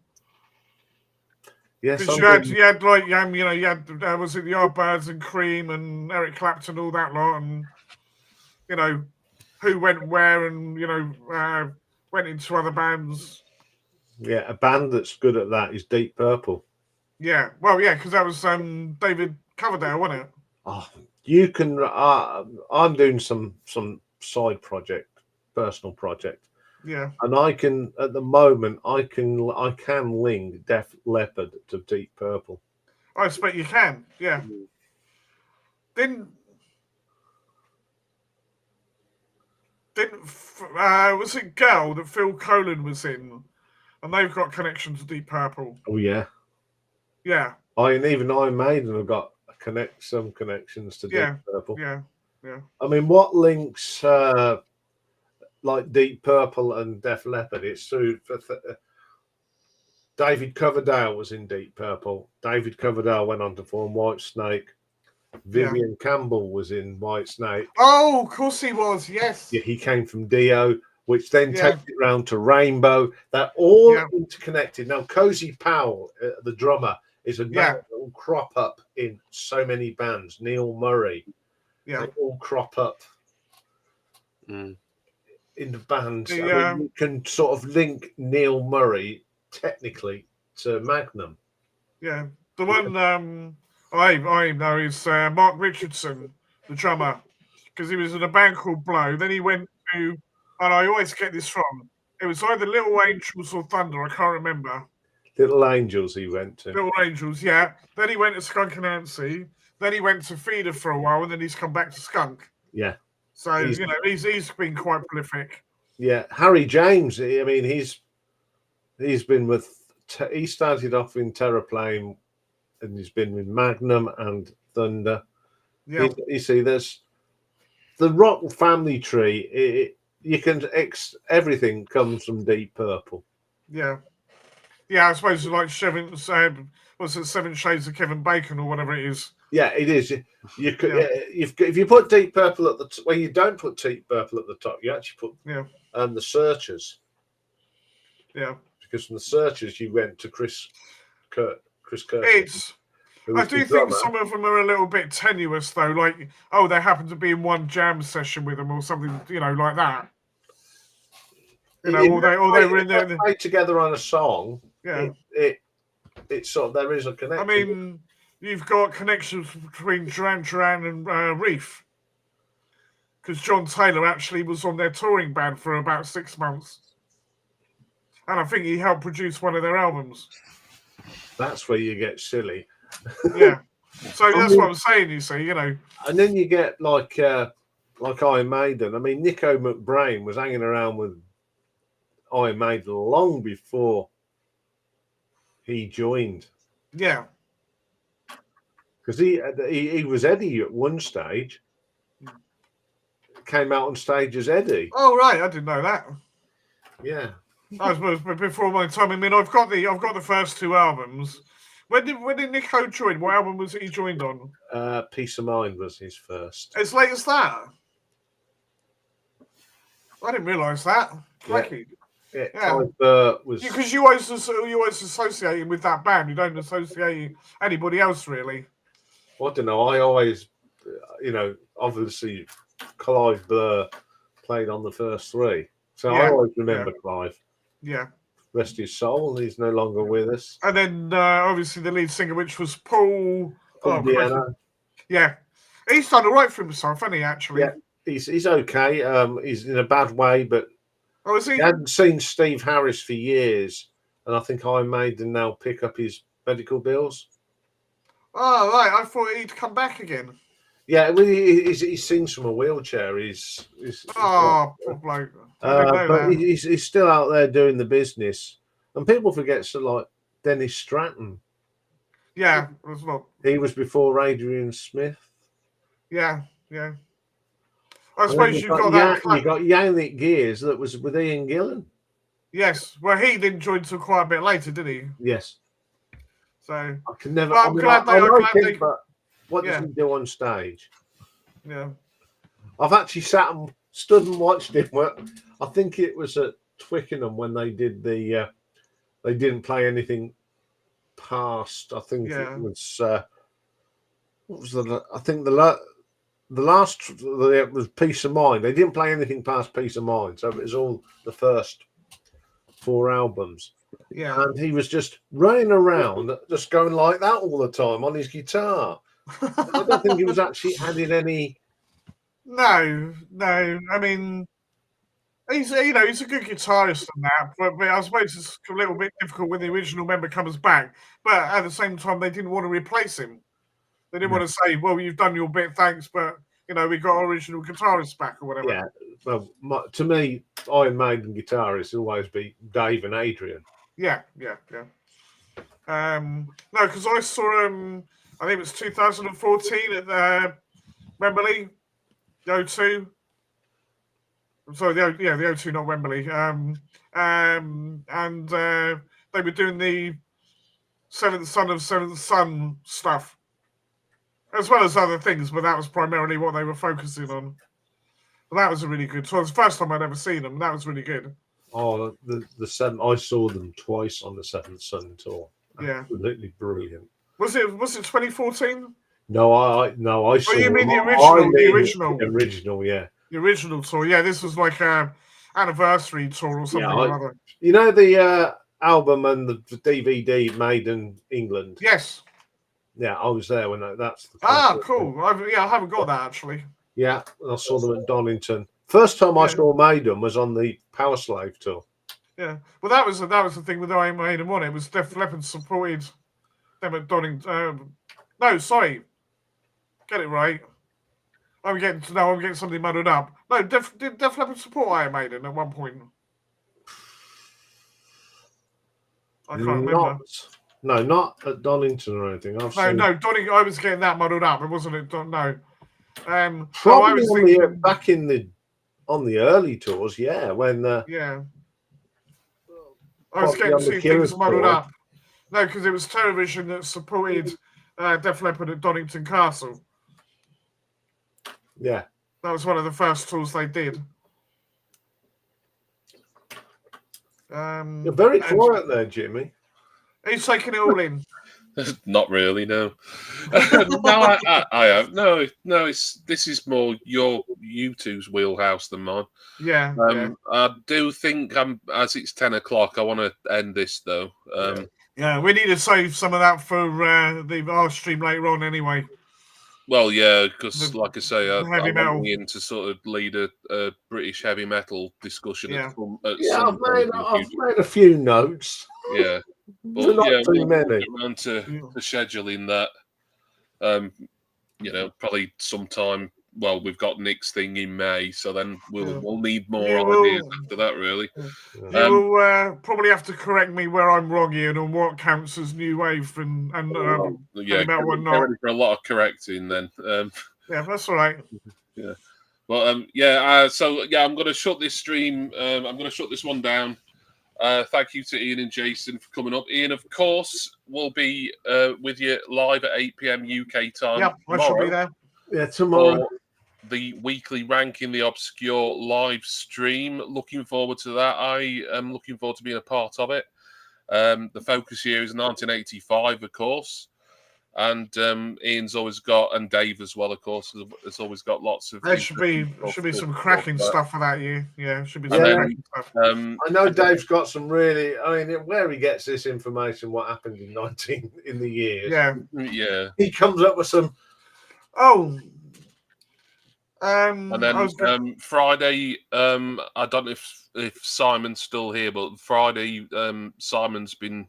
Yes, because you had like you know, you had was it the Yardbirds and Cream and Eric Clapton, all that lot, and you know who went where, and you know went into other bands. Yeah, a band that's good at that is Deep Purple. Yeah, well, yeah, because that was David Coverdale, wasn't it? Oh, you can. I'm doing some side project, personal project. Yeah, and I can at the moment I can link Def Leppard to Deep Purple. I expect you can. Yeah. Then was it Girl that Phil Collen was in, and they've got connections to Deep Purple. Oh yeah, yeah. Even Iron Maiden have got some connections to Deep Purple. Yeah, yeah. I mean, what links like Deep Purple and Def Leppard? It's through. David Coverdale was in Deep Purple. David Coverdale went on to form Whitesnake. Vivian Campbell was in Whitesnake. Oh, of course he was. Yes. Yeah, he came from Dio, which then takes it round to Rainbow. They're all interconnected. Now, Cozy Powell, the drummer, is a name that will crop up in so many bands. Neil Murray. Yeah. They all crop up in the bands. I mean, you can sort of link Neil Murray technically to Magnum. Yeah. The one I know is Mark Richardson, the drummer, because he was in a band called Blow. Then he went to, and I always get this wrong, it was either Little Angels or Thunder, I can't remember. Little Angels he went to. Little Angels, yeah. Then he went to Skunk Anansie. Then he went to Feeder for a while, and then he's come back to Skunk. Yeah. So, you know, he's been quite prolific. Yeah. Harry James, I mean, he's been with, he started off in Terraplane, and he's been with Magnum and Thunder. Yeah. You see, there's the rock family tree. You can everything comes from Deep Purple. Yeah. Yeah, I suppose like what's it, 7 Shades of Kevin Bacon or whatever it is. Yeah, it is. You could if you put Deep Purple at the well, you don't put Deep Purple at the top. You actually put the Searchers. Yeah. Because from the Searchers you went to Chris Kirk. I do think some of them are a little bit tenuous though. Like, oh, they happen to be in one jam session with them or something, you know, like that. You know, or they were in there. They play together on a song. Yeah. It's sort of, there is a connection. I mean, you've got connections between Duran Duran and Reef, because John Taylor actually was on their touring band for about 6 months, and I think he helped produce one of their albums. That's where you get silly. Yeah. So that's what I'm saying. You see, you know, and then you get like Iron Maiden. I mean, Nico McBrain was hanging around with Iron Maiden long before he joined. Yeah. Because he was Eddie at one stage. Came out on stage as Eddie. Oh right, I didn't know that. Yeah. I was before my time. I mean, I've got the first 2 albums. When did Nico join? What album was he joined on? Peace of Mind was his first. As late as that? I didn't realise that. Crikey. Yeah. Was because you always associate him with that band. You don't associate anybody else really. Well, I don't know. I always, you know, obviously Clive Burr played on the first three. So Yeah, I always remember Clive. Yeah. Rest his soul. He's no longer with us. And then obviously the lead singer, which was Paul. Paul Deanna. Yeah. He's done all right for himself, hasn't he, actually? Yeah, he's okay. He's in a bad way, but Oh, is he? he hadn't seen Steve Harris for years. And I think Iron Maiden now pick up his medical bills. Oh, right. I thought he'd come back again. Yeah, well, he's seen from a wheelchair. Poor bloke. I didn't know but that. he's still out there doing the business. And people forget, so like Dennis Stratton. Yeah, as well. He was before Adrian Smith. Yeah. I suppose you've got that. You got Yannick Gears that was with Ian Gillan. Yes. Well, he didn't join till quite a bit later, did he? Yes. So I can never. Well, I'm glad they. But what does he do on stage? Yeah. I've actually sat and stood and watched him. I think it was at Twickenham when they did the. They didn't play anything past. I think it was. What was the? I think the last it was Peace of Mind. They didn't play anything past Peace of Mind, so it was all the first 4 albums. Yeah. And he was just running around, just going like that all the time on his guitar. I don't think he was actually adding any. No. I mean, he's a good guitarist and that, but I suppose it's a little bit difficult when the original member comes back. But at the same time, they didn't want to replace him. They didn't want to say, "Well, you've done your bit, thanks," but we got our original guitarist back or whatever. Yeah. Well, to me, Iron Maiden guitarists will always be Dave and Adrian. Yeah. No, because I saw him. I think it was 2014 at the Wembley, the O2. Sorry, the O2, not Wembley. And they were doing the Seventh Son of Seventh Son stuff, as well as other things, but that was primarily what they were focusing on. But that was a really good tour. It was the first time I'd ever seen them. That was really good. Oh, the seven! I saw them twice on the Seventh Son tour. Yeah, absolutely brilliant. Was it 2014? No, I saw. Oh, you mean the original? The original, yeah. The original tour, yeah. This was like a anniversary tour or something or other. You know the album and the DVD made in England. Yes. Yeah, I was there when that's. Cool. I haven't got that actually. Yeah, I saw them at Donington. First time I saw Maiden was on the Power Slave tour. Yeah, well, that was the thing with Iron Maiden 1. It was Def Leppard supported them at Donington. No, sorry, get it right. I'm getting something muddled up. No, did Def Leppard support Iron Maiden at one point? I can't remember. No, not at Donington or anything. No, Donington. I was getting that muddled up. It wasn't it? No. Probably I was thinking, back on the early tours, when yeah. I was getting two things muddled up. No, because it was Television that supported Def Leppard at Donington Castle. Yeah. That was one of the first tours they did. You're very quiet there, Jimmy. He's taking it all in. Not really, no. No, I have. No, this is more you two's wheelhouse than mine. Yeah. I do think as it's 10 o'clock, I want to end this though. Yeah, we need to save some of that for our stream later on anyway. Well, yeah, because like I say, I metal. want in to sort of lead a British heavy metal discussion. Yeah, I've made a few notes. Yeah. But not too many. We'll get around to scheduling that. Probably sometime. Well, we've got Nick's thing in May, so then we'll need more ideas after that, really. You will probably have to correct me where I'm wrong, Ian, on what counts as new wave and about what not. Ready for a lot of correcting then. Yeah, that's all right. Yeah. Well, I'm going to shut this stream. I'm going to shut this one down. Thank you to Ian and Jason for coming up. Ian, of course, will be with you live at 8 p.m. UK time. Yeah, I shall be there. Yeah, tomorrow. The weekly Ranking the Obscure live stream. Looking forward to that. I am looking forward to being a part of it. The focus here is 1985, of course. And Ian's always got, and Dave as well, of course, has always got lots of. There should be some cracking stuff for that year. Yeah, should be some cracking stuff. I know Dave's got some really. I mean, where he gets this information, what happened in the years. Yeah, he comes up with some. Oh. And then Friday, I don't know if Simon's still here, but Friday, Simon's been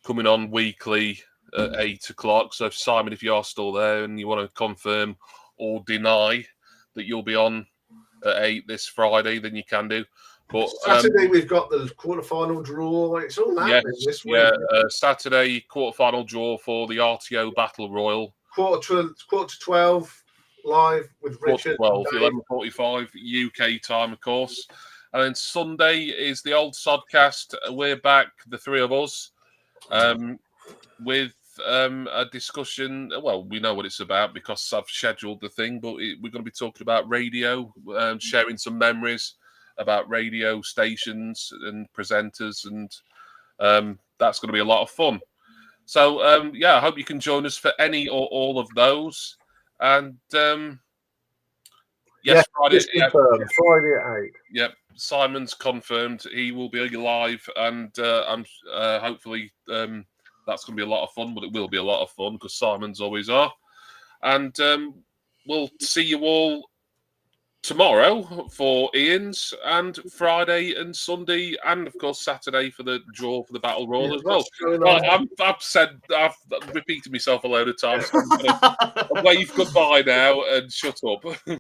coming on weekly at 8 o'clock. So, Simon, if you are still there and you want to confirm or deny that you'll be on at 8 this Friday, then you can do. But Saturday we've got the quarterfinal draw. It's all happening this week. Saturday quarterfinal draw for the RTO Battle Royal. Quarter to 12 live with Richard. 11:45 UK time, of course. And then Sunday is the old Sodcast. We're back, the three of us, with a discussion. Well, we know what it's about because I've scheduled the thing, but we're going to be talking about radio, sharing some memories about radio stations and presenters, and that's going to be a lot of fun. So, I hope you can join us for any or all of those. And Friday, Friday at 8. Yep, Simon's confirmed he will be live, and I'm hopefully that's going to be a lot of fun. But it will be a lot of fun because Simon's always are. And we'll see you all tomorrow for Ian's, and Friday and Sunday, and of course Saturday for the draw for the Battle Royal as well. I've repeated myself a load of times. So I'm going to wave goodbye now and shut up.